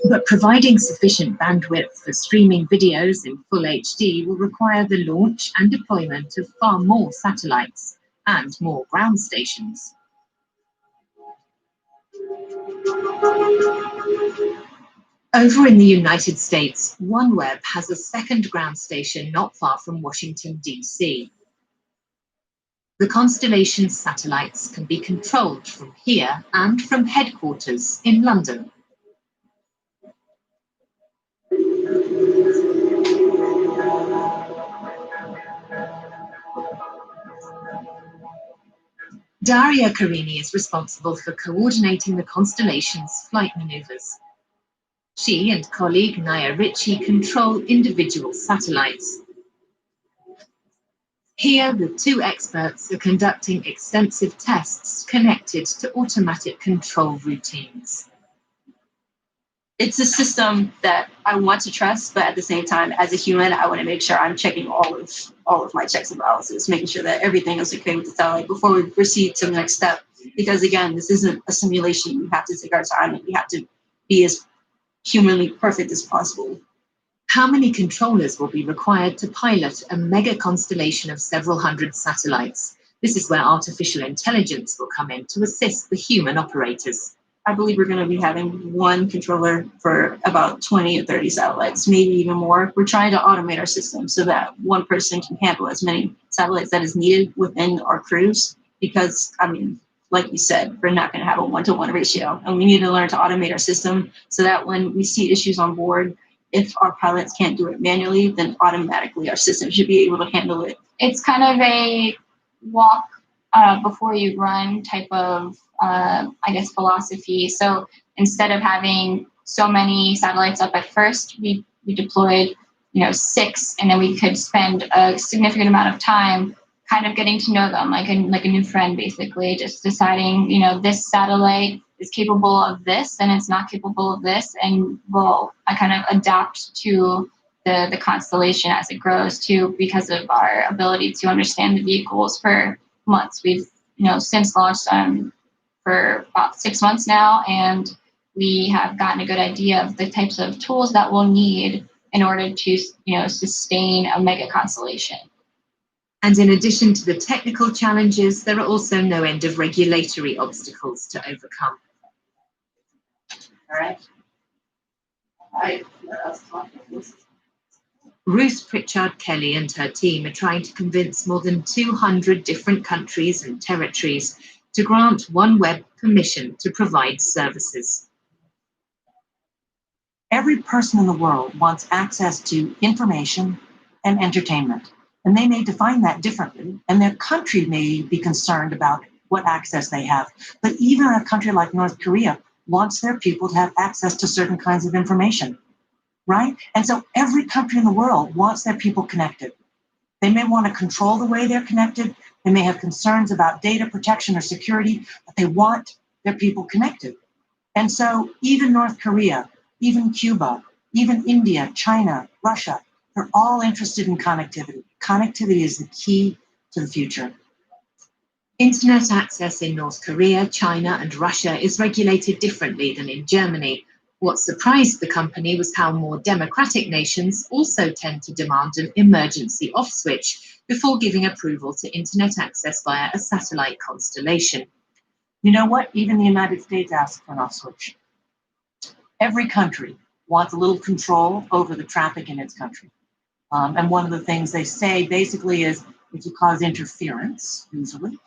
But providing sufficient bandwidth for streaming videos in full HD will require the launch and deployment of far more satellites and more ground stations. Over in the United States, OneWeb has a second ground station not far from Washington, D.C. The constellation's satellites can be controlled from here and from headquarters in London. Daria Carini is responsible for coordinating the constellation's flight maneuvers. She and colleague Naya Ritchie control individual satellites. Here, the 2 experts are conducting extensive tests connected to automatic control routines. It's a system that I want to trust, but at the same time, as a human, I want to make sure I'm checking all of my checks and balances, making sure that everything is okay with the satellite before we proceed to the next step. Because again, this isn't a simulation. We have to take our time and we have to be as humanly perfect as possible. How many controllers will be required to pilot a mega constellation of several hundred satellites? This is where artificial intelligence will come in to assist the human operators. I believe we're going to be having 1 controller for about 20 or 30 satellites, maybe even more. We're trying to automate our system so that 1 person can handle as many satellites that is needed within our crews. Because, like you said, we're not going to have a 1-to-1 ratio. And we need to learn to automate our system so that when we see issues on board, if our pilots can't do it manually, then automatically our system should be able to handle it. It's kind of a walk before you run type of philosophy. So instead of having so many satellites up at first, we deployed, 6, and then we could spend a significant amount of time kind of getting to know them like a new friend, basically, just deciding, this satellite is capable of this and it's not capable of this, and I kind of adapt to the constellation as it grows too, because of our ability to understand the vehicles for months. We've since launched for about 6 months now, and we have gotten a good idea of the types of tools that we'll need in order to sustain a mega constellation. And in addition to the technical challenges, there are also no end of regulatory obstacles to overcome. All right. Ruth Pritchard Kelly and her team are trying to convince more than 200 different countries and territories to grant OneWeb permission to provide services. Every person in the world wants access to information and entertainment, and they may define that differently, and their country may be concerned about what access they have. But even a country like North Korea wants their people to have access to certain kinds of information, right? And so every country in the world wants their people connected. They may want to control the way they're connected. They may have concerns about data protection or security, but they want their people connected. And so even North Korea, even Cuba, even India, China, Russia, they're all interested in connectivity. Connectivity is the key to the future. Internet access in North Korea, China, and Russia is regulated differently than in Germany. What surprised the company was how more democratic nations also tend to demand an emergency off switch before giving approval to internet access via a satellite constellation. You know what? Even the United States asks for an off switch. Every country wants a little control over the traffic in its country. And one of the things they say basically is, if you cause interference, usually,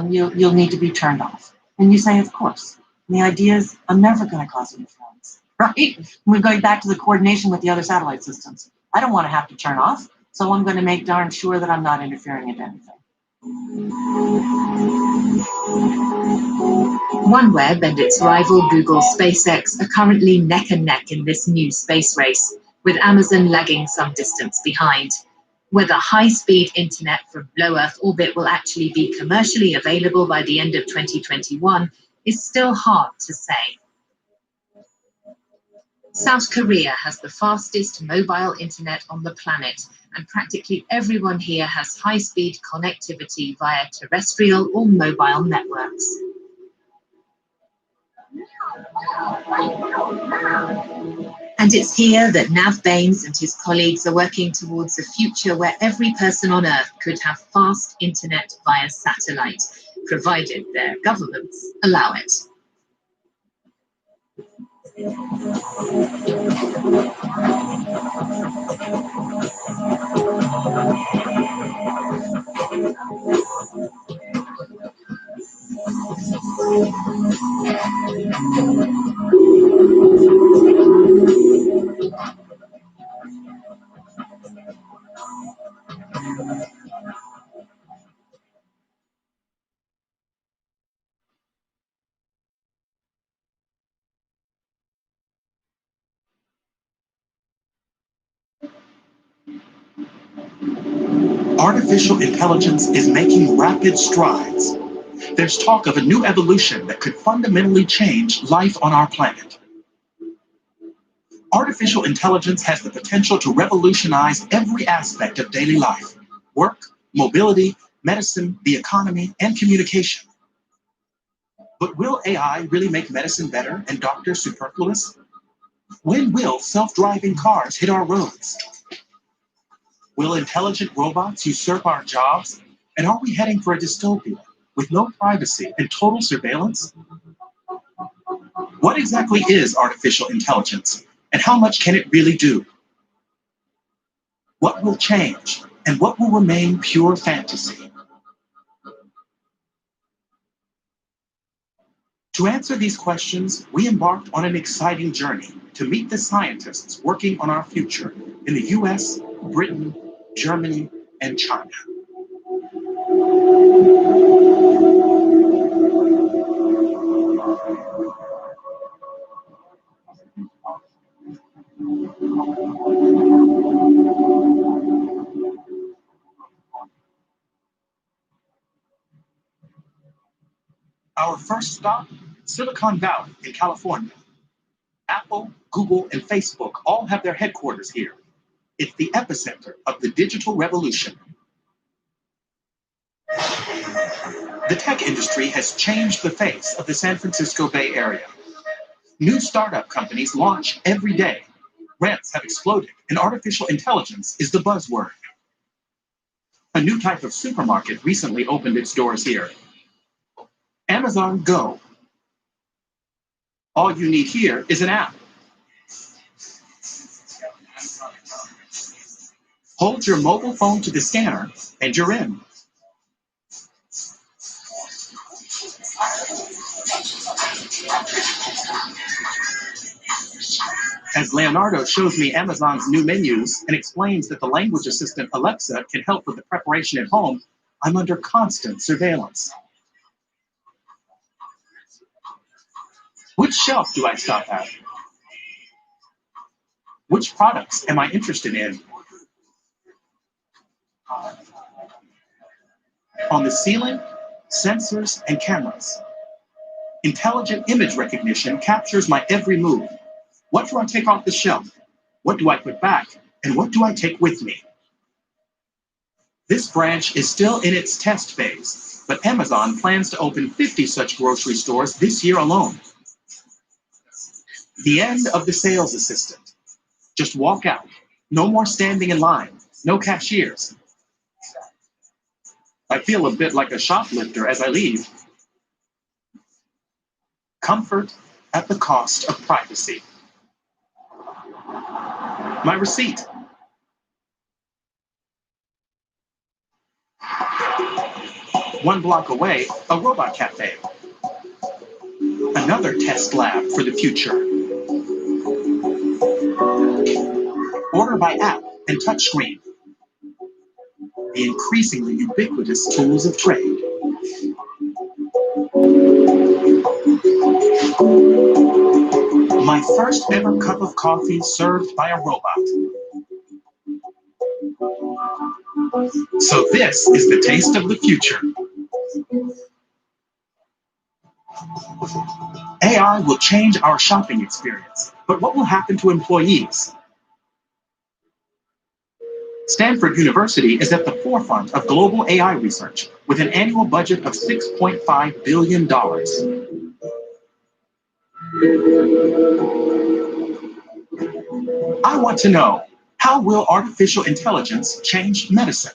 you'll need to be turned off. And you say, of course. And the idea is, I'm never going to cause interference, right? We're going back to the coordination with the other satellite systems. I don't want to have to turn off, so I'm going to make darn sure that I'm not interfering into anything. OneWeb and its rival Google SpaceX are currently neck and neck in this new space race, with Amazon lagging some distance behind. Whether high-speed internet from low Earth orbit will actually be commercially available by the end of 2021 is still hard to say. South Korea has the fastest mobile internet on the planet, and practically everyone here has high-speed connectivity via terrestrial or mobile networks. And it's here that Nav Baines and his colleagues are working towards a future where every person on Earth could have fast internet via satellite, provided their governments allow it. Artificial intelligence is making rapid strides. There's talk of a new evolution that could fundamentally change life on our planet. Artificial intelligence has the potential to revolutionize every aspect of daily life: work, mobility, medicine, the economy, and communication. But will AI really make medicine better and doctors superfluous? When will self-driving cars hit our roads? Will intelligent robots usurp our jobs? And are we heading for a dystopia with no privacy and total surveillance? What exactly is artificial intelligence, and how much can it really do? What will change, and what will remain pure fantasy? To answer these questions, we embarked on an exciting journey to meet the scientists working on our future in the US, Britain, Germany, and China. Our first stop, Silicon Valley in California. Apple, Google, and Facebook all have their headquarters here. It's the epicenter of the digital revolution. The tech industry has changed the face of the San Francisco Bay Area. New startup companies launch every day. Rents have exploded, and artificial intelligence is the buzzword. A new type of supermarket recently opened its doors here. Amazon Go. All you need here is an app. Hold your mobile phone to the scanner, and you're in. As Leonardo shows me Amazon's new menus and explains that the language assistant Alexa can help with the preparation at home, I'm under constant surveillance. Which shelf do I stop at? Which products am I interested in? On the ceiling, sensors and cameras. Intelligent image recognition captures my every move. What do I take off the shelf? What do I put back? And what do I take with me? This branch is still in its test phase, but Amazon plans to open 50 such grocery stores this year alone. The end of the sales assistant. Just walk out. No more standing in line. No cashiers. I feel a bit like a shoplifter as I leave. Comfort at the cost of privacy. My receipt. One block away, a robot cafe. Another test lab for the future. Order by app and touchscreen. The increasingly ubiquitous tools of trade. My first ever cup of coffee served by a robot. So this is the taste of the future. AI will change our shopping experience, but what will happen to employees? Stanford University is at the forefront of global AI research with an annual budget of $6.5 billion. I want to know, how will artificial intelligence change medicine?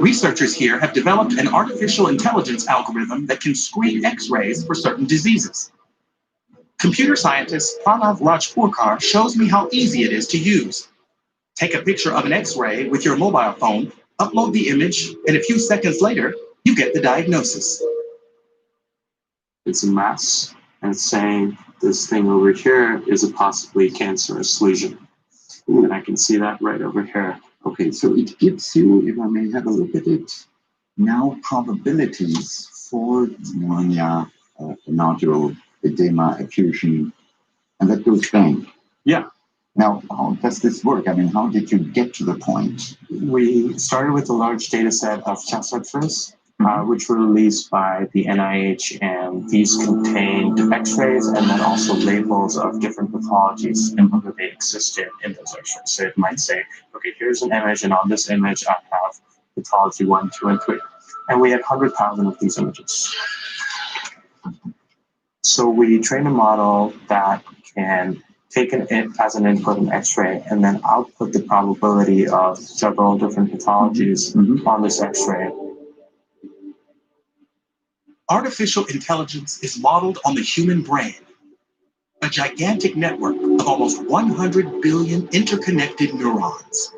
Researchers here have developed an artificial intelligence algorithm that can screen X-rays for certain diseases. Computer scientist Pranav Rajpurkar shows me how easy it is to use. Take a picture of an X-ray with your mobile phone, upload the image, and a few seconds later, you get the diagnosis. It's a mass, and it's saying this thing over here is a possibly cancerous lesion. And I can see that right over here. Okay, so it gives you, if I may have a look at it, now probabilities for pneumonia, nodule, edema, effusion, and that goes bang. Yeah. Now, how does this work? I mean, how did you get to the point? We started with a large data set of chest X-rays, which were released by the NIH, and these contained X-rays and then also labels of different pathologies and whether they existed in those X-rays. So it might say, okay, here's an image, and on this image I have pathology 1, 2, and 3. And we had 100,000 of these images. So we train a model that can take as an input an X-ray and then output the probability of several different pathologies on this X-ray. Artificial intelligence is modeled on the human brain, a gigantic network of almost 100 billion interconnected neurons.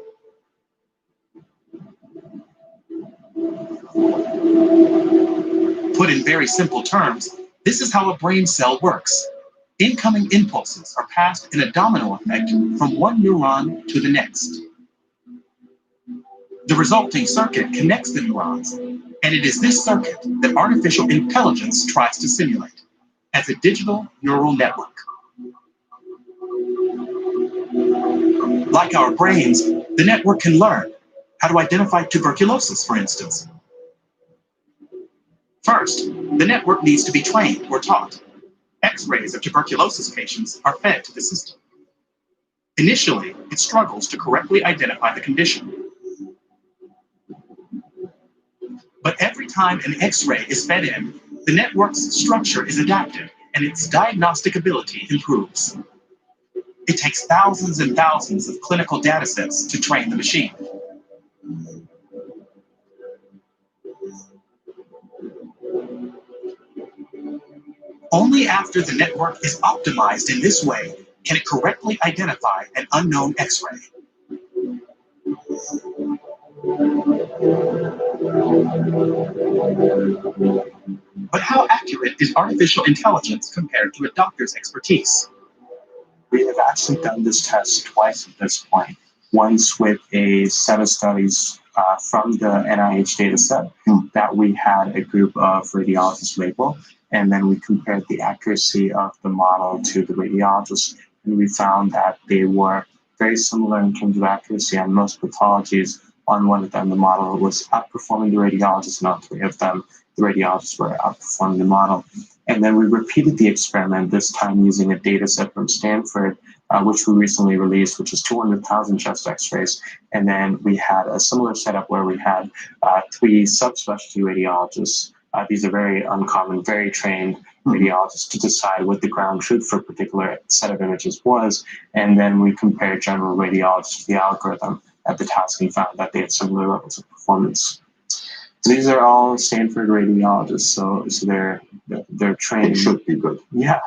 Put in very simple terms, this is how a brain cell works. Incoming impulses are passed in a domino effect from one neuron to the next. The resulting circuit connects the neurons, and it is this circuit that artificial intelligence tries to simulate as a digital neural network. Like our brains, the network can learn how to identify tuberculosis, for instance, First, the network needs to be trained or taught. X-rays of tuberculosis patients are fed to the system. Initially, it struggles to correctly identify the condition. But every time an X-ray is fed in, the network's structure is adapted and its diagnostic ability improves. It takes thousands and thousands of clinical data sets to train the machine. Only after the network is optimized in this way can it correctly identify an unknown X-ray. But how accurate is artificial intelligence compared to a doctor's expertise? We have actually done this test twice at this point. Once with a set of studies from the NIH data set that we had a group of radiologists label, and then we compared the accuracy of the model to the radiologists, and we found that they were very similar in terms of accuracy on most pathologies. On one of them, the model was outperforming the radiologists, and on three of them, the radiologists were outperforming the model. And then we repeated the experiment, this time using a data set from Stanford, which we recently released, which is 200,000 chest x-rays. And then we had a similar setup where we had 3 subspecialty radiologists. These are very uncommon, very trained radiologists to decide what the ground truth for a particular set of images was. And then we compared general radiologists to the algorithm at the task and found that they had similar levels of performance. So these are all Stanford radiologists, so they're trained. It should be good. Yeah.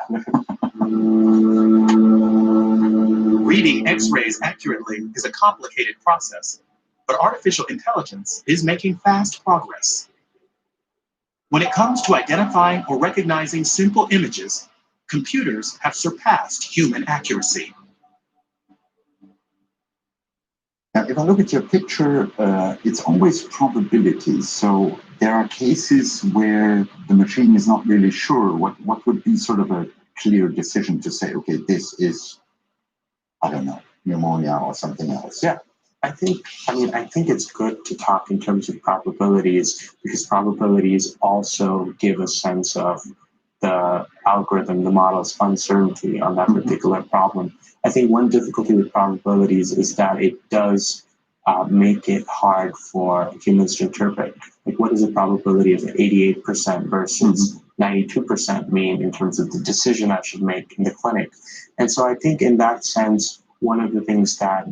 Reading X-rays accurately is a complicated process, but artificial intelligence is making fast progress. When it comes to identifying or recognizing simple images, computers have surpassed human accuracy. Now, if I look at your picture, it's always probabilities. So there are cases where the machine is not really sure what would be sort of a clear decision to say, okay, this is, I don't know, pneumonia or something else. Yeah. I think it's good to talk in terms of probabilities, because probabilities also give a sense of the algorithm, the model's uncertainty on that particular problem. I think one difficulty with probabilities is that it does make it hard for humans to interpret. Like, what is the probability of 88% versus 92% mean in terms of the decision I should make in the clinic? And so I think in that sense, one of the things that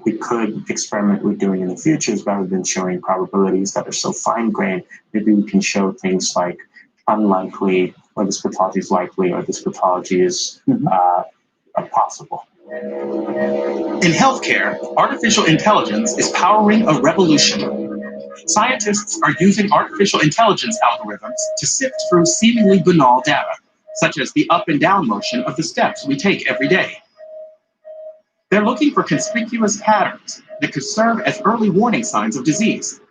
we could experiment with doing in the future is, rather than showing probabilities that are so fine-grained, maybe we can show things like unlikely, or this pathology is likely, or this pathology is possible. In healthcare, artificial intelligence is powering a revolution. Scientists are using artificial intelligence algorithms to sift through seemingly banal data, such as the up and down motion of the steps we take every day. They're looking for conspicuous patterns that could serve as early warning signs of disease.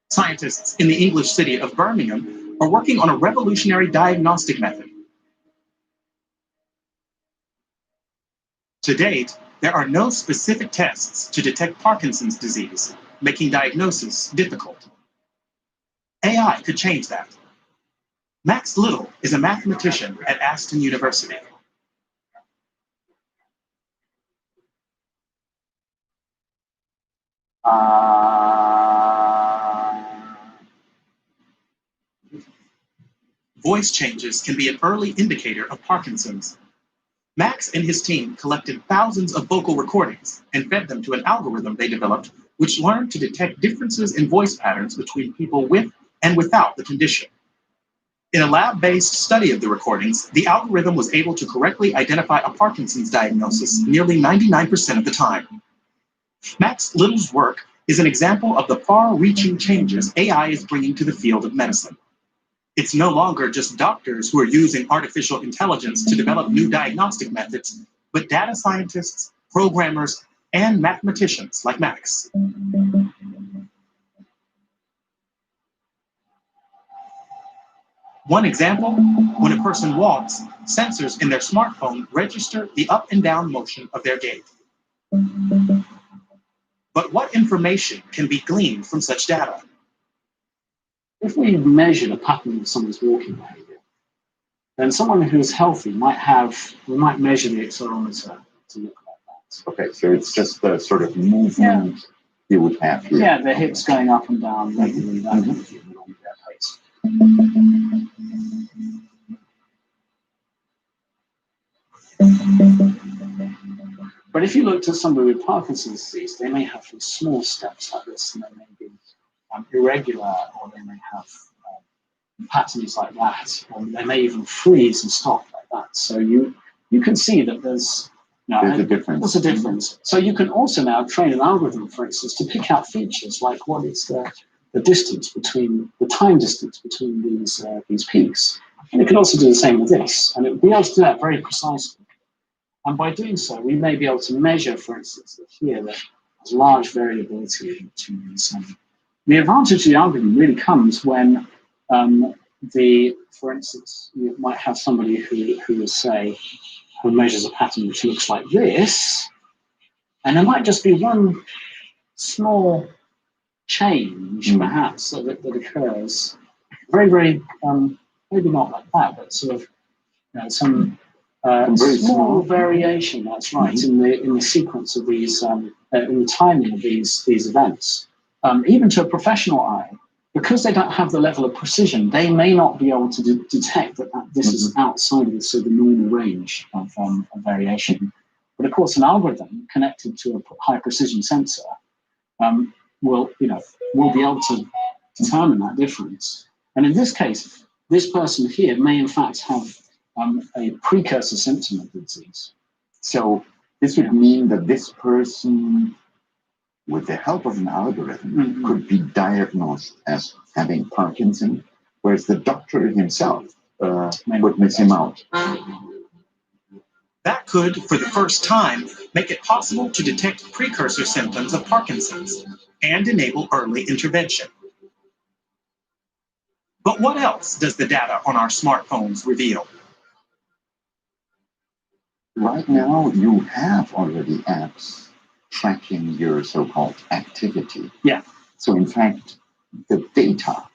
Scientists in the English city of Birmingham are working on a revolutionary diagnostic method. To date, there are no specific tests to detect Parkinson's disease, making diagnosis difficult. AI could change that. Max Little is a mathematician at Aston University. Voice changes can be an early indicator of Parkinson's. Max and his team collected thousands of vocal recordings and fed them to an algorithm they developed, which learned to detect differences in voice patterns between people with and without the condition. In a lab-based study of the recordings, the algorithm was able to correctly identify a Parkinson's diagnosis nearly 99% of the time. Max Little's work is an example of the far-reaching changes AI is bringing to the field of medicine. It's no longer just doctors who are using artificial intelligence to develop new diagnostic methods, but data scientists, programmers, and mathematicians like Max. One example, when a person walks, sensors in their smartphone register the up and down motion of their gait. But what information can be gleaned from such data? if we measured a pattern of someone's walking behavior, then someone who is healthy we might measure the accelerometer to look like that. Okay, so it's just the sort of movement you would have here. Yeah, the hips going up and down regularly, that kind of thing, along their pace. But if you looked at somebody with Parkinson's disease, they may have small steps like this, and they may be irregular, or they may have patterns like that, or they may even freeze and stop like that. So you can see that there's a difference. There's a difference. So you can also now train an algorithm, for instance, to pick out features like what is the distance between the time distance between these peaks. And it can also do the same with this, and it will be able to do that very precisely. And by doing so, we may be able to measure, for instance, that here there's large variability between these. The advantage of the algorithm really comes when for instance, you might have somebody who measures a pattern which looks like this, and there might just be one small change, perhaps, that occurs. Very, very, maybe not like that, but sort of some small variation. That's right, in the sequence of these, in the timing of these events. Even to a professional eye, because they don't have the level of precision, they may not be able to detect that this is outside of the normal range of variation. But of course, an algorithm connected to a high precision sensor will be able to determine that difference. And in this case, this person here may in fact have a precursor symptom of the disease. So this would mean that this person, with the help of an algorithm, could be diagnosed as having Parkinson, whereas the doctor himself would miss him out. That could, for the first time, make it possible to detect precursor symptoms of Parkinson's and enable early intervention. But what else does the data on our smartphones reveal? Right now, you have already apps tracking your so-called activity. Yeah. So in fact, the data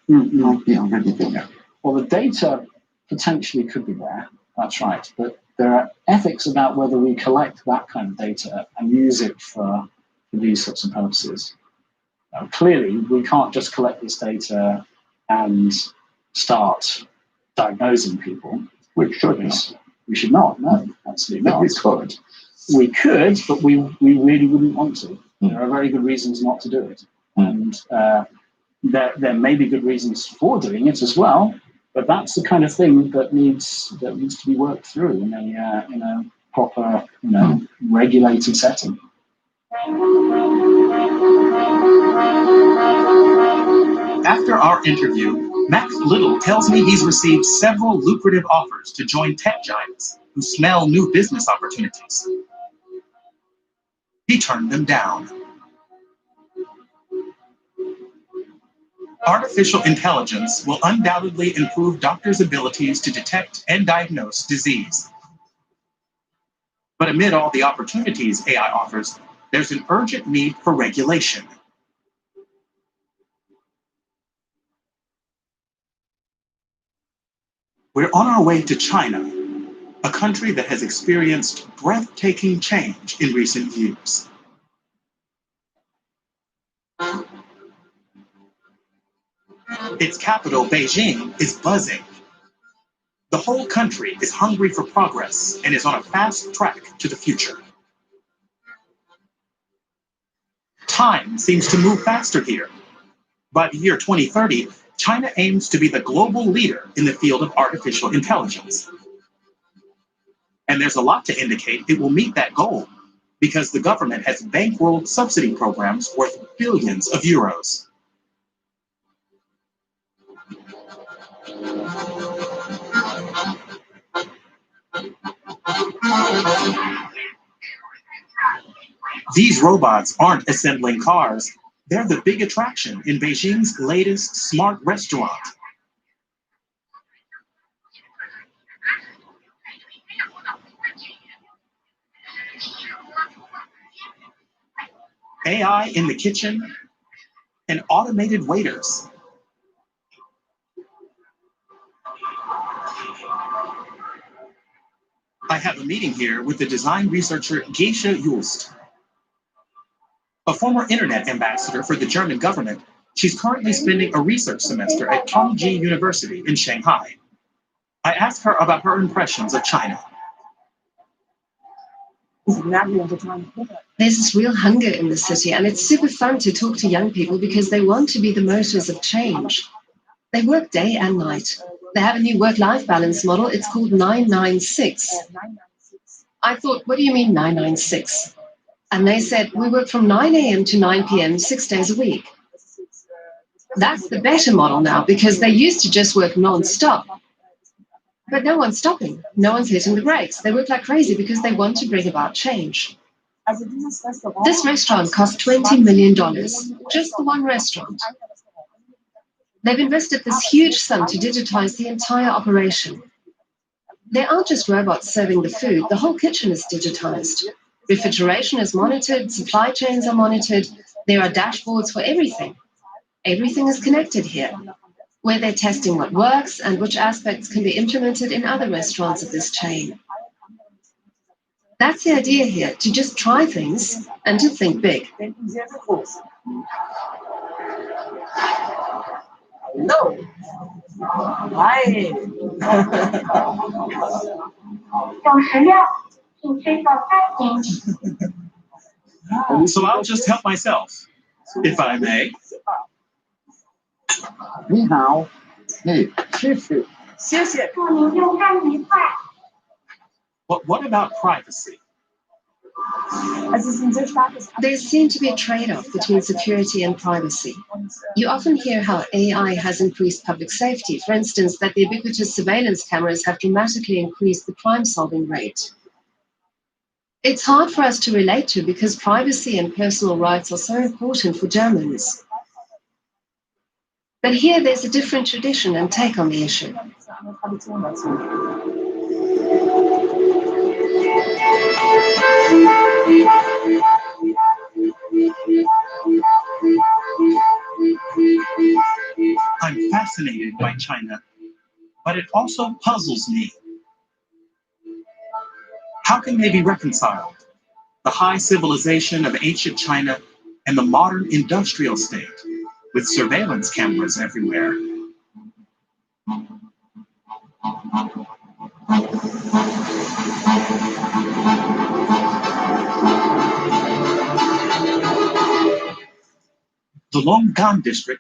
might be already there. Well, the data potentially could be there. That's right. But there are ethics about whether we collect that kind of data and use it for these sorts of purposes. Clearly, we can't just collect this data and start diagnosing people. We should not. We should not. No, absolutely not. We could. We could, but we really wouldn't want to. There are very good reasons not to do it. And there may be good reasons for doing it as well, but that's the kind of thing that needs to be worked through in a proper, regulated setting. After our interview, Max Little tells me he's received several lucrative offers to join tech giants who smell new business opportunities. He turned them down. Artificial intelligence will undoubtedly improve doctors' abilities to detect and diagnose disease. But amid all the opportunities AI offers, there's an urgent need for regulation. We're on our way to China, a country that has experienced breathtaking change in recent years. Its capital, Beijing, is buzzing. The whole country is hungry for progress and is on a fast track to the future. Time seems to move faster here. By the year 2030, China aims to be the global leader in the field of artificial intelligence. And there's a lot to indicate it will meet that goal, because the government has bankrolled subsidy programs worth billions of euros. These robots aren't assembling cars. They're the big attraction in Beijing's latest smart restaurant. AI in the kitchen and automated waiters. I have a meeting here with the design researcher Geisha Yulst. A former internet ambassador for the German government, she's currently spending a research semester at Tongji University in Shanghai. I asked her about her impressions of China. There's this real hunger in the city, and it's super fun to talk to young people because they want to be the motors of change. They work day and night. They have a new work-life balance model. It's called 996. I thought, what do you mean 996? And they said, we work from 9 a.m. to 9 p.m. 6 days a week. That's the better model now because they used to just work non-stop. But no one's stopping. No one's hitting the brakes. They work like crazy because they want to bring about change. This restaurant cost $20 million, just the one restaurant. They've invested this huge sum to digitize the entire operation. They aren't just robots serving the food. The whole kitchen is digitized. Refrigeration is monitored. Supply chains are monitored. There are dashboards for everything. Everything is connected here, where they're testing what works and which aspects can be implemented in other restaurants of this chain. That's the idea here, to just try things and to think big. Hello. Hi. So I'll just help myself, if I may. 你好，hey, 谢谢。谢谢。祝您用餐愉快。 But what about privacy? There seems to be a trade-off between security and privacy. You often hear how AI has increased public safety. For instance, that the ubiquitous surveillance cameras have dramatically increased the crime-solving rate. It's hard for us to relate to because privacy and personal rights are so important for Germans. But here there's a different tradition and take on the issue. I'm fascinated by China, but it also puzzles me. How can they be reconciled? The high civilization of ancient China and the modern industrial state with surveillance cameras everywhere. The Longgang district